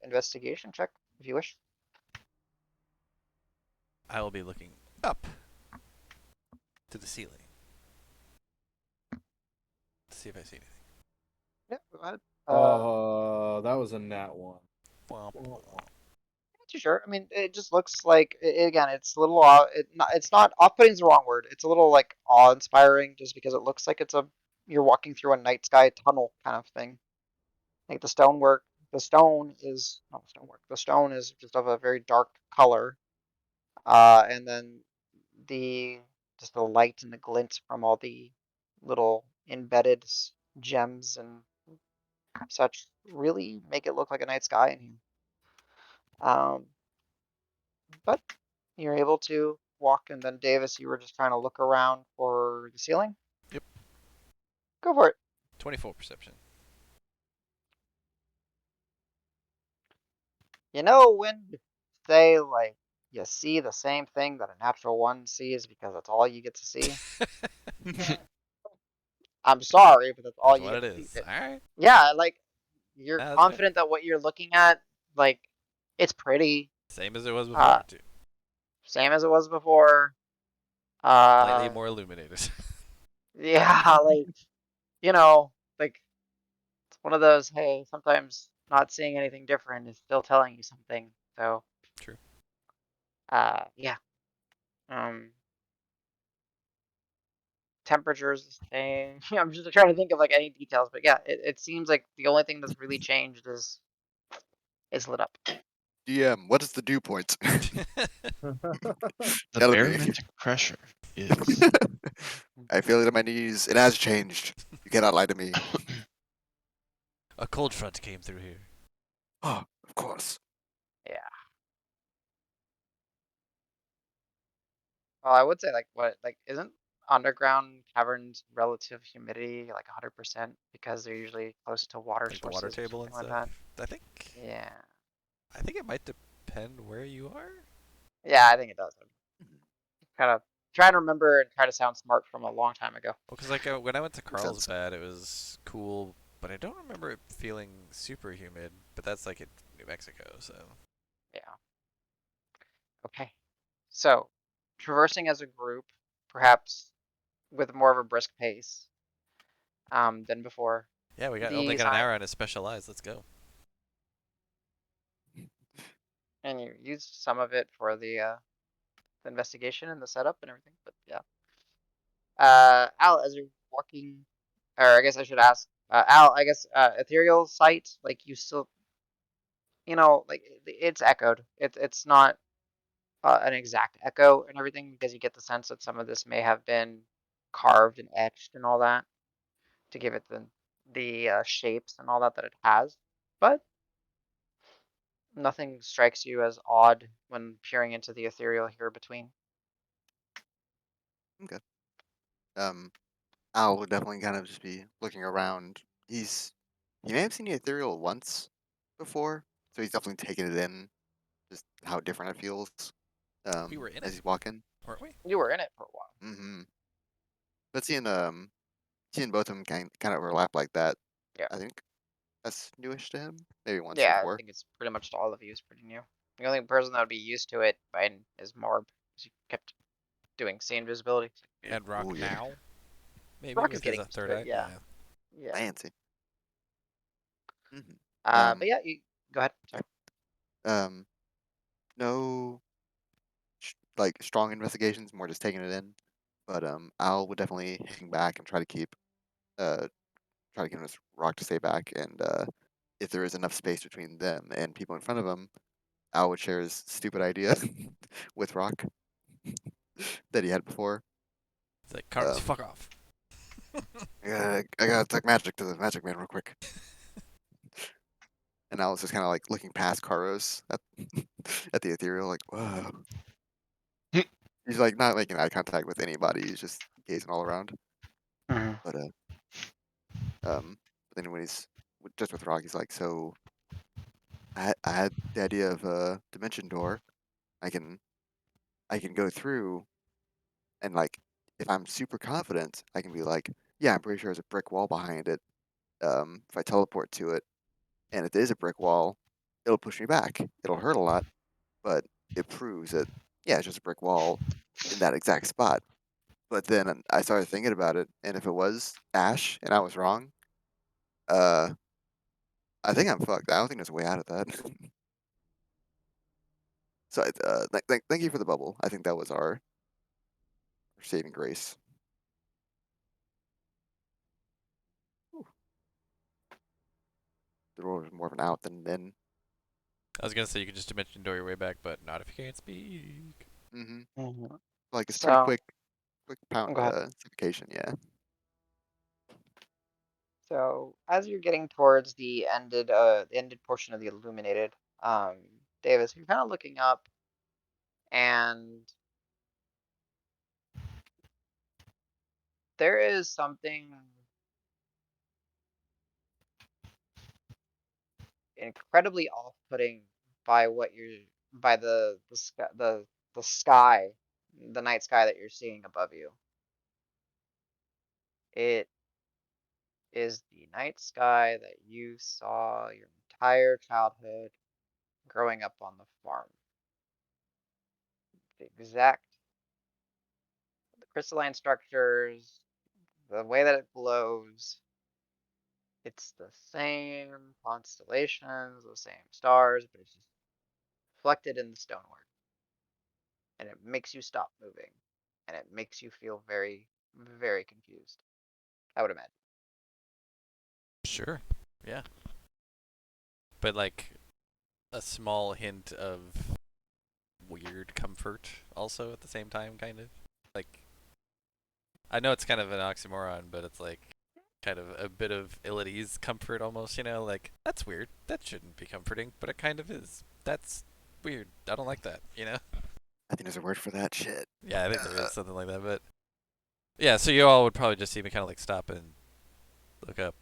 [SPEAKER 1] investigation check if you wish.
[SPEAKER 2] I will be looking up to the ceiling to see if I see anything.
[SPEAKER 1] Yeah, go ahead.
[SPEAKER 4] That was a nat one.
[SPEAKER 2] Womp
[SPEAKER 4] Oh.
[SPEAKER 2] womp.
[SPEAKER 1] Not too sure. I mean, it just looks like again, it's a little it's not off-putting is the wrong word. It's a little like awe-inspiring just because it looks like you're walking through a night sky tunnel kind of thing. Like the stone is not stonework. The stone is just of a very dark color. And then the just the light and the glint from all the little embedded gems and such really make it look like a night sky in here. But you're able to walk, and then Davis, you were just trying to look around for the ceiling.
[SPEAKER 2] Yep.
[SPEAKER 1] Go for it.
[SPEAKER 2] 24 perception.
[SPEAKER 1] You know when you say like you see the same thing that a natural one sees because that's all you get to see? I'm sorry, but that's all
[SPEAKER 2] That's
[SPEAKER 1] you
[SPEAKER 2] what
[SPEAKER 1] get
[SPEAKER 2] it
[SPEAKER 1] to see.
[SPEAKER 2] is. All right.
[SPEAKER 1] Yeah, like you're
[SPEAKER 2] That's fair.
[SPEAKER 1] confident that what you're looking at, like it's pretty.
[SPEAKER 2] Same as it was
[SPEAKER 1] Uh,
[SPEAKER 2] before, too.
[SPEAKER 1] Same as it was before.
[SPEAKER 2] Slightly
[SPEAKER 1] Uh,
[SPEAKER 2] more illuminated.
[SPEAKER 1] yeah, like you know, like it's one of those, hey, sometimes not seeing anything different is still telling you something. So,
[SPEAKER 2] True.
[SPEAKER 1] yeah. Um, temperatures the same. I'm just trying to think of like any details, but yeah, it seems like the only thing that's really changed is lit up.
[SPEAKER 5] DM, what is the dew point?
[SPEAKER 6] The
[SPEAKER 5] Tell me.
[SPEAKER 6] barometric pressure. is.
[SPEAKER 5] I feel it in my knees. It has changed. You cannot lie to me.
[SPEAKER 2] A cold front came through here.
[SPEAKER 5] Oh, of course.
[SPEAKER 1] Yeah. Well, I would say like what like isn't underground caverns relative humidity like 100% because they're usually close to water
[SPEAKER 2] Like the water
[SPEAKER 1] sources or
[SPEAKER 2] table and
[SPEAKER 1] something like
[SPEAKER 2] stuff.
[SPEAKER 1] that?
[SPEAKER 2] I think
[SPEAKER 1] Yeah.
[SPEAKER 2] I think it might depend where you are.
[SPEAKER 1] Yeah, I think it does. Kind of trying to remember and try to sound smart from a long time ago.
[SPEAKER 2] Well, because like when I went to
[SPEAKER 5] Makes sense.
[SPEAKER 2] Carlsbad, it was cool, but I don't remember it feeling super humid. But that's like in New Mexico, so
[SPEAKER 1] Yeah. Okay. So, traversing as a group, perhaps with more of a brisk pace than before.
[SPEAKER 2] yeah, we only
[SPEAKER 1] These
[SPEAKER 2] got an
[SPEAKER 1] high,
[SPEAKER 2] hour on a specialized. Let's go.
[SPEAKER 1] and you used some of it for the investigation and the setup and everything, but yeah. Al, as you're walking, or I guess I should ask, Al, I guess ethereal sight, like you still, like it's echoed. It's not an exact echo and everything because you get the sense that some of this may have been carved and etched and all that to give it the shapes and all that that it has. But nothing strikes you as odd when peering into the ethereal here between.
[SPEAKER 5] Okay. Al would definitely kind of just be looking around. He may have seen the ethereal once before, so he's definitely taken it in, just how different it feels.
[SPEAKER 2] We were in
[SPEAKER 5] As
[SPEAKER 2] it,
[SPEAKER 5] he's walking.
[SPEAKER 2] weren't we?
[SPEAKER 1] You were in it for a while.
[SPEAKER 5] Mm-hmm. But seeing both of them kind of overlap like that,
[SPEAKER 1] Yeah.
[SPEAKER 5] I think that's newish to him. Maybe once
[SPEAKER 1] Yeah, I
[SPEAKER 5] before.
[SPEAKER 1] think it's pretty much to all of you is pretty new. The only person that would be used to it by is Marb, because he kept doing sea invisibility.
[SPEAKER 2] And
[SPEAKER 5] Oh
[SPEAKER 2] Rock
[SPEAKER 5] yeah,
[SPEAKER 2] now, maybe
[SPEAKER 1] Rock is
[SPEAKER 2] with his
[SPEAKER 1] getting used
[SPEAKER 2] third
[SPEAKER 1] to it,
[SPEAKER 2] eye.
[SPEAKER 1] yeah.
[SPEAKER 2] Yeah.
[SPEAKER 1] Yeah.
[SPEAKER 5] fancy. hmm
[SPEAKER 1] But yeah, you go ahead. Sorry.
[SPEAKER 5] um, no, like strong investigations, more just taking it in. But Al would definitely hang back and uh try to get this rock to stay back, and if there is enough space between them and people in front of him, Al would share his stupid idea with Rock that he had before.
[SPEAKER 2] It's like cards,
[SPEAKER 5] Um,
[SPEAKER 2] fuck off.
[SPEAKER 5] I gotta talk magic to the magic man real quick. And Al was just kind of like looking past Karos at the ethereal, like, whoa. He's like not making eye contact with anybody. He's just gazing all around.
[SPEAKER 1] Mhm.
[SPEAKER 5] But but then when he's just with Rock, he's like, so I had the idea of a dimension door. I can I can go through and like if I'm super confident, I can be like, yeah, I'm pretty sure there's a brick wall behind it. If I teleport to it, and if it is a brick wall, it'll push me back. It'll hurt a lot, but it proves that yeah, it's just a brick wall in that exact spot. But then I started thinking about it, and if it was Ash and I was wrong, uh, I think I'm fucked. I don't think there's a way out of that. So thank you for the bubble. I think that was our saving grace. Whew. The roll was more of an out than an in.
[SPEAKER 2] I was gonna say you could just dimension door your way back, but not if you can't speak.
[SPEAKER 5] Mm-hmm.
[SPEAKER 1] Mhm.
[SPEAKER 5] Like it's pretty
[SPEAKER 1] So,
[SPEAKER 5] quick pound
[SPEAKER 1] go ahead.
[SPEAKER 5] suffocation. Yeah.
[SPEAKER 1] So, as you're getting towards the ended portion of the illuminated, Davis, you're kind of looking up, and there is something incredibly off-putting by what you're by the sky, the night sky that you're seeing above you. It is the night sky that you saw your entire childhood growing up on the farm. The exact the crystalline structures, the way that it glows, it's the same constellations, the same stars, but it's just reflected in the stonework. And it makes you stop moving. And it makes you feel very, very confused, I would imagine.
[SPEAKER 2] Sure. Yeah. But like a small hint of weird comfort also at the same time, kind of. Like I know it's kind of an oxymoron, but it's like kind of a bit of ill at ease comfort almost, like that's weird. That shouldn't be comforting, but it kind of is. That's weird. I don't like that,
[SPEAKER 5] I think there's a word for that shit.
[SPEAKER 2] Yeah, I think there is something like that, but yeah, so you all would probably just see me kind of like stop and look up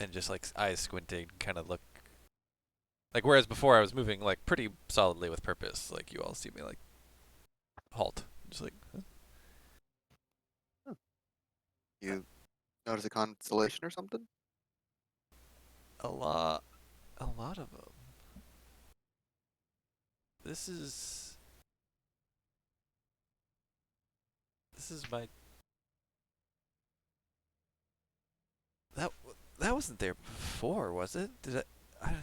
[SPEAKER 2] and just like eyes squinting, kind of look like whereas before I was moving like pretty solidly with purpose, like you all see me like halt, just like huh?
[SPEAKER 5] You notice a constellation or something?
[SPEAKER 2] a lot, a lot of them. This is this is my that that wasn't there before, was it? Did it? I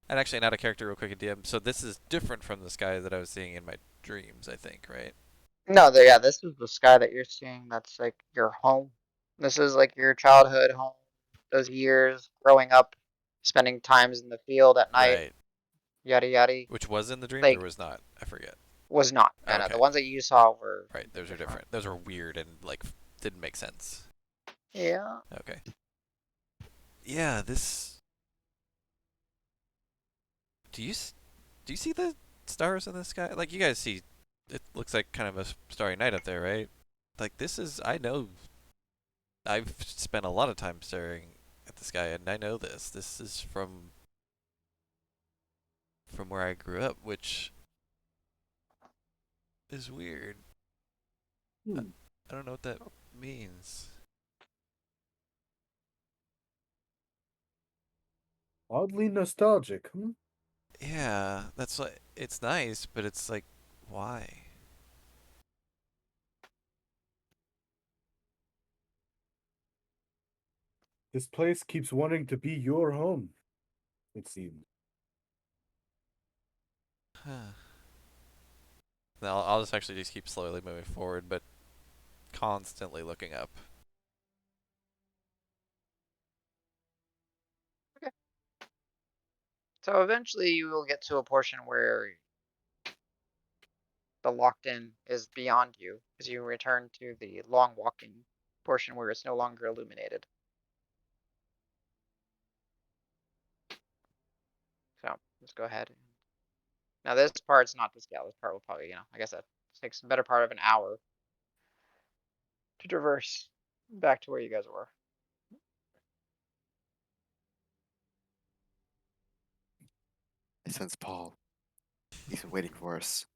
[SPEAKER 2] and actually, not a character, real quick, a DM. So this is different from the sky that I was seeing in my dreams, I think, right?
[SPEAKER 1] No, yeah, this is the sky that you're seeing. That's like your home. This is like your childhood home. Those years growing up, spending times in the field at night,
[SPEAKER 2] Right.
[SPEAKER 1] yada yada.
[SPEAKER 2] Which was in the dreams or
[SPEAKER 1] Like
[SPEAKER 2] was not? I forget.
[SPEAKER 1] was not.
[SPEAKER 2] Oh,
[SPEAKER 1] No, no.
[SPEAKER 2] okay.
[SPEAKER 1] The ones that you saw were
[SPEAKER 2] Right. Those are
[SPEAKER 1] different.
[SPEAKER 2] different. Those are weird and like didn't make sense.
[SPEAKER 1] Yeah.
[SPEAKER 2] Okay. Yeah. This. Do you do you see the stars in the sky? Like you guys see, it looks like kind of a starry night up there, right? Like this is. I know. I've spent a lot of time staring at the sky, and I know this. This is from where I grew up, which is weird. I,
[SPEAKER 3] Hmm.
[SPEAKER 2] I don't know what that means.
[SPEAKER 4] Oddly nostalgic, hmm?
[SPEAKER 2] Yeah, that's what it's nice, but it's like, why?
[SPEAKER 4] This place keeps wanting to be your home, it seems.
[SPEAKER 2] Huh. I'll just actually just keep slowly moving forward, but constantly looking up.
[SPEAKER 1] Okay. So eventually you will get to a portion where the locked in is beyond you as you return to the long walking portion where it's no longer illuminated. So let's go ahead. Now this part's not to scale. This part will probably, like I said, takes a better part of an hour to traverse back to where you guys were.
[SPEAKER 5] I sense Paul. He's been waiting for us.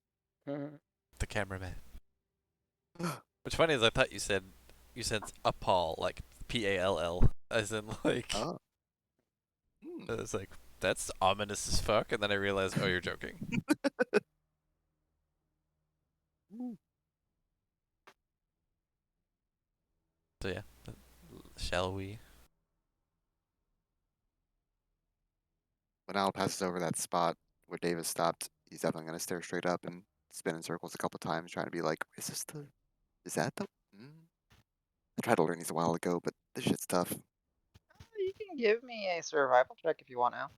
[SPEAKER 2] The cameraman. What's funny is I thought you said a Paul, like Pall, as in like
[SPEAKER 5] Oh. Hmm.
[SPEAKER 2] I was like that's ominous as fuck, and then I realized, oh, you're joking.
[SPEAKER 5] Hmm.
[SPEAKER 2] So yeah, shall we?
[SPEAKER 5] When Al passes over that spot where Davis stopped, he's definitely gonna stare straight up and spin in circles a couple times, trying to be like, is that the? Hmm? I tried to learn these a while ago, but this shit's tough.
[SPEAKER 1] You can give me a survival check if you want to.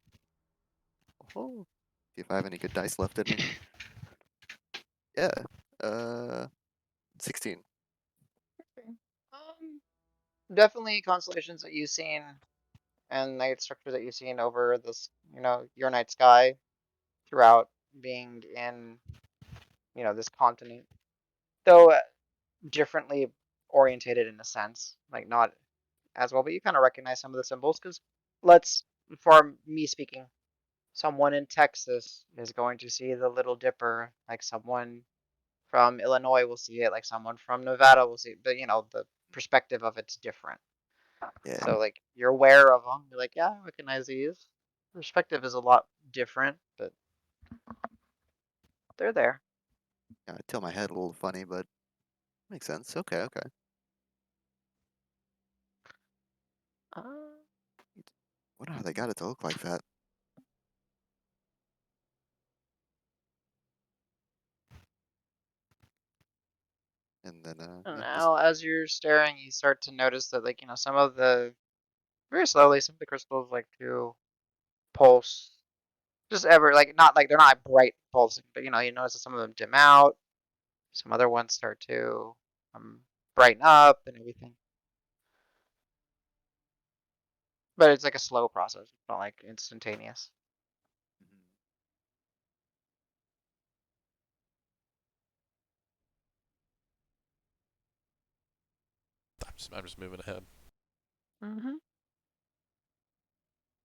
[SPEAKER 5] Oh, see if I have any good dice left in me. Yeah, 16.
[SPEAKER 1] Okay. Definitely constellations that you've seen and night structure that you've seen over this, your night sky throughout being in, this continent. Though differently orientated in a sense, like not as well, but you kind of recognize some of the symbols because let's, for me speaking, someone in Texas is going to see the Little Dipper, like someone from Illinois will see it, like someone from Nevada will see it, but the perspective of it's different.
[SPEAKER 5] Yeah,
[SPEAKER 1] So like you're aware of them, you're like, yeah, I recognize these. Perspective is a lot different, but they're there.
[SPEAKER 5] I tilt my head a little funny, but makes sense. Okay, okay.
[SPEAKER 1] Uh,
[SPEAKER 5] Wonder how they got it to look like that. And then,
[SPEAKER 1] and
[SPEAKER 5] yeah, just
[SPEAKER 1] now as you're staring, you start to notice that like some of the very slowly some of the crystals like to pulse just ever like not like they're not bright pulsing, but you notice that some of them dim out, Some other ones start to brighten up and everything. But it's like a slow process, it's not like instantaneous.
[SPEAKER 2] I'm just moving ahead.
[SPEAKER 1] Mm-hmm.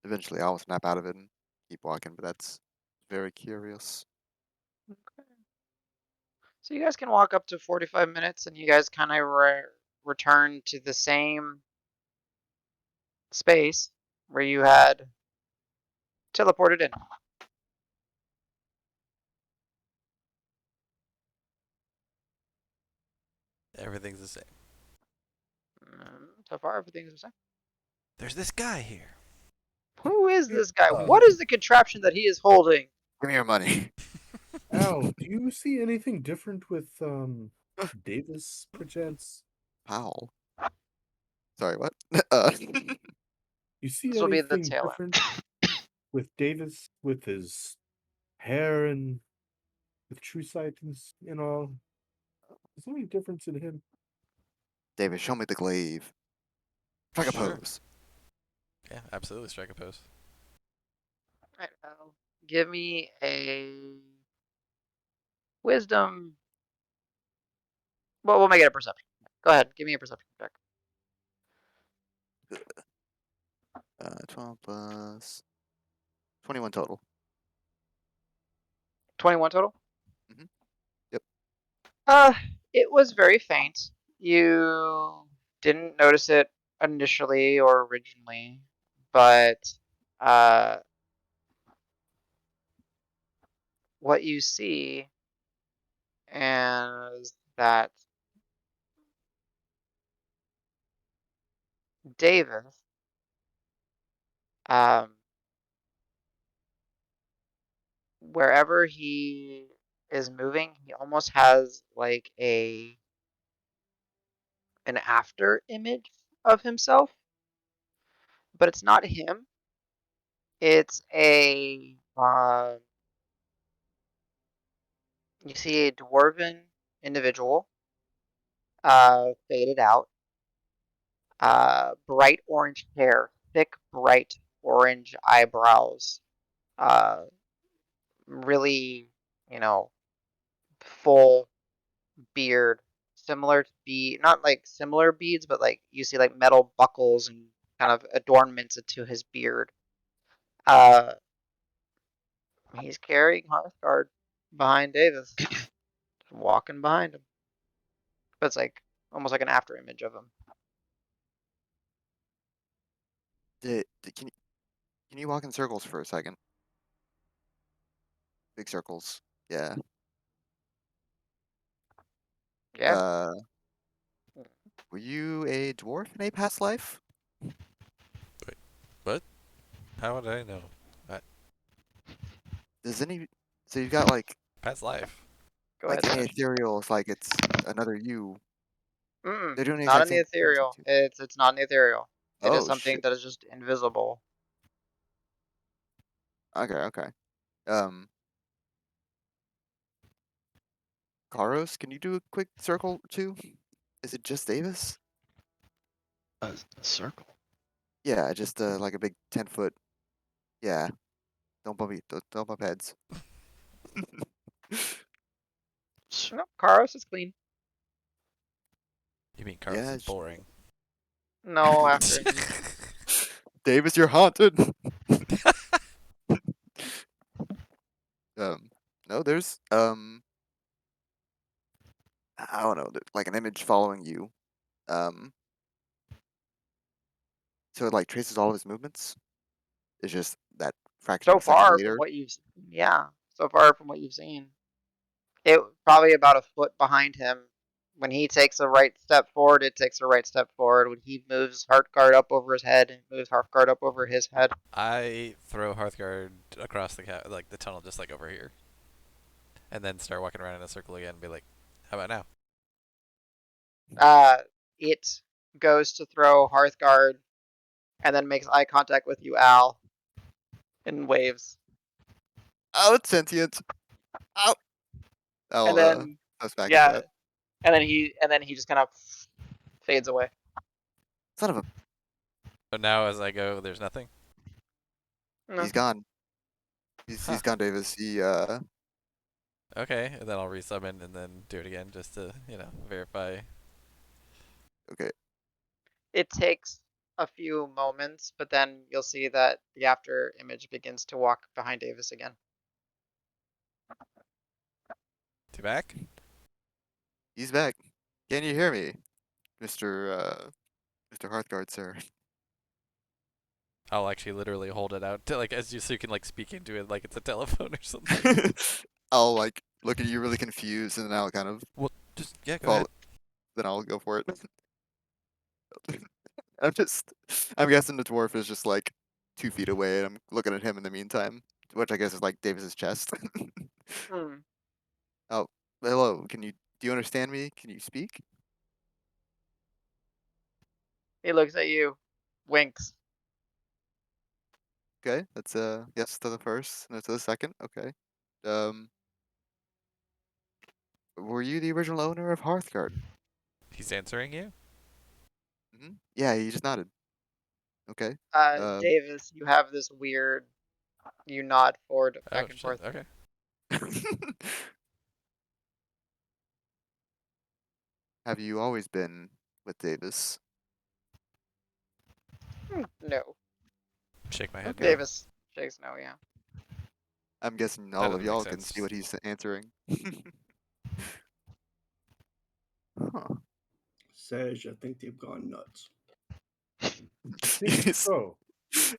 [SPEAKER 5] Eventually, I'll snap out of it and keep walking, but that's very curious.
[SPEAKER 1] Okay. So you guys can walk up to 45 minutes and you guys kind of return to the same space where you had teleported in.
[SPEAKER 2] Everything's the same.
[SPEAKER 1] So far, everything's the same.
[SPEAKER 2] There's this guy here.
[SPEAKER 1] Who is this guy? What is the contraption that he is holding?
[SPEAKER 5] Give me your money.
[SPEAKER 4] Al, do you see anything different with Davis, perchance?
[SPEAKER 5] How? Sorry, what?
[SPEAKER 4] You see
[SPEAKER 1] This will be the
[SPEAKER 4] anything
[SPEAKER 1] tail end.
[SPEAKER 4] different with Davis, with his hair and with true sight and all? Is there any difference in him?
[SPEAKER 5] David, show me the glaive. Strike a
[SPEAKER 2] Sure.
[SPEAKER 5] pose.
[SPEAKER 2] Yeah, absolutely. Strike a pose.
[SPEAKER 1] Right, give me a wisdom. Well, we'll make it a perception. Go ahead, give me a perception check.
[SPEAKER 5] 12 plus 21 total.
[SPEAKER 1] 21 total?
[SPEAKER 5] Yep.
[SPEAKER 1] It was very faint. You didn't notice it initially or originally, but what you see is that Davis, um, wherever he is moving, he almost has like an after image of himself, but it's not him. It's a you see a dwarven individual, faded out, bright orange hair, thick bright orange eyebrows, uh, really, you know, full beard, similar to not like similar beads, but like you see like metal buckles and kind of adornments to his beard. Uh, he's carrying Hearthguard behind Davis, walking behind him. But it's like almost like an after image of him.
[SPEAKER 5] Can you walk in circles for a second? Big circles. Yeah.
[SPEAKER 1] Yeah.
[SPEAKER 5] Uh, were you a dwarf in a past life?
[SPEAKER 2] Wait, what? How would I know?
[SPEAKER 5] Does any? So you've got
[SPEAKER 2] Past life.
[SPEAKER 1] Go
[SPEAKER 5] like
[SPEAKER 1] ahead,
[SPEAKER 5] any
[SPEAKER 1] Ash.
[SPEAKER 5] ethereal, it's like it's another you.
[SPEAKER 1] Mm-mm.
[SPEAKER 5] They're doing the
[SPEAKER 1] Not
[SPEAKER 5] exact
[SPEAKER 1] in the
[SPEAKER 5] same things.
[SPEAKER 1] ethereal. It's not in the ethereal. It is
[SPEAKER 5] Oh
[SPEAKER 1] something
[SPEAKER 5] shit.
[SPEAKER 1] that is just invisible.
[SPEAKER 5] Okay, okay. Um, Karos, can you do a quick circle too? Is it just Davis?
[SPEAKER 6] A circle.
[SPEAKER 5] Yeah, just like a big 10-foot. Yeah. Don't bump heads.
[SPEAKER 1] No, Karos is clean.
[SPEAKER 2] You mean Carlos
[SPEAKER 5] Yeah.
[SPEAKER 2] is boring?
[SPEAKER 1] No after image.
[SPEAKER 5] Davis, you're haunted. um, no, there's I don't know, like an image following you. Um, so it like traces all of his movements. It's just that fraction
[SPEAKER 1] So
[SPEAKER 5] of a second
[SPEAKER 1] far from
[SPEAKER 5] later.
[SPEAKER 1] what you've seen, yeah. So far from what you've seen, it probably about a foot behind him. When he takes a right step forward, it takes a right step forward. When he moves Heartguard up over his head, it moves Heartguard up over his head.
[SPEAKER 2] I throw Hearthguard across the tunnel, just like over here, and then start walking around in a circle again and be like, "How about now?"
[SPEAKER 1] It goes to throw Hearthguard and then makes eye contact with you, Al, and waves.
[SPEAKER 5] Oh, it's sentient. Oh,
[SPEAKER 1] And
[SPEAKER 5] I'll
[SPEAKER 1] then
[SPEAKER 5] Us back at
[SPEAKER 1] Yeah,
[SPEAKER 5] that.
[SPEAKER 1] and then he just kind of fades away.
[SPEAKER 5] Son of a.
[SPEAKER 2] So now as I go, there's nothing.
[SPEAKER 1] No.
[SPEAKER 5] He's gone.
[SPEAKER 2] Huh.
[SPEAKER 5] He's gone, Davis.
[SPEAKER 2] Okay, and then I'll resummon and then do it again just to verify.
[SPEAKER 5] Okay.
[SPEAKER 1] It takes a few moments, but then you'll see that the after image begins to walk behind Davis again.
[SPEAKER 2] To back.
[SPEAKER 5] He's back. Can you hear me, Mr. Hearthguard, sir?
[SPEAKER 2] I'll actually literally hold it out to as you so you can speak into it like it's a telephone or something.
[SPEAKER 5] I'll look at you really confused, and then I'll kind of
[SPEAKER 2] Well, just yeah, go
[SPEAKER 5] follow.
[SPEAKER 2] ahead.
[SPEAKER 5] Then I'll go for it. I'm guessing the dwarf is just 2 feet away, and I'm looking at him in the meantime, which I guess is Davis's chest.
[SPEAKER 1] Hmm.
[SPEAKER 5] Oh, hello. Do you understand me? Can you speak?
[SPEAKER 1] He looks at you, winks.
[SPEAKER 5] Okay, that's yes to the first, no to the second. Okay. Um, were you the original owner of Hearthguard?
[SPEAKER 2] He's answering you.
[SPEAKER 5] Yeah, he just nodded. Okay.
[SPEAKER 1] Davis, you have this weird, you nod forward,
[SPEAKER 2] Oh
[SPEAKER 1] back and
[SPEAKER 2] shit.
[SPEAKER 1] forth.
[SPEAKER 2] Okay.
[SPEAKER 5] Have you always been with Davis?
[SPEAKER 1] No.
[SPEAKER 2] Shake my head.
[SPEAKER 5] Okay.
[SPEAKER 2] No,
[SPEAKER 1] Davis shakes no, yeah.
[SPEAKER 5] I'm guessing
[SPEAKER 2] that
[SPEAKER 5] all of
[SPEAKER 2] doesn't make
[SPEAKER 5] y'all can see
[SPEAKER 2] sense.
[SPEAKER 5] what he's answering. Huh.
[SPEAKER 3] Sage, I think they've gone nuts.
[SPEAKER 4] I think
[SPEAKER 5] He's-
[SPEAKER 4] so.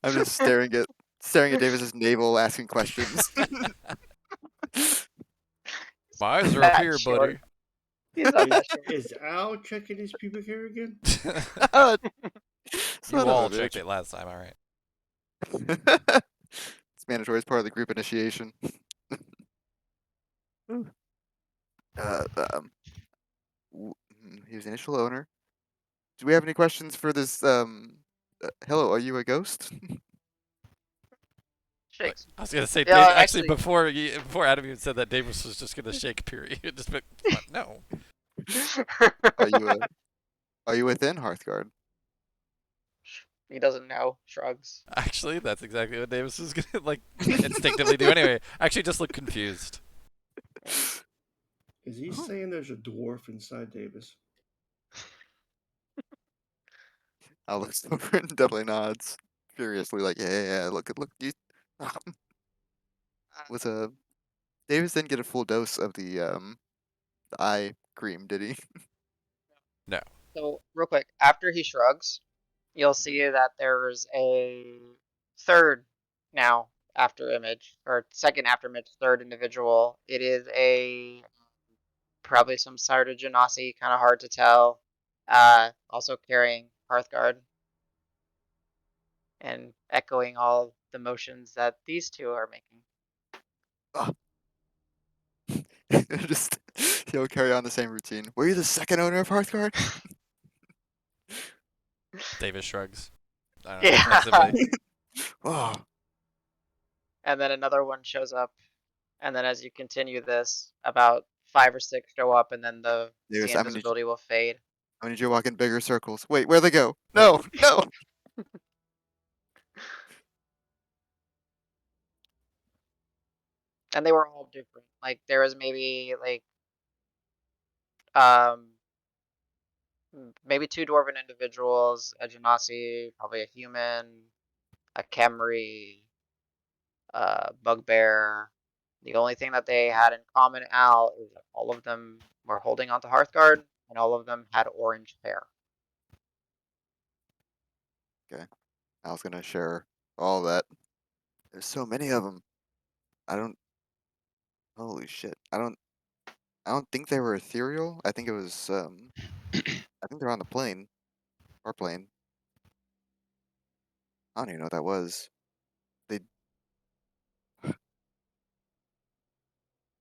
[SPEAKER 5] I'm just staring at Davis's navel, asking questions.
[SPEAKER 2] My eyes are up
[SPEAKER 1] That
[SPEAKER 2] here,
[SPEAKER 1] short.
[SPEAKER 2] buddy.
[SPEAKER 1] He's not that short.
[SPEAKER 3] Is Al checking his pubic hair again?
[SPEAKER 2] You
[SPEAKER 5] Son of a
[SPEAKER 2] all checked
[SPEAKER 5] bitch.
[SPEAKER 2] it last time, all right.
[SPEAKER 5] It's mandatory as part of the group initiation. uh, um, he was the initial owner. Do we have any questions for this? Hello, are you a ghost?
[SPEAKER 1] Shakes.
[SPEAKER 2] I was gonna say,
[SPEAKER 1] Yeah,
[SPEAKER 2] actually,
[SPEAKER 1] actually.
[SPEAKER 2] before Adam even said that, Davis was just gonna shake. Period. Just but no.
[SPEAKER 5] Are you a Are you within Hearthguard?
[SPEAKER 1] He doesn't know. Shrugs.
[SPEAKER 2] Actually, that's exactly what Davis was gonna instinctively do anyway. I actually just look confused.
[SPEAKER 1] Yeah.
[SPEAKER 3] Is he
[SPEAKER 5] Oh.
[SPEAKER 3] saying there's a dwarf inside Davis?
[SPEAKER 5] Al looks over and definitely nods furiously, yeah. Look, you was a Davis didn't get a full dose of the eye cream, did he?
[SPEAKER 2] No.
[SPEAKER 1] So real quick, after he shrugs, you'll see that there's a third now after image, or second after image, third individual. It is a probably some sort of genasi, kind of hard to tell. Also carrying Hearthguard and echoing all the motions that these two are making.
[SPEAKER 5] Oh. Just he'll carry on the same routine. Were you the second owner of Hearthguard?
[SPEAKER 2] Davis shrugs. I don't know,
[SPEAKER 1] Yeah.
[SPEAKER 2] defensively.
[SPEAKER 5] Oh,
[SPEAKER 1] And then another one shows up, and then as you continue this, about 5 or 6 show up, and then the
[SPEAKER 5] Davis,
[SPEAKER 1] invisibility will fade.
[SPEAKER 5] I'm gonna need you to walk in bigger circles. Wait, where'd they go? No, no.
[SPEAKER 1] And they were all different. Like there was maybe um maybe 2 dwarven individuals, a genasi, probably a human, a Khemri, bugbear. The only thing that they had in common, Al, is that all of them were holding onto Hearthguard, and all of them had orange hair.
[SPEAKER 5] Okay, I was gonna share all that. There's so many of them. I don't. Holy shit. I don't think they were ethereal. I think it was. I think they're on the plane. Our plane. I don't even know what that was. They they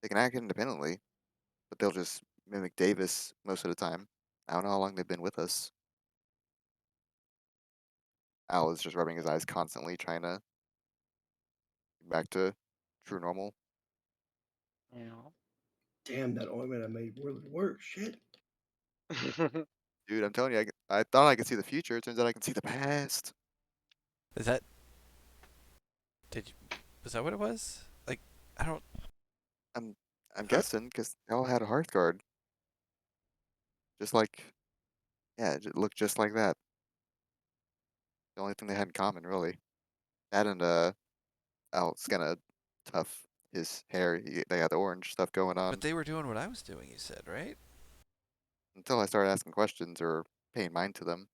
[SPEAKER 5] can act independently, but they'll just mimic Davis most of the time. I don't know how long they've been with us. Al is just rubbing his eyes constantly, trying to get back to true normal.
[SPEAKER 1] You know.
[SPEAKER 3] Damn, that ointment I made really worked. Shit.
[SPEAKER 5] Dude, I'm telling you, I thought I could see the future. It turns out I can see the past.
[SPEAKER 2] Is that? Did you? Was that what it was? Like, I don't.
[SPEAKER 5] I'm I'm guessing because they all had a hearth guard, just like yeah, it looked just like that. The only thing they had in common, really. That and Al's kind of tough. His hair, they had the orange stuff going
[SPEAKER 2] But
[SPEAKER 5] on.
[SPEAKER 2] they were doing what I was doing. You said, right?
[SPEAKER 5] Until I started asking questions or paying mind to them.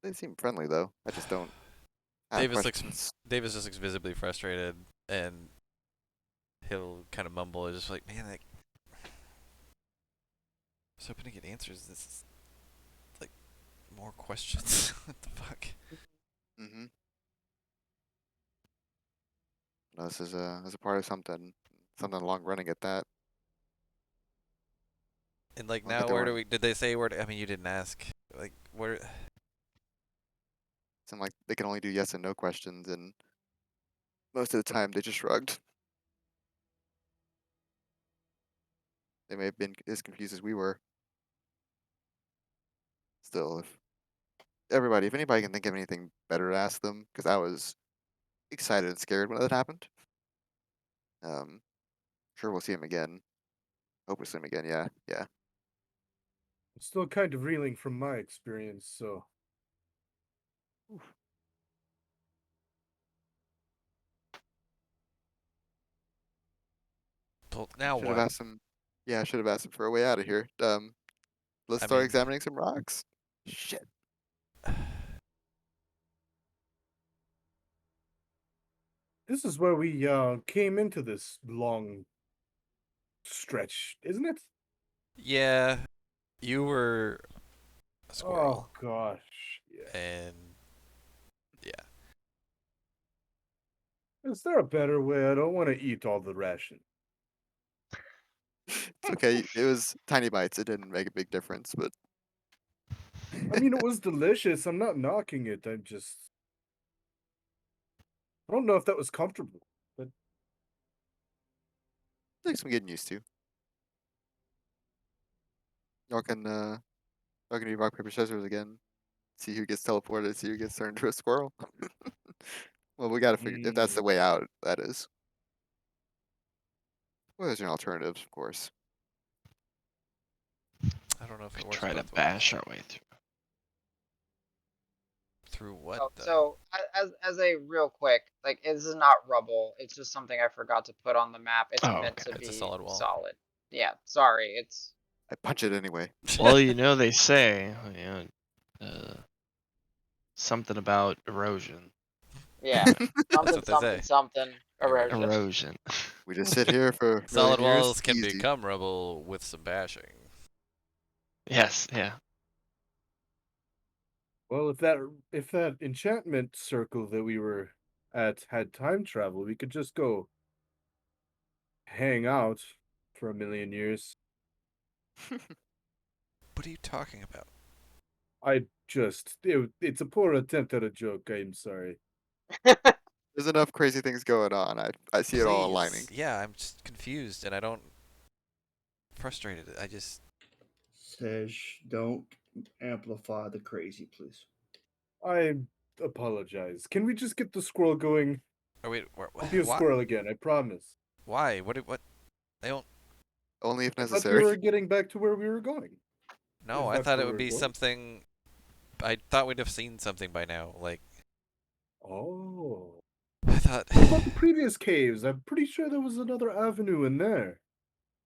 [SPEAKER 5] They seem friendly though. I just don't have
[SPEAKER 2] Davis looks.
[SPEAKER 5] questions.
[SPEAKER 2] Davis just looks visibly frustrated, and he'll kind of mumble, just like, "Man, I was hoping to get answers. This is like more questions. What the fuck?"
[SPEAKER 5] Mm-hmm. No, this is a part of something long running at that.
[SPEAKER 2] And like
[SPEAKER 5] Look at
[SPEAKER 2] now,
[SPEAKER 5] the
[SPEAKER 2] where do
[SPEAKER 5] orange.
[SPEAKER 2] we? Did they say where? I mean, you didn't ask. Like where?
[SPEAKER 5] Seem like they can only do yes and no questions, and most of the time they just shrugged. They may have been as confused as we were. Still, if anybody can think of anything better to ask them, because I was excited and scared when that happened. Um, sure we'll see him again. Hope we'll see him again. Yeah, yeah.
[SPEAKER 4] I'm still kind of reeling from my experience, so
[SPEAKER 2] Well, now
[SPEAKER 5] Should have
[SPEAKER 2] what?
[SPEAKER 5] asked him. Yeah, I should have asked him for a way out of here. Let's
[SPEAKER 2] I
[SPEAKER 5] start
[SPEAKER 2] mean,
[SPEAKER 5] examining some rocks. Shit.
[SPEAKER 4] this is where we came into this long stretch, isn't it?
[SPEAKER 2] yeah, you were a
[SPEAKER 4] Oh
[SPEAKER 2] squirrel,
[SPEAKER 4] gosh. Yeah.
[SPEAKER 2] and yeah,
[SPEAKER 4] Is there a better way? I don't want to eat all the ration.
[SPEAKER 5] It's okay. It was tiny bites. It didn't make a big difference, but
[SPEAKER 4] I mean, it was delicious. I'm not knocking it. I don't know if that was comfortable, but
[SPEAKER 5] takes some getting used to. Y'all can y'all can do rock paper scissors again. See who gets teleported. See who gets turned into a squirrel. Well, we gotta figure if that's the
[SPEAKER 4] mm,
[SPEAKER 5] way out. That is. Well, there's an alternative, of course.
[SPEAKER 2] I don't know if it
[SPEAKER 6] Could
[SPEAKER 2] works
[SPEAKER 6] try to
[SPEAKER 2] both ways.
[SPEAKER 6] bash our way through.
[SPEAKER 2] Through what
[SPEAKER 1] Oh,
[SPEAKER 2] though?
[SPEAKER 1] so as a real quick, like this is not rubble. It's just something I forgot to put on the map. It's
[SPEAKER 6] Oh,
[SPEAKER 1] meant
[SPEAKER 6] okay.
[SPEAKER 1] to
[SPEAKER 2] It's a
[SPEAKER 1] be
[SPEAKER 2] solid wall.
[SPEAKER 1] solid. Yeah, sorry. It's
[SPEAKER 5] I punch it anyway.
[SPEAKER 6] Well, they say, something about erosion.
[SPEAKER 1] yeah,
[SPEAKER 2] That's
[SPEAKER 1] something
[SPEAKER 2] what they say.
[SPEAKER 1] something
[SPEAKER 2] Erosion.
[SPEAKER 1] erosion.
[SPEAKER 6] Erosion.
[SPEAKER 5] We just sit here for a million
[SPEAKER 2] Solid
[SPEAKER 5] years.
[SPEAKER 2] walls can
[SPEAKER 5] Easy.
[SPEAKER 2] become rubble with some bashing.
[SPEAKER 6] Yes, yeah.
[SPEAKER 4] well, if that enchantment circle that we were at had time travel, we could just go hang out for a million years.
[SPEAKER 2] What are you talking about?
[SPEAKER 4] It's a poor attempt at a joke. I'm sorry.
[SPEAKER 5] There's enough crazy things going on. I see it all aligning.
[SPEAKER 2] Please. Yeah, I'm just confused and I don't frustrated. I just
[SPEAKER 3] Sesh, don't amplify the crazy, please.
[SPEAKER 4] I apologize. Can we just get the squirrel going?
[SPEAKER 2] Oh wait,
[SPEAKER 4] I'll be a
[SPEAKER 2] why?
[SPEAKER 4] squirrel again, I promise.
[SPEAKER 2] Why? What? I don't
[SPEAKER 5] Only if
[SPEAKER 4] I thought we
[SPEAKER 5] necessary.
[SPEAKER 4] were getting back to where we were going.
[SPEAKER 2] know.
[SPEAKER 4] If
[SPEAKER 2] I
[SPEAKER 4] that's
[SPEAKER 2] thought
[SPEAKER 4] where
[SPEAKER 2] it
[SPEAKER 4] we
[SPEAKER 2] would
[SPEAKER 4] were
[SPEAKER 2] be
[SPEAKER 4] going.
[SPEAKER 2] something. I thought we'd have seen something by now. Like
[SPEAKER 4] Oh.
[SPEAKER 2] I thought.
[SPEAKER 4] What about the previous caves? I'm pretty sure there was another avenue in there.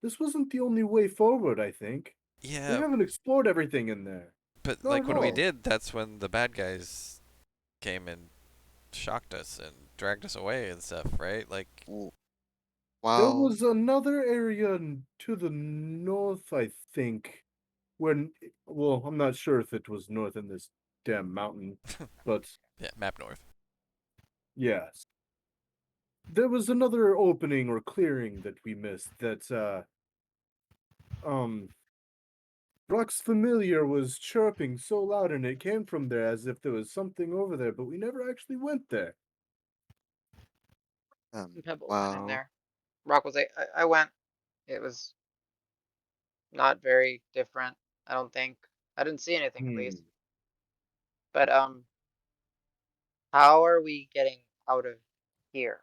[SPEAKER 4] This wasn't the only way forward, I think. We
[SPEAKER 2] Yeah,
[SPEAKER 4] haven't explored everything in there.
[SPEAKER 2] but
[SPEAKER 4] Not
[SPEAKER 2] like
[SPEAKER 4] at
[SPEAKER 2] when we
[SPEAKER 4] all.
[SPEAKER 2] did, that's when the bad guys came and shocked us and dragged us away and stuff, right? Like
[SPEAKER 5] W-
[SPEAKER 4] There
[SPEAKER 5] While
[SPEAKER 4] was another area to the north, I think, when, well, I'm not sure if it was north in this damn mountain, but
[SPEAKER 2] yeah, map north.
[SPEAKER 4] yes. There was another opening or clearing that we missed that, um, Brock's familiar was chirping so loud and it came from there as if there was something over there, but we never actually went there.
[SPEAKER 5] um
[SPEAKER 1] Pebbles went in
[SPEAKER 5] while
[SPEAKER 1] there. Rock was like, I went. It was not very different. I don't think. I didn't see anything at least. But how are we getting out of here?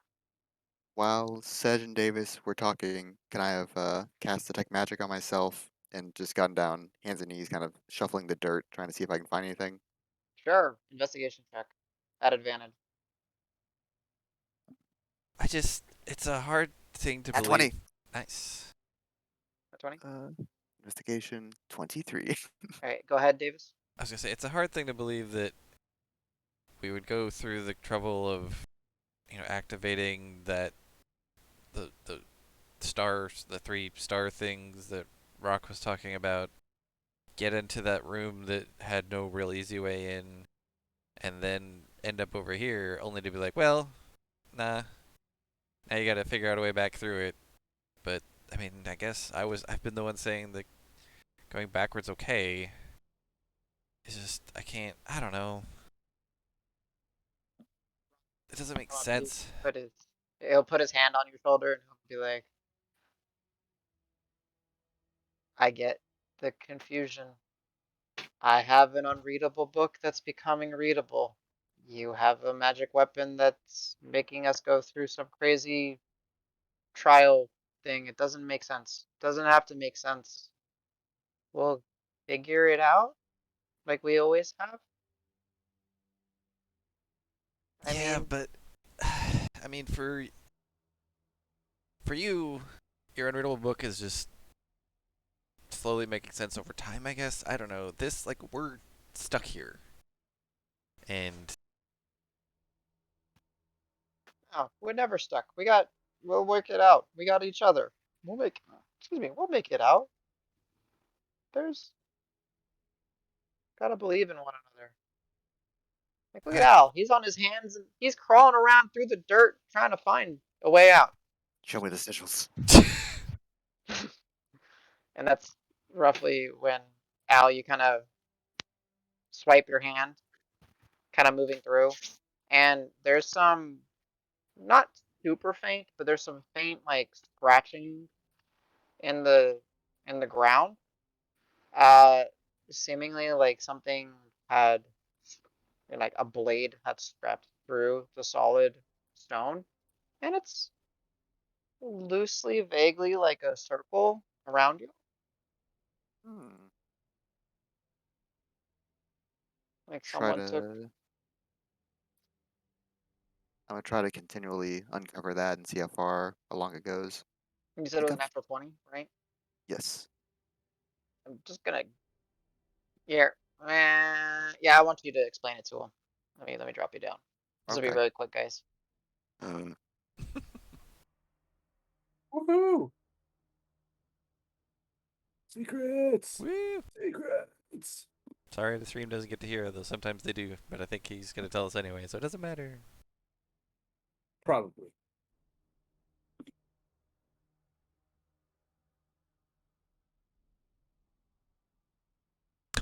[SPEAKER 5] While Sedge and Davis were talking, can I have cast detect magic on myself and just gotten down, hands and knees, kind of shuffling the dirt, trying to see if I can find anything?
[SPEAKER 1] Sure, investigation check at advantage.
[SPEAKER 2] It's a hard thing to
[SPEAKER 5] At
[SPEAKER 2] believe.
[SPEAKER 5] 20.
[SPEAKER 2] Nice.
[SPEAKER 1] At 20.
[SPEAKER 5] Investigation 23.
[SPEAKER 1] All right, go ahead, Davis.
[SPEAKER 2] I was gonna say it's a hard thing to believe that we would go through the trouble of, activating the stars, the 3 star things that Rock was talking about. Get into that room that had no real easy way in, and then end up over here, only to be like, well, nah. Now you got to figure out a way back through it. But I mean, I guess I've been the one saying that going backwards okay. It's just I can't. I don't know. It doesn't make
[SPEAKER 1] Come up, he
[SPEAKER 2] sense.
[SPEAKER 1] put his, he'll put his hand on your shoulder and he'll be like, I get the confusion. I have an unreadable book that's becoming readable. You have a magic weapon that's making us go through some crazy trial thing. It doesn't make sense. Doesn't have to make sense. We'll figure it out like we always have. I
[SPEAKER 2] Yeah,
[SPEAKER 1] mean,
[SPEAKER 2] but I mean, for you, your unreadable book is just slowly making sense over time. I guess I don't know. This we're stuck here, and
[SPEAKER 1] no, we're never stuck. We'll work it out. We got each other. We'll make it out. There's gotta believe in one another. Like, look at
[SPEAKER 2] I,
[SPEAKER 1] Al. He's on his hands and he's crawling around through the dirt trying to find a way out.
[SPEAKER 5] Show me the sigils.
[SPEAKER 1] And that's roughly when Al, you kind of swipe your hand, kind of moving through, and there's some not super faint, but there's some faint like scratching in the ground. Uh, Seemingly like something had like a blade had strapped through the solid stone, and it's loosely, vaguely like a circle around you,
[SPEAKER 5] Hmm.
[SPEAKER 1] like
[SPEAKER 5] Try
[SPEAKER 1] someone took.
[SPEAKER 5] to. I'm gonna try to continually uncover that and see how far along it goes.
[SPEAKER 1] You said it
[SPEAKER 5] Think
[SPEAKER 1] was
[SPEAKER 5] of?
[SPEAKER 1] natural 20, right?
[SPEAKER 5] Yes.
[SPEAKER 1] I'm just gonna here. Yeah, I want you to explain it to him. Let me drop you down. This will be
[SPEAKER 5] Okay.
[SPEAKER 1] really quick, guys.
[SPEAKER 5] Um,
[SPEAKER 4] Woohoo! Secrets!
[SPEAKER 2] woo.
[SPEAKER 4] Secrets!
[SPEAKER 2] Sorry, the stream doesn't get to hear, though sometimes they do. But I think he's gonna tell us anyway, so it doesn't matter.
[SPEAKER 4] Probably.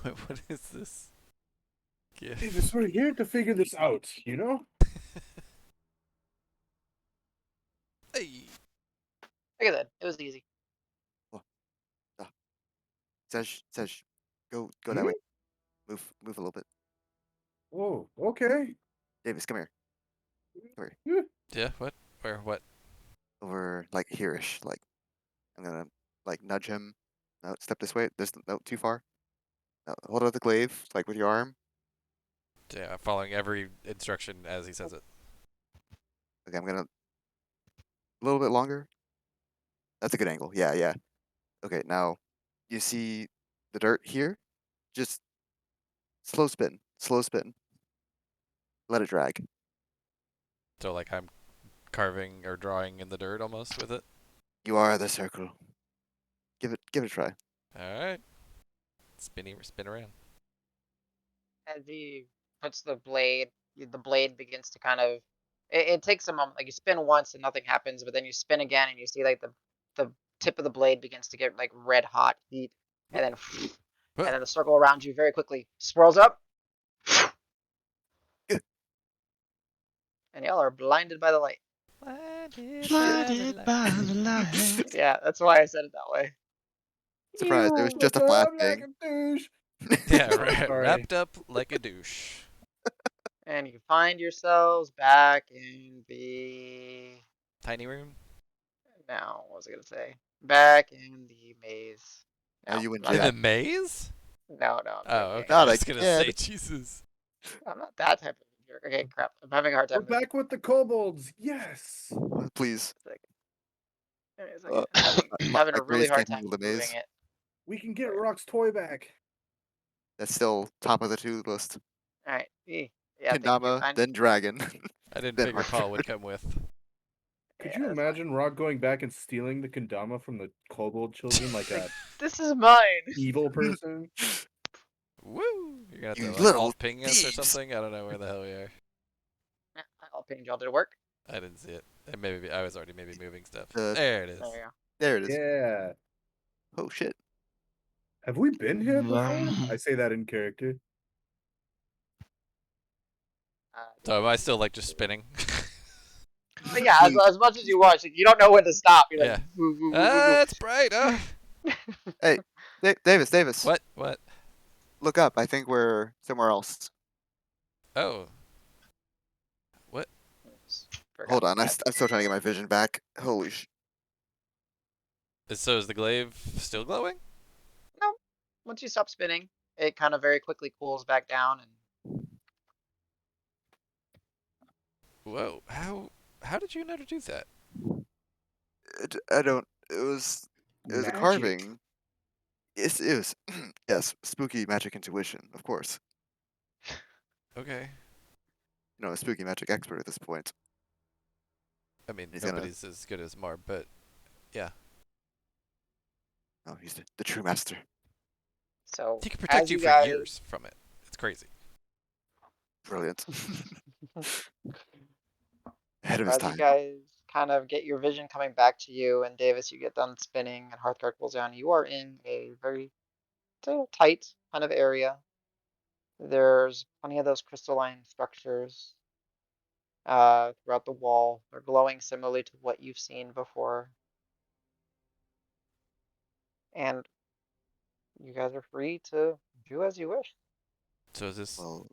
[SPEAKER 2] What is this
[SPEAKER 4] Davis,
[SPEAKER 2] gift?
[SPEAKER 4] we're here to figure this out, you know?
[SPEAKER 2] Hey.
[SPEAKER 1] Look at that. It was easy.
[SPEAKER 5] oh, uh, Sedge, go that
[SPEAKER 4] Hmm?
[SPEAKER 5] way. Move a little bit.
[SPEAKER 4] Oh, okay.
[SPEAKER 5] Davis, come here. Come here.
[SPEAKER 4] Hmm.
[SPEAKER 2] Yeah. What? Where? What?
[SPEAKER 5] Over like here-ish. Like I'm gonna like nudge him. No, step this way. This no too far. No, hold out the glaive like with your arm.
[SPEAKER 2] Yeah, following every instruction as he says it.
[SPEAKER 5] Okay, I'm gonna a little bit longer. That's a good angle. Yeah, yeah. Okay, now you see the dirt here? Just slow spin. Slow spin. Let it drag.
[SPEAKER 2] So I'm carving or drawing in the dirt almost with it.
[SPEAKER 5] You are the circle. Give it a try.
[SPEAKER 2] All right. Spin around.
[SPEAKER 1] As he puts the blade, the blade begins to kind of. It takes a moment. Like you spin once and nothing happens, but then you spin again and you see like the tip of the blade begins to get like red hot heat, and then
[SPEAKER 2] What?
[SPEAKER 1] and then the circle around you very quickly swirls up,
[SPEAKER 5] Good.
[SPEAKER 1] and y'all are blinded by the light.
[SPEAKER 6] Blinded by the light.
[SPEAKER 1] Yeah, that's why I said it that way.
[SPEAKER 5] Surprise! It was
[SPEAKER 4] Look
[SPEAKER 5] just a flat
[SPEAKER 4] up like
[SPEAKER 5] thing.
[SPEAKER 4] a douche.
[SPEAKER 2] Yeah,
[SPEAKER 4] Oh, sorry.
[SPEAKER 2] wrapped up like a douche.
[SPEAKER 1] And you find yourselves back in the
[SPEAKER 2] Tiny room?
[SPEAKER 1] now, what was I gonna say? Back in the maze.
[SPEAKER 5] Now
[SPEAKER 1] No,
[SPEAKER 5] you and
[SPEAKER 1] I'm not
[SPEAKER 2] In the
[SPEAKER 5] Jim.
[SPEAKER 1] that.
[SPEAKER 2] maze?
[SPEAKER 1] No, I'm
[SPEAKER 2] Oh,
[SPEAKER 1] joking.
[SPEAKER 2] okay. I
[SPEAKER 5] Not
[SPEAKER 2] was gonna say,
[SPEAKER 5] again.
[SPEAKER 2] Jesus.
[SPEAKER 1] I'm not that type of jerk. Okay, crap. I'm having a hard
[SPEAKER 4] We're
[SPEAKER 1] time moving.
[SPEAKER 4] back with the kobolds. Yes.
[SPEAKER 5] Please.
[SPEAKER 1] Give me a second.
[SPEAKER 5] Uh,
[SPEAKER 1] I'm having
[SPEAKER 5] my
[SPEAKER 1] a really
[SPEAKER 5] Grace
[SPEAKER 1] hard
[SPEAKER 5] can't
[SPEAKER 1] time
[SPEAKER 5] handle the
[SPEAKER 1] moving
[SPEAKER 5] maze.
[SPEAKER 1] it.
[SPEAKER 4] We can get
[SPEAKER 1] There.
[SPEAKER 4] Rock's toy back.
[SPEAKER 5] That's still top of the to list.
[SPEAKER 1] All right. Yeah, thank you.
[SPEAKER 5] Kendama, then Dragon,
[SPEAKER 2] I didn't
[SPEAKER 5] then
[SPEAKER 2] figure
[SPEAKER 5] Arthur.
[SPEAKER 2] Paul would come with.
[SPEAKER 4] Could
[SPEAKER 1] Yeah,
[SPEAKER 4] you
[SPEAKER 1] that's fine.
[SPEAKER 4] imagine Rock going back and stealing the kendama from the kobold children like a
[SPEAKER 1] This is mine.
[SPEAKER 4] evil person?
[SPEAKER 2] Woo! You're gonna have
[SPEAKER 5] You
[SPEAKER 2] to, like,
[SPEAKER 5] little
[SPEAKER 2] alt ping us or
[SPEAKER 5] thieves.
[SPEAKER 2] something? I don't know where the hell we are.
[SPEAKER 1] I'll ping y'all. Did it work?
[SPEAKER 2] I didn't see it. And maybe I was already maybe moving stuff.
[SPEAKER 5] Uh,
[SPEAKER 2] There it is.
[SPEAKER 1] There we go.
[SPEAKER 5] There it is.
[SPEAKER 4] Yeah.
[SPEAKER 5] Oh shit.
[SPEAKER 4] Have we been here before? I say that in character.
[SPEAKER 2] So am I still, like, just spinning?
[SPEAKER 1] But yeah, as much as you watch, like, you don't know when to stop. You're like,
[SPEAKER 2] Yeah.
[SPEAKER 1] woo, woo, woo, woo, woo.
[SPEAKER 2] Ah, it's bright.
[SPEAKER 5] Hey, Davis.
[SPEAKER 2] What? What?
[SPEAKER 5] Look up. I think we're somewhere else.
[SPEAKER 2] Oh. What?
[SPEAKER 1] Forgot
[SPEAKER 5] Hold on.
[SPEAKER 1] to
[SPEAKER 5] I'm
[SPEAKER 1] add
[SPEAKER 5] still trying to get my vision back. Holy sh!
[SPEAKER 2] So is the glaive still glowing?
[SPEAKER 1] No. Once you stop spinning, it kind of very quickly cools back down, and
[SPEAKER 2] Whoa. How did you know to do that?
[SPEAKER 5] I don't. It was a
[SPEAKER 4] Magic.
[SPEAKER 5] carving. It was yes, spooky magic intuition, of course.
[SPEAKER 2] Okay.
[SPEAKER 5] You know, a spooky magic expert at this point.
[SPEAKER 2] I mean,
[SPEAKER 5] He's gonna.
[SPEAKER 2] nobody's as good as Marb, but yeah.
[SPEAKER 5] Oh, he's the true master.
[SPEAKER 1] so
[SPEAKER 2] He can protect
[SPEAKER 1] as
[SPEAKER 2] you
[SPEAKER 1] you
[SPEAKER 2] for
[SPEAKER 1] guys,
[SPEAKER 2] years from it. It's crazy.
[SPEAKER 5] Brilliant.
[SPEAKER 1] so
[SPEAKER 5] Ahead of his
[SPEAKER 1] as you
[SPEAKER 5] time.
[SPEAKER 1] guys kind of get your vision coming back to you, and Davis, you get done spinning, and Hearthguard cools down, you are in a very tight kind of area. There's plenty of those crystalline structures throughout the wall. They're glowing similarly to what you've seen before. And you guys are free to do as you wish.
[SPEAKER 2] So is this
[SPEAKER 5] Well,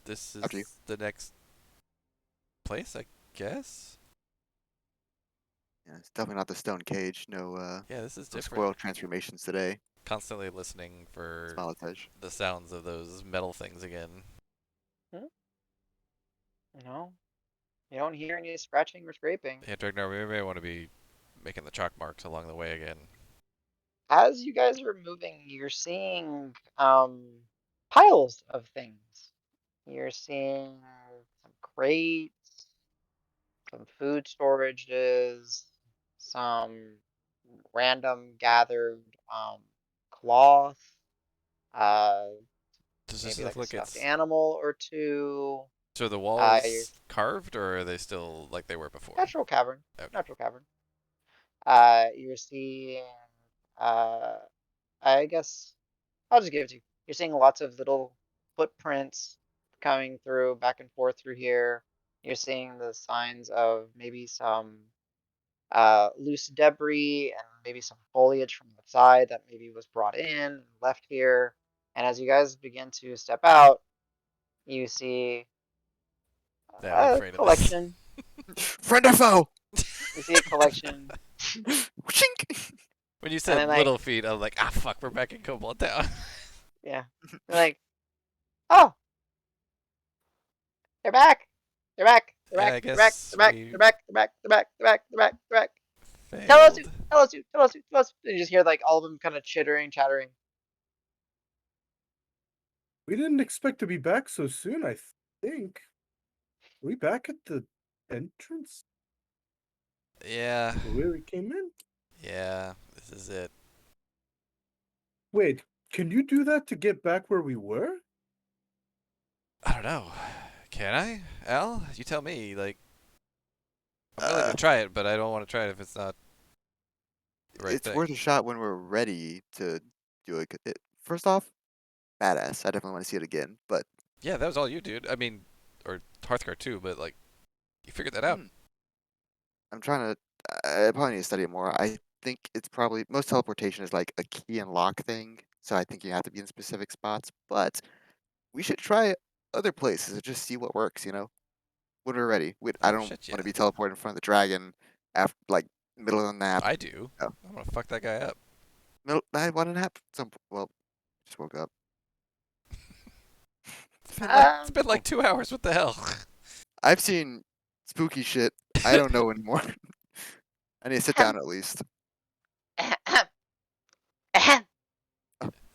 [SPEAKER 2] this
[SPEAKER 5] after you.
[SPEAKER 2] is the next place, I guess?
[SPEAKER 5] Yeah, it's definitely not the stone cage. No,
[SPEAKER 2] Yeah, this is
[SPEAKER 5] no
[SPEAKER 2] different.
[SPEAKER 5] spoiled transformations today.
[SPEAKER 2] Constantly listening for
[SPEAKER 5] Smile touch.
[SPEAKER 2] the sounds of those metal things again.
[SPEAKER 1] No, you don't hear any scratching or scraping.
[SPEAKER 2] Yeah, Dragnar, we may want to be making the chalk marks along the way again.
[SPEAKER 1] As you guys are moving, you're seeing piles of things. You're seeing some crates, some food storages, some random gathered cloth, uh,
[SPEAKER 2] Does this
[SPEAKER 1] maybe
[SPEAKER 2] look
[SPEAKER 1] like a
[SPEAKER 2] like
[SPEAKER 1] stuffed
[SPEAKER 2] it's...
[SPEAKER 1] animal or two.
[SPEAKER 2] So the
[SPEAKER 1] Your
[SPEAKER 2] walls carved, or are they still like they were before?
[SPEAKER 1] natural cavern,
[SPEAKER 2] Okay.
[SPEAKER 1] natural cavern. You're seeing, uh, I guess I'll just give it to you. You're seeing lots of little footprints coming through back and forth through here. You're seeing the signs of maybe some loose debris and maybe some foliage from the side that maybe was brought in and left here. And as you guys begin to step out, you see
[SPEAKER 2] Yeah, I'm
[SPEAKER 1] a
[SPEAKER 2] afraid of this.
[SPEAKER 1] collection.
[SPEAKER 5] Friend or foe?
[SPEAKER 1] You see a collection,
[SPEAKER 5] Shink!
[SPEAKER 2] When you
[SPEAKER 1] and
[SPEAKER 2] said
[SPEAKER 1] then like,
[SPEAKER 2] little feet, I'm like, ah, fuck, we're back in Cobalt Town.
[SPEAKER 1] yeah, you're like, oh, they're back. They're back. They're
[SPEAKER 2] Yeah,
[SPEAKER 1] back.
[SPEAKER 2] I
[SPEAKER 1] They're back.
[SPEAKER 2] guess
[SPEAKER 1] They're back.
[SPEAKER 2] we
[SPEAKER 1] They're back. They're back. They're back. They're back. They're back. They're back. Tell us,
[SPEAKER 2] failed.
[SPEAKER 1] tell us, tell us, tell us, tell us. And you just hear like all of them kind of chittering, chattering.
[SPEAKER 4] We didn't expect to be back so soon, I think. Are we back at the entrance?
[SPEAKER 2] Yeah,
[SPEAKER 4] Where we came in?
[SPEAKER 2] yeah, this is it.
[SPEAKER 4] Wait, can you do that to get back where we were?
[SPEAKER 2] I don't know. Can I? Al? You tell me. Like, I'm willing
[SPEAKER 5] Uh,
[SPEAKER 2] to try it, but I don't want to try it if it's not the right
[SPEAKER 5] it's
[SPEAKER 2] thing.
[SPEAKER 5] worth a shot when we're ready to do it. First off, badass. I definitely want to see it again. But
[SPEAKER 2] Yeah, that was all you, dude. I mean, or Hearthguard too, but like, you figured that out.
[SPEAKER 5] hmm, I'm trying to. I probably need to study it more. I think it's probably most teleportation is like a key and lock thing. So I think you have to be in specific spots. But we should try other places and just see what works. When we're ready. I
[SPEAKER 2] Oh
[SPEAKER 5] don't
[SPEAKER 2] shit,
[SPEAKER 5] want to
[SPEAKER 2] yeah.
[SPEAKER 5] be teleported in front of the dragon after like middle of the nap.
[SPEAKER 2] I do.
[SPEAKER 5] Oh,
[SPEAKER 2] I'm gonna fuck that guy up.
[SPEAKER 5] I want to nap. Well, just woke up.
[SPEAKER 2] It's
[SPEAKER 1] Um,
[SPEAKER 2] been like 2 hours. What the hell?
[SPEAKER 5] I've seen spooky shit. I don't know anymore. I need to sit down at least.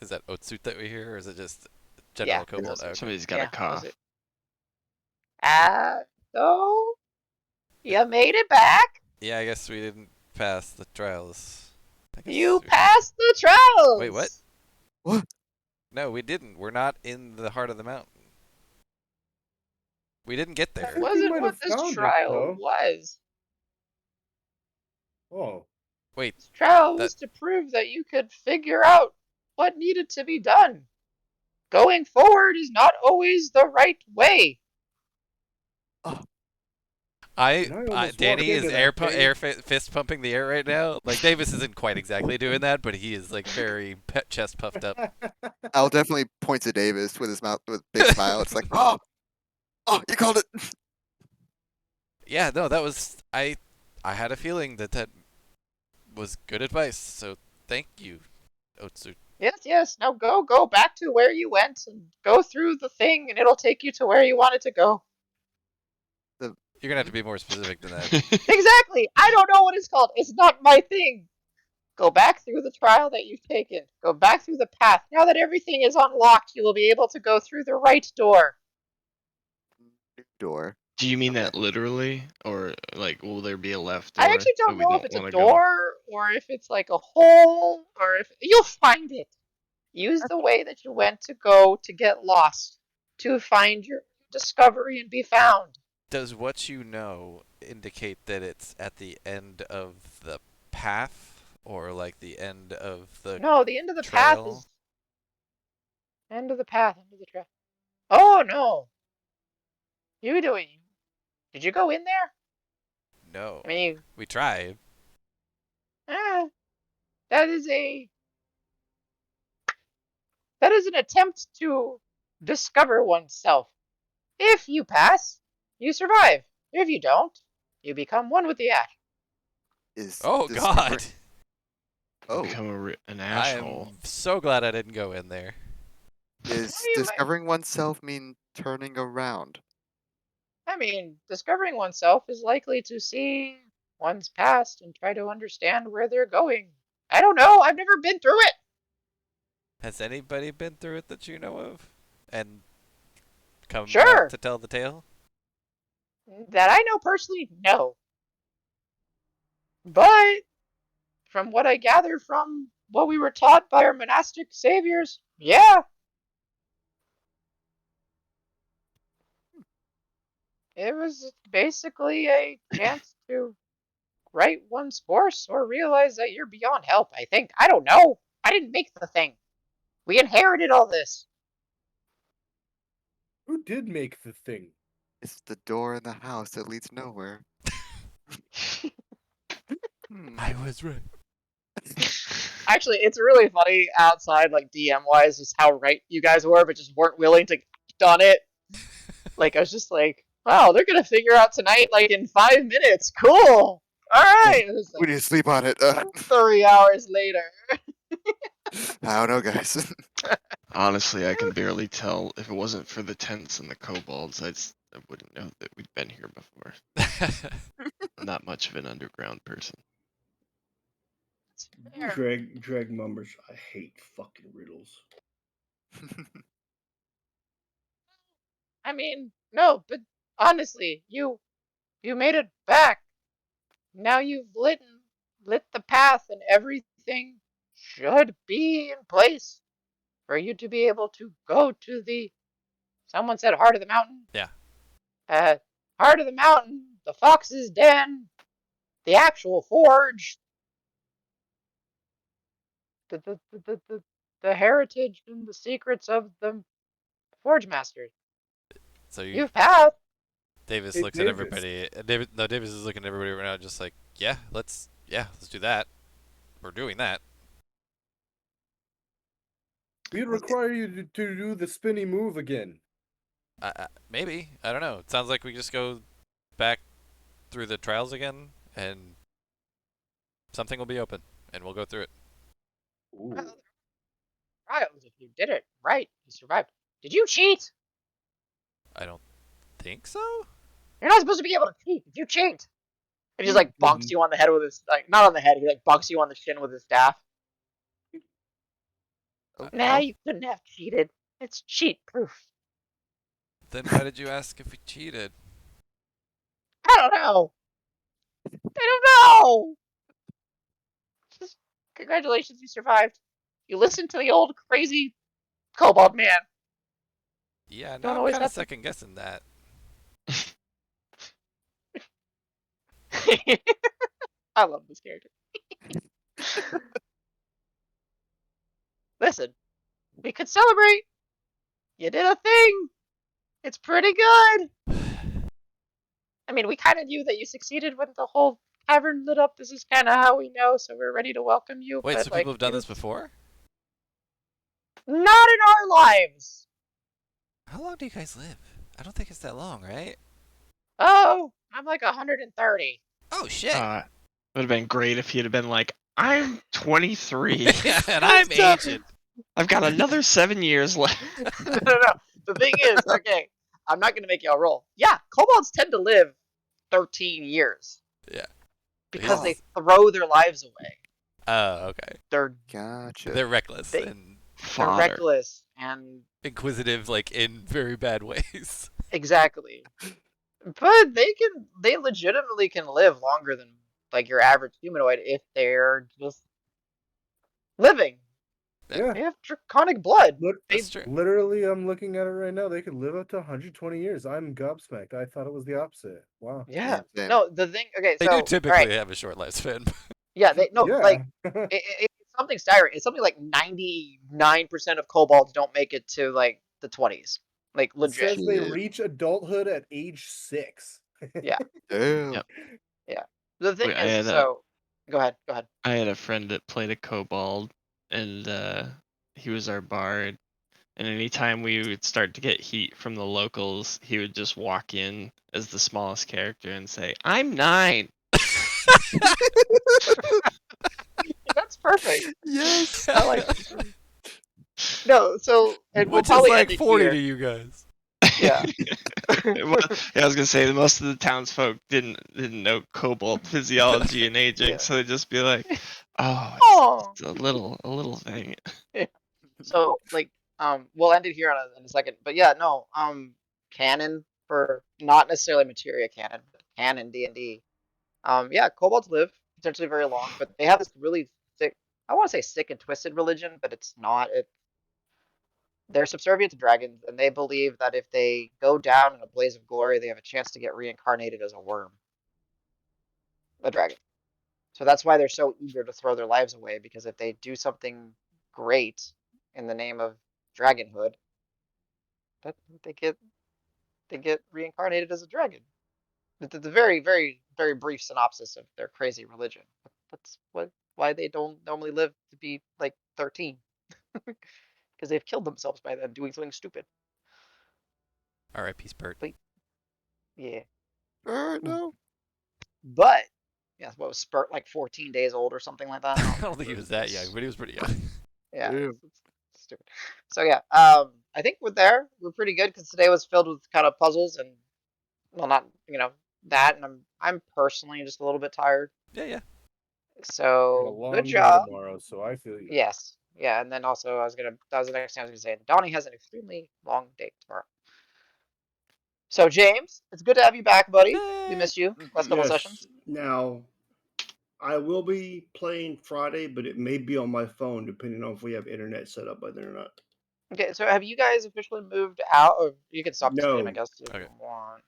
[SPEAKER 2] Is that Otsut that we hear, or is it just
[SPEAKER 1] yeah,
[SPEAKER 2] general kobold?
[SPEAKER 1] those
[SPEAKER 2] Oh,
[SPEAKER 1] are,
[SPEAKER 2] okay.
[SPEAKER 6] Somebody's got a
[SPEAKER 1] yeah, those
[SPEAKER 6] cough.
[SPEAKER 1] are. So you made it back.
[SPEAKER 2] Yeah, I guess we didn't pass the trials. I guess
[SPEAKER 1] You
[SPEAKER 2] we should.
[SPEAKER 1] passed the
[SPEAKER 2] Wait, what?
[SPEAKER 1] trials.
[SPEAKER 5] What?
[SPEAKER 2] No, we didn't. We're not in the heart of the mountain. We didn't get
[SPEAKER 4] I
[SPEAKER 1] That
[SPEAKER 2] there.
[SPEAKER 4] think we
[SPEAKER 1] wasn't
[SPEAKER 4] might
[SPEAKER 1] what
[SPEAKER 4] have
[SPEAKER 1] this
[SPEAKER 4] found it
[SPEAKER 1] trial
[SPEAKER 4] though.
[SPEAKER 1] was.
[SPEAKER 4] Oh,
[SPEAKER 2] Wait,
[SPEAKER 1] This trial
[SPEAKER 2] that
[SPEAKER 1] was to prove that you could figure out what needed to be done. Going forward is not always the right way.
[SPEAKER 5] Oh,
[SPEAKER 2] I,
[SPEAKER 4] and I almost walked
[SPEAKER 2] Danny is
[SPEAKER 4] into that cave.
[SPEAKER 2] fist pumping the air right now. Like Davis isn't quite exactly doing that, but he is like very chest puffed up.
[SPEAKER 5] I'll definitely point to Davis with his mouth with a big smile. It's like, oh, you called it.
[SPEAKER 2] Yeah, no, that was I had a feeling that was good advice. So thank you, Otsu.
[SPEAKER 1] Yes, yes. Now go back to where you went and go through the thing, and it'll take you to where you wanted to go.
[SPEAKER 5] The
[SPEAKER 2] You're gonna have to be more specific than that.
[SPEAKER 1] Exactly. I don't know what it's called. It's not my thing. Go back through the trial that you've taken. Go back through the path. Now that everything is unlocked, you will be able to go through the right door.
[SPEAKER 5] new door.
[SPEAKER 6] Do you mean
[SPEAKER 5] Okay.
[SPEAKER 6] that literally, or like, will there be a left
[SPEAKER 1] I
[SPEAKER 6] door
[SPEAKER 1] actually
[SPEAKER 6] that
[SPEAKER 1] don't
[SPEAKER 6] we
[SPEAKER 1] know if
[SPEAKER 6] don't
[SPEAKER 1] it's a
[SPEAKER 6] want to go?
[SPEAKER 1] door or if it's like a hole or if you'll find it. Use the way that you went to go to get lost, to find your discovery and be found.
[SPEAKER 2] Does what you know indicate that it's at the end of the path, or like the end of the
[SPEAKER 1] No, the end of the path
[SPEAKER 2] trail?
[SPEAKER 1] is end of the path, end of the trail. Oh no. You doing? Did you go in there?
[SPEAKER 2] No,
[SPEAKER 1] I mean,
[SPEAKER 2] we tried.
[SPEAKER 1] eh, that is a that is an attempt to discover oneself. If you pass, you survive. If you don't, you become one with the ash.
[SPEAKER 5] Is
[SPEAKER 2] Oh God,
[SPEAKER 5] discovering.
[SPEAKER 6] You
[SPEAKER 5] Oh,
[SPEAKER 6] become an
[SPEAKER 2] I
[SPEAKER 6] asshole.
[SPEAKER 2] am so glad I didn't go in there.
[SPEAKER 5] is
[SPEAKER 1] You might,
[SPEAKER 5] discovering oneself mean turning around?
[SPEAKER 1] I mean, discovering oneself is likely to see one's past and try to understand where they're going. I don't know. I've never been through it.
[SPEAKER 2] Has anybody been through it that you know of, and come back
[SPEAKER 1] Sure.
[SPEAKER 2] to tell the tale?
[SPEAKER 1] That I know personally, no. But from what I gather from what we were taught by our monastic saviors, yeah, it was basically a chance to right one's course or realize that you're beyond help, I think. I don't know. I didn't make the thing. We inherited all this.
[SPEAKER 4] Who did make the thing?
[SPEAKER 5] It's the door in the house that leads nowhere. Hmm.
[SPEAKER 2] I was right.
[SPEAKER 1] Actually, it's really funny outside, like DM wise, just how right you guys were, but just weren't willing to act on it. Like, I was just like, wow, they're gonna figure out tonight, like, in 5 minutes. Cool. All right. It was
[SPEAKER 5] We
[SPEAKER 1] like
[SPEAKER 5] need to sleep on it.
[SPEAKER 1] 3 hours later.
[SPEAKER 5] I don't know, guys.
[SPEAKER 6] Honestly, I can barely tell. If it wasn't for the tents and the kobolds, I wouldn't know that we'd been here before. I'm not much of an underground person.
[SPEAKER 3] Drag mumbers. I hate fucking riddles.
[SPEAKER 1] I mean, no, but honestly, you made it back. Now you've lit the path and everything should be in place for you to be able to go to the someone said heart of the mountain.
[SPEAKER 2] Yeah.
[SPEAKER 1] Heart of the mountain, the fox's den, the actual forge, the heritage and the secrets of the forge masters.
[SPEAKER 2] So
[SPEAKER 1] You've passed.
[SPEAKER 2] Davis
[SPEAKER 4] Hey,
[SPEAKER 2] looks at
[SPEAKER 4] Davis.
[SPEAKER 2] everybody. Davis is looking at everybody right now, just like, let's do that. We're doing that.
[SPEAKER 4] We'd require you to do the spinny move again.
[SPEAKER 2] Maybe, I don't know. It sounds like we just go back through the trials again, and something will be open, and we'll go through it.
[SPEAKER 4] Ooh.
[SPEAKER 1] Trials, if you did it right, you survived. Did you cheat?
[SPEAKER 2] I don't think so.
[SPEAKER 1] You're not supposed to be able to cheat. Did you cheat? And he just like bonks
[SPEAKER 4] didn't.
[SPEAKER 1] you on the head with his not on the head. He like bonks you on the shin with his staff. Nah, you couldn't have cheated. It's cheat proof.
[SPEAKER 2] Then why did you ask if we cheated?
[SPEAKER 1] I don't know. I don't know. Just congratulations, you survived. You listened to the old crazy kobold man.
[SPEAKER 2] Yeah, now
[SPEAKER 1] Don't
[SPEAKER 2] I'm
[SPEAKER 1] always
[SPEAKER 2] kind of
[SPEAKER 1] have to.
[SPEAKER 2] second guessing that.
[SPEAKER 1] I love this character. Listen, we could celebrate. You did a thing. It's pretty good. I mean, we kind of knew that you succeeded when the whole tavern lit up. This is kind of how we know, so we're ready to welcome you.
[SPEAKER 2] Wait,
[SPEAKER 1] but
[SPEAKER 2] so
[SPEAKER 1] like,
[SPEAKER 2] people have done this before?
[SPEAKER 1] not in our lives.
[SPEAKER 2] How long do you guys live? I don't think it's that long, right?
[SPEAKER 1] Oh, I'm like 130.
[SPEAKER 2] Oh shit!
[SPEAKER 6] Would have been great if he'd have been like, I'm 23.
[SPEAKER 2] And I'm ancient.
[SPEAKER 6] I've got another 7 years left.
[SPEAKER 1] No. The thing is, okay, I'm not gonna make y'all roll. Yeah, kobolds tend to live 13 years.
[SPEAKER 2] Yeah.
[SPEAKER 1] Because they
[SPEAKER 2] Yes.
[SPEAKER 1] throw their lives away.
[SPEAKER 2] Oh, okay.
[SPEAKER 1] They're
[SPEAKER 5] Gotcha.
[SPEAKER 2] They're reckless
[SPEAKER 1] They-
[SPEAKER 2] and
[SPEAKER 1] they're
[SPEAKER 6] Fodder.
[SPEAKER 1] reckless and
[SPEAKER 2] inquisitive, like in very bad ways.
[SPEAKER 1] exactly. But they legitimately can live longer than like your average humanoid if they're just living.
[SPEAKER 4] Yeah.
[SPEAKER 1] They have draconic blood.
[SPEAKER 4] Look,
[SPEAKER 2] That's true.
[SPEAKER 4] literally, I'm looking at it right now. They could live up to 120 years. I'm gobsmacked. I thought it was the opposite. Wow.
[SPEAKER 1] Yeah.
[SPEAKER 5] Same.
[SPEAKER 1] No, the thing. Okay,
[SPEAKER 2] They
[SPEAKER 1] so
[SPEAKER 2] do
[SPEAKER 1] all
[SPEAKER 2] typically
[SPEAKER 1] right.
[SPEAKER 2] have a short lifespan.
[SPEAKER 1] Yeah, they no
[SPEAKER 4] Yeah.
[SPEAKER 1] like it's something staggering. It's something like 99% of kobolds don't make it to like the 20s. Like
[SPEAKER 4] It
[SPEAKER 1] legit.
[SPEAKER 4] says they
[SPEAKER 5] Shit.
[SPEAKER 4] reach adulthood at age 6.
[SPEAKER 1] Yeah.
[SPEAKER 5] Damn.
[SPEAKER 6] Yep.
[SPEAKER 1] Yeah. The thing
[SPEAKER 6] Wait, I
[SPEAKER 1] is,
[SPEAKER 6] had a-
[SPEAKER 1] so go ahead.
[SPEAKER 6] I had a friend that played a kobold, and he was our bard. And anytime we would start to get heat from the locals, he would just walk in as the smallest character and say, "I'm 9."
[SPEAKER 1] That's perfect.
[SPEAKER 5] Yes.
[SPEAKER 1] I like it. No, so and we'll
[SPEAKER 2] Which is
[SPEAKER 1] probably
[SPEAKER 2] like
[SPEAKER 1] end it
[SPEAKER 2] 40
[SPEAKER 1] here.
[SPEAKER 2] to you guys.
[SPEAKER 1] Yeah.
[SPEAKER 6] Well, yeah, I was gonna say most of the townsfolk didn't know kobold physiology and aging,
[SPEAKER 1] Yeah.
[SPEAKER 6] so they'd just be like, "Oh,
[SPEAKER 1] Oh.
[SPEAKER 6] it's a little thing."
[SPEAKER 1] So like we'll end it here in a second. But yeah, no, canon for not necessarily materia canon, but canon D&D. Yeah, kobolds live potentially very long, but they have this really sick, I want to say sick and twisted religion, but it's not. They're subservient to dragons, and they believe that if they go down in a blaze of glory, they have a chance to get reincarnated as a worm, a dragon. So that's why they're so eager to throw their lives away, because if they do something great in the name of dragonhood, that they get reincarnated as a dragon. It's a very, very, very brief synopsis of their crazy religion. That's why they don't normally live to be like 13, because they've killed themselves by then doing something stupid.
[SPEAKER 2] R.I.P. Spurt.
[SPEAKER 1] But yeah,
[SPEAKER 5] No.
[SPEAKER 1] but yeah, what was Spurt like 14 days old or something like that?
[SPEAKER 2] I don't think he was that young, but he was pretty young.
[SPEAKER 1] Yeah,
[SPEAKER 5] Damn.
[SPEAKER 1] it's stupid. So yeah, I think we're pretty good because today was filled with kind of puzzles and well, not that, and I'm personally just a little bit tired.
[SPEAKER 2] Yeah.
[SPEAKER 4] Got a
[SPEAKER 1] So
[SPEAKER 4] long
[SPEAKER 1] good
[SPEAKER 4] day
[SPEAKER 1] job.
[SPEAKER 4] tomorrow, so I feel you.
[SPEAKER 1] Yes, yeah, and then also that was the next thing I was gonna say. Donnie has an extremely long day tomorrow. So James, it's good to have you back, buddy. We
[SPEAKER 2] Yay.
[SPEAKER 1] missed you last couple
[SPEAKER 3] Yes.
[SPEAKER 1] sessions.
[SPEAKER 3] Now, I will be playing Friday, but it may be on my phone, depending on if we have internet set up by then or not.
[SPEAKER 1] Okay, so have you guys officially moved out? Or you can stop the stream, I
[SPEAKER 3] No.
[SPEAKER 1] guess, if
[SPEAKER 2] Okay.
[SPEAKER 1] you want.